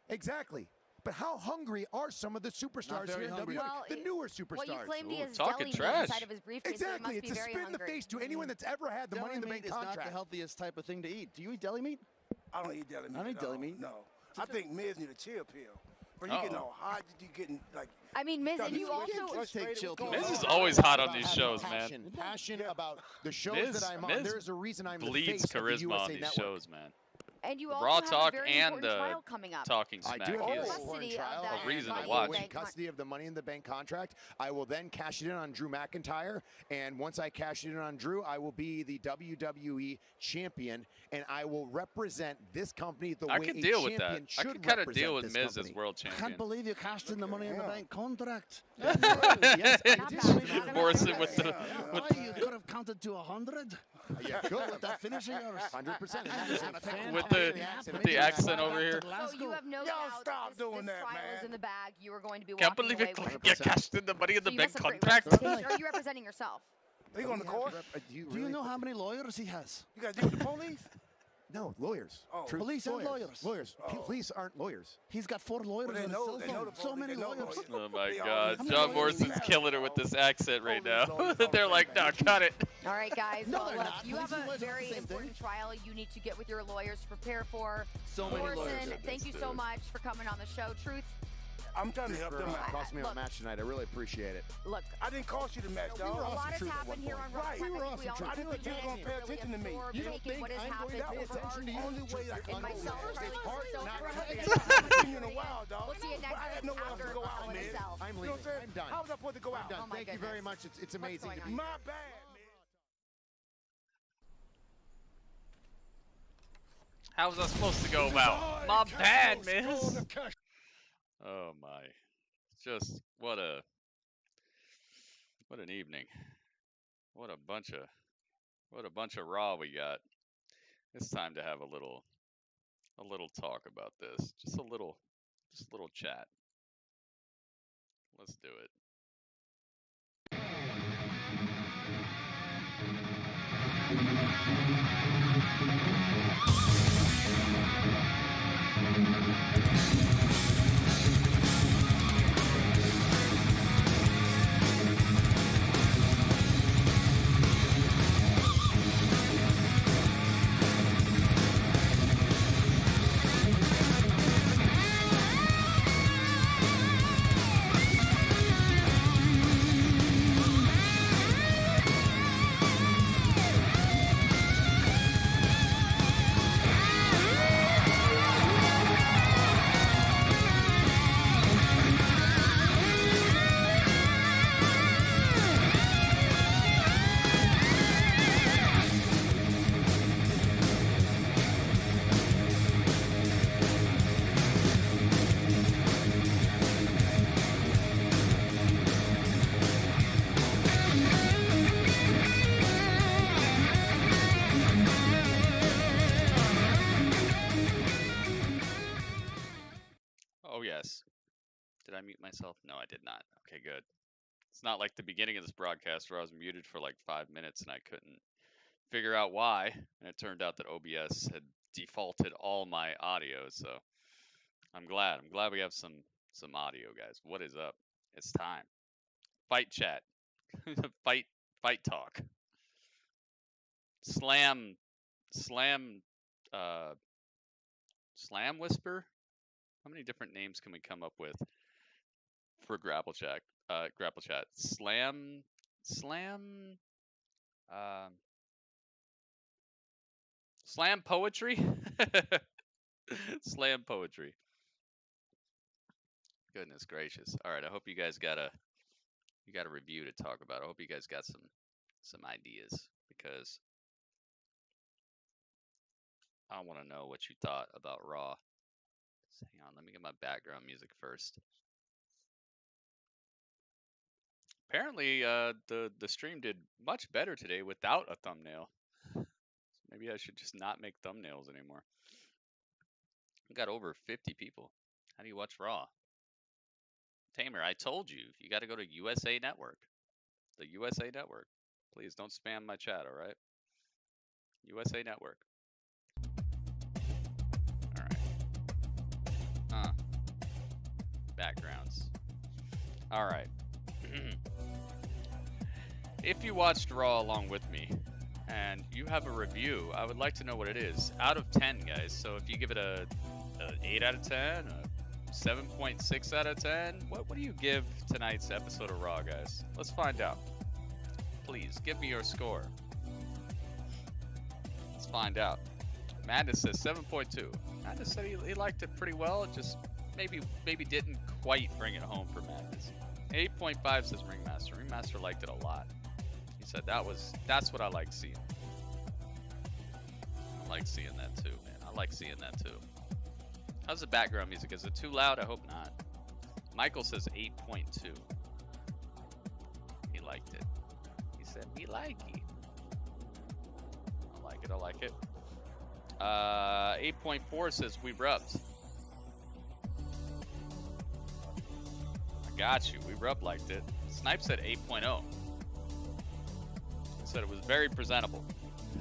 Exactly. but how hungry are some of the superstars here in WWE? Well, the newer superstars. Well, you claimed he has talking deli meat trash. inside of his briefcase. Exactly. So It's a spit in the face to anyone that's ever had the Money in the Bank Deli meat is not contract. the healthiest type of thing to eat. Do you eat deli meat? I don't eat deli meat. I don't eat deli meat. No. I think Miz need a chill pill. But you getting all hot, you getting like. I mean, Miz, and you also. Let's take chill pills. Miz is always hot on these shows, passion, man. Passion about the shows Miz, that I'm on. Miz There's a reason I'm the bleeds face of the charisma USA on these Network. shows, man. And you The also Raw have Talk a very and important trial coming up. Talking I Smack do have a is important trial. that a reason to Money in the watch. Win Bank custody of the Money in the Bank contract. I will then cash it in on Drew McIntyre, and once I cash it in on Drew, I will be the WWE champion, and I will represent this company the I way can a deal with that. champion I should can kind of represent deal with this Miz company. as world I can't champion. believe you cashed in the Money in the Bank contract. Yes, I did. Morrison with the You could have counted to 100. Yeah, good. With that finish of yours. 100%. with the accent over here. So you have no Y'all doubt stop this doing that, trial man. is in the bag. You are going to be Can't walking believe away it. with Get cashed in the Money in the So you Bank must have great contract. representation. Are you representing yourself? Are you going to court? Do you know how many lawyers he has? You got to deal with the police? No, lawyers. Oh. Police and lawyers. Lawyers. Police aren't lawyers. He's got 4 lawyers Well, they on know- his they cell know phone. the So police, many they know lawyers. lawyers. Oh my They God, all- John Morrison's killing it with this accent right now. They're like, no, cut it. All right, guys. No, well, they're look, not. you have Police and a lawyers are very the same important trial you need to get with your lawyers to prepare for. So many Morrison, lawyers. thank you so much for coming on the show. Truth, I'm trying to help them out. Cost me a Look. match tonight. I really appreciate it. look, I didn't cost you the match, a dog. lot has happened here on Raw. Right. Time. We I were think we all awesome. I didn't think you were going to pay attention to me. absorb You don't taking think what has I'm happened going to pay over attention to you? Only way I can and go myself is trying to hard so not for to us. pay attention in a while, dog. We'll see you next I had week nowhere else after to go out, Hell in a man. Cell. I'm You know leaving. what I'm saying? I'm done. How was I supposed to go out? I'm done. Oh my Thank you very goodness. much. It's amazing going to on? be. My bad, man. How was I supposed to go about? My bad, Miz. Oh my. Just what an evening. What a bunch of Raw we got. It's time to have a little talk about this. Just a little chat. Let's do it. Oh yes. Did I mute myself? No, I did not. Okay, good. It's not like the beginning of this broadcast where I was muted for like 5 minutes and I couldn't figure out why. And it turned out that OBS had defaulted all my audio, so I'm glad. I'm glad we have some audio, guys. What is up? It's time. Fight chat. fight talk. Slam whisper? How many different names can we come up with for grapple chat? Slam poetry? Slam poetry. Goodness gracious. All right, I hope you guys got a review to talk about. I hope you guys got some ideas, because I want to know what you thought about Raw. Just hang on, let me get my background music first. Apparently, the stream did much better today without a thumbnail. So maybe I should just not make thumbnails anymore. We got over 50 people. How do you watch Raw? Tamer, I told you, you got to go to USA Network. The USA Network. Please don't spam my chat, all right? USA Network. All right. Backgrounds. All right. If you watched Raw along with me and you have a review, I would like to know what it is. Out of 10, guys. So if you give it a 8 out of 10, a 7.6 out of 10, what do you give tonight's episode of Raw, guys? Let's find out. Please, give me your score. Let's find out. Madness says 7.2. Madness said he liked it pretty well. It just maybe didn't quite bring it home for Madness. 8.5 says Ringmaster. Ringmaster liked it a lot. He said that's what I like seeing. I like seeing that too, man. I like seeing that too. How's the background music? Is it too loud? I hope not. Michael says 8.2. He liked it. He said, me like it. I like it. I like it. 8.4 says we rubbed. I got you. We rubbed liked it. Snipe said 8.0. Said it was very presentable.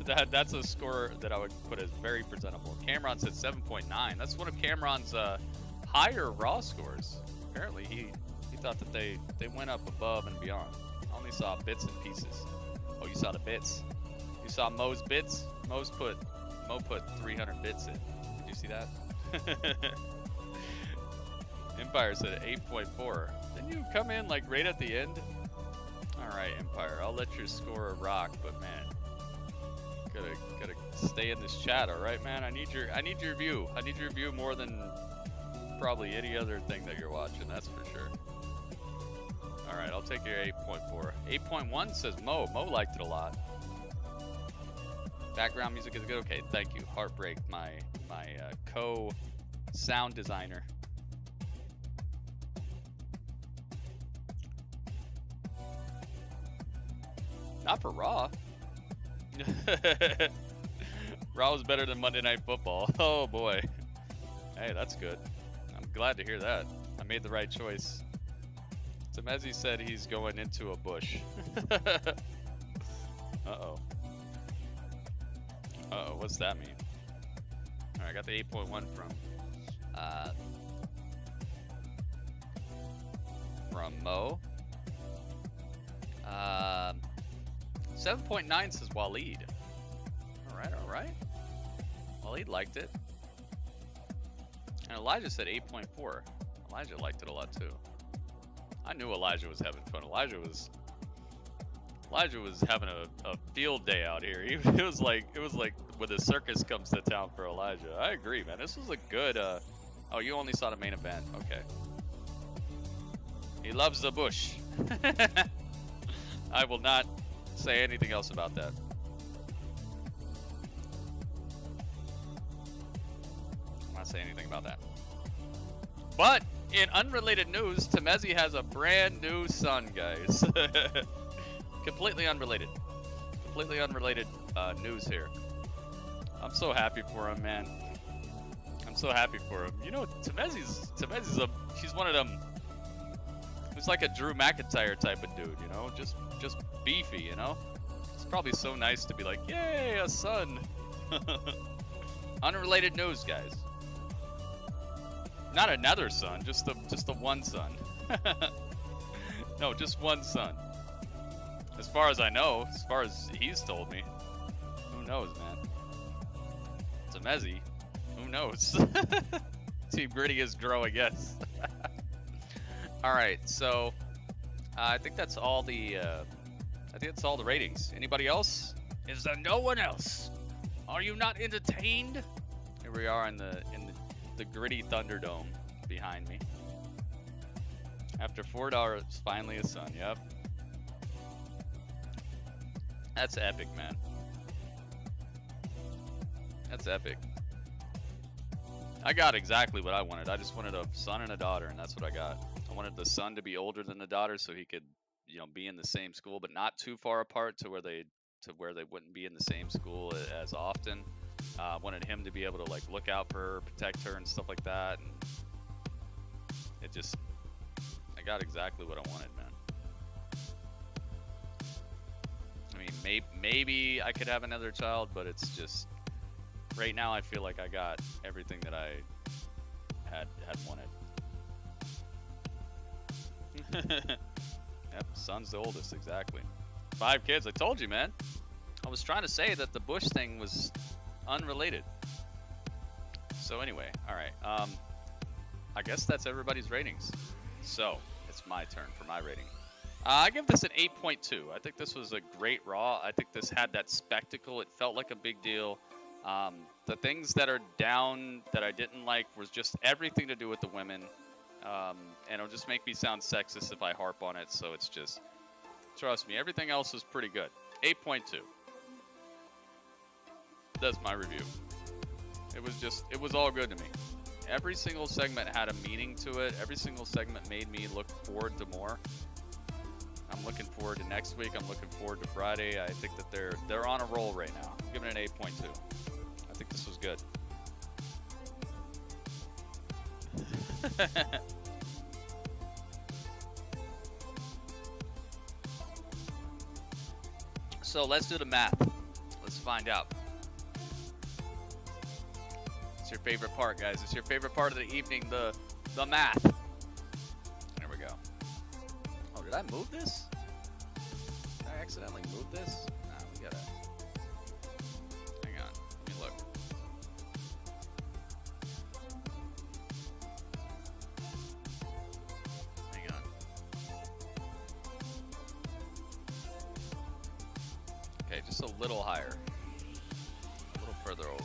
That's a score that I would put as very presentable. Cameron said 7.9. That's one of Cameron's higher Raw scores. Apparently he thought that they went up above and beyond. I only saw bits and pieces. Oh, you saw the bits. You saw Mo's bits. Mo put 300 bits in. Did you see that? Empire said 8.4. Didn't you come in like right at the end? Alright, Empire, I'll let your score rock, but man, gotta stay in this chat, alright, man? I need your view. I need your view more than probably any other thing that you're watching, that's for sure. Alright, I'll take your 8.4. 8.1 says Mo. Mo liked it a lot. Background music is good. Okay, thank you. Heartbreak, my co-sound designer. Not for Raw. Raw was better than Monday Night Football. Oh boy. Hey, that's good. I'm glad to hear that. I made the right choice. Temezi said he's going into a bush. Uh-oh. Uh-oh, what's that mean? Alright, I got the 8.1 from Mo. 7.9 says Waleed. Alright, alright. Waleed liked it. And Elijah said 8.4. Elijah liked it a lot too. I knew Elijah was having fun. Elijah was having a field day out here. It was like when the circus comes to town for Elijah. I agree, man. This was a good oh, you only saw the main event. Okay. He loves the bush. I will not say anything else about that. I'm not saying anything about that. But in unrelated news, Temezi has a brand new son, guys. Completely unrelated. Completely unrelated news here. I'm so happy for him, man. I'm so happy for him. You know, Temezi's she's one of them. It's like a Drew McIntyre type of dude, you know, just beefy, you know. It's probably so nice to be like, yay, a son. Unrelated news, guys. Not another son, just the one son. No, just one son. As far as I know, as far as he's told me. Who knows, man? Temezi, who knows? Team Gritty is growing, yes. All right, so I think that's all the ratings. Anybody else? Is there no one else? Are you not entertained? Here we are in the gritty Thunderdome behind me. After $4, finally a son. Yep. That's epic, man. That's epic. I got exactly what I wanted. I just wanted a son and a daughter, and that's what I got. I wanted the son to be older than the daughter so he could, you know, be in the same school, but not too far apart to where they wouldn't be in the same school as often. I wanted him to be able to like look out for her, protect her, and stuff like that. And it just, I got exactly what I wanted, man. I mean, maybe I could have another child, but it's just right now I feel like I got everything that I had wanted. Yep, son's the oldest, exactly. 5 kids. I told you, man. I was trying to say that the Bush thing was unrelated. So anyway, all right. I guess that's everybody's ratings. So it's my turn for my rating. I give this an 8.2. I think this was a great Raw. I think this had that spectacle. It felt like a big deal. The things that are down that I didn't like was just everything to do with the women. And it'll just make me sound sexist if I harp on it. So it's just, trust me, everything else was pretty good. 8.2. That's my review. It was all good to me. Every single segment had a meaning to it. Every single segment made me look forward to more. I'm looking forward to next week. I'm looking forward to Friday. I think that they're on a roll right now. I'm giving it an 8.2. I think this was good. So let's do the math. Let's find out. It's your favorite part, guys. It's your favorite part of the evening, the math. There we go. Oh, did I move this? Did I accidentally move this? Nah, we gotta... Hang on. Let me look. Hang on. Okay, just a little higher. A little further over.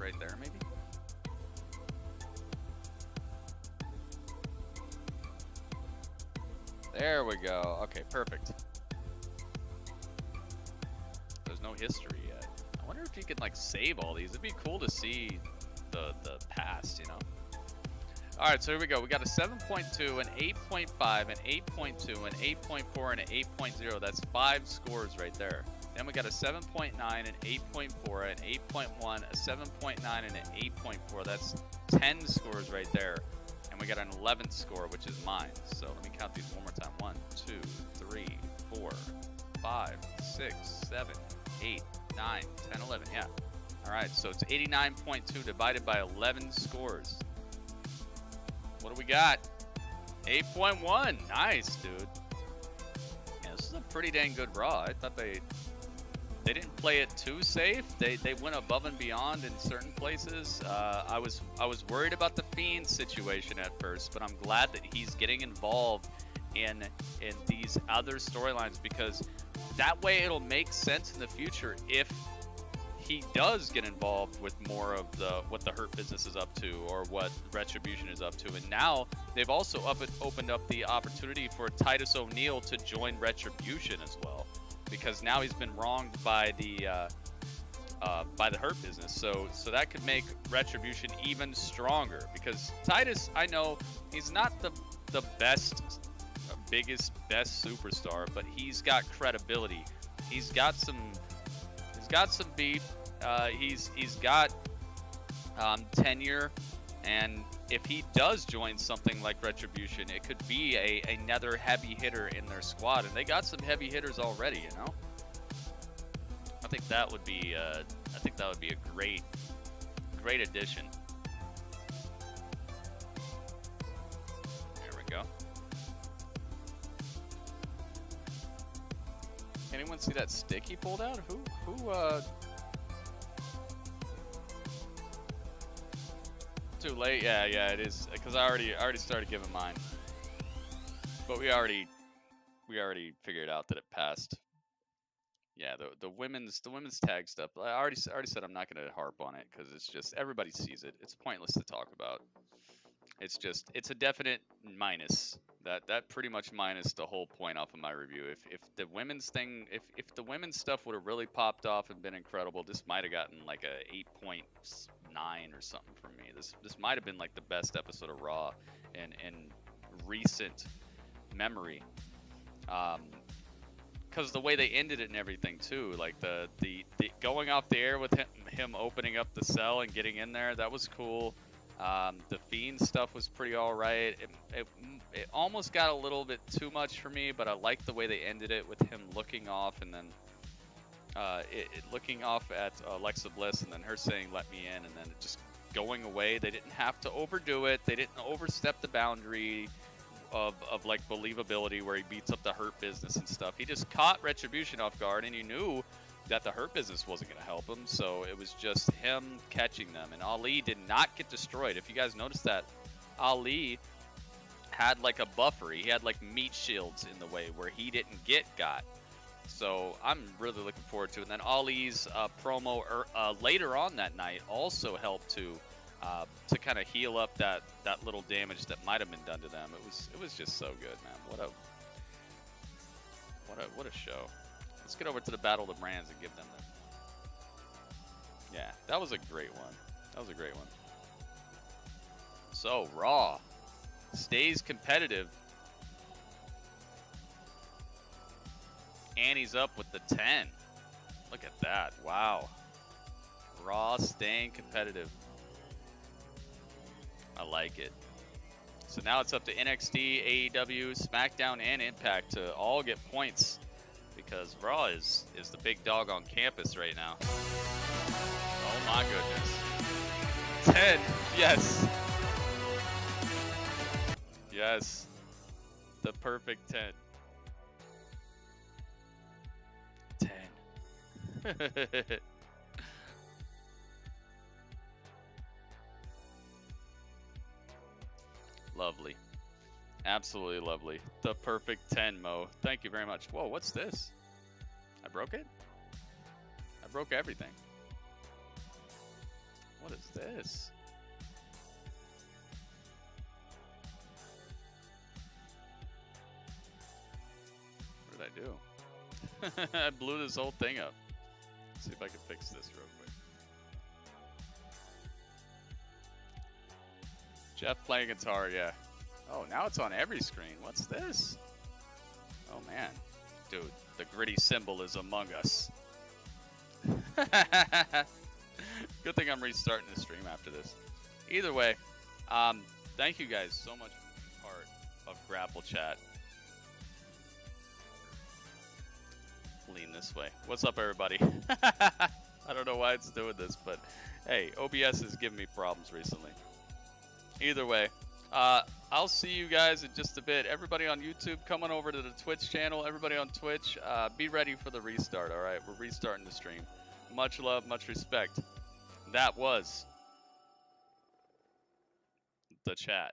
Right there, maybe? There we go. Okay, perfect. There's no history yet. I wonder if you can like save all these. It'd be cool to see the past, you know? Alright, so here we go. We got a 7.2, an 8.5, an 8.2, an 8.4, and an 8.0. That's 5 scores right there. Then we got a 7.9, an 8.4, an 8.1, a 7.9, and an 8.4. That's 10 scores right there. And we got an 11th score, which is mine. So let me count these one more time. 1, 2, 3, 4, 5, 6, 7, 8, 9, 10, 11. Yeah. All right, so it's 89.2 divided by 11 scores. What do we got? 8.1. Nice, dude. Yeah, this is a pretty dang good Raw. I thought they didn't play it too safe. They went above and beyond in certain places. I was worried about the Fiend situation at first, but I'm glad that he's getting involved in these other storylines, because that way it'll make sense in the future if he does get involved with more of what the Hurt Business is up to, or what Retribution is up to. And now they've also opened up the opportunity for Titus O'Neil to join Retribution as well, because now he's been wronged by the Hurt Business. So that could make Retribution even stronger, because Titus, I know he's not the best, biggest, best superstar, but he's got credibility. He's got some beef. He's got tenure, and if he does join something like Retribution, it could be another heavy hitter in their squad, and they got some heavy hitters already. You know, I think that would be a great addition. There we go. Anyone see that stick he pulled out? Who Too late? Yeah, it is, because I already started giving mine. But we already figured out that it passed. Yeah, the women's tag stuff. I already said I'm not gonna harp on it, because it's just, everybody sees it. It's pointless to talk about. It's a definite minus. That pretty much minus the whole point off of my review. If the women's thing, if the women's stuff would have really popped off and been incredible, this might have gotten like a 8.9 or something from me. This might have been like the best episode of Raw in recent memory. Because the way they ended it and everything too, like the going off the air with him opening up the cell and getting in there, that was cool. The Fiend stuff was pretty alright. It almost got a little bit too much for me, but I liked the way they ended it with him looking off, and then looking off at Alexa Bliss, and then her saying "let me in," and then it just going away. They didn't have to overdo it. They didn't overstep the boundary. of like believability where he beats up the Hurt Business and stuff. He just caught Retribution off guard, and you knew that the Hurt Business wasn't going to help him, so it was just him catching them. And Ali did not get destroyed. If you guys noticed that, Ali had like a buffer. He had like meat shields in the way where he didn't get got. So I'm really looking forward to it. And then Ali's promo later on that night also helped to kind of heal up that little damage that might have been done to them. It was just so good, man. What a show. Let's get over to the Battle of the Brands and give them the... Yeah, that was a great one. That was a great one. So, Raw stays competitive. And he's up with the 10. Look at that. Wow. Raw staying competitive. I like it. So now it's up to NXT, AEW, SmackDown, and Impact to all get points, because Raw is the big dog on campus right now. Oh my goodness. 10. Yes. Yes. The perfect 10. 10. Lovely. Absolutely lovely. The perfect 10, Mo. Thank you very much. Whoa, what's this? I broke it? I broke everything. What is this? What did I do? I blew this whole thing up. Let's see if I can fix this real quick. Jeff playing guitar, yeah. Oh, now it's on every screen. What's this? Oh, man. Dude, the gritty symbol is among us. Good thing I'm restarting the stream after this. Either way, thank you guys so much for being part of Grapple Chat. Lean this way. What's up, everybody? I don't know why it's doing this, but hey, OBS is giving me problems recently. Either way, I'll see you guys in just a bit. Everybody on YouTube, come on over to the Twitch channel. Everybody on Twitch, be ready for the restart, all right? We're restarting the stream. Much love, much respect. That was the chat.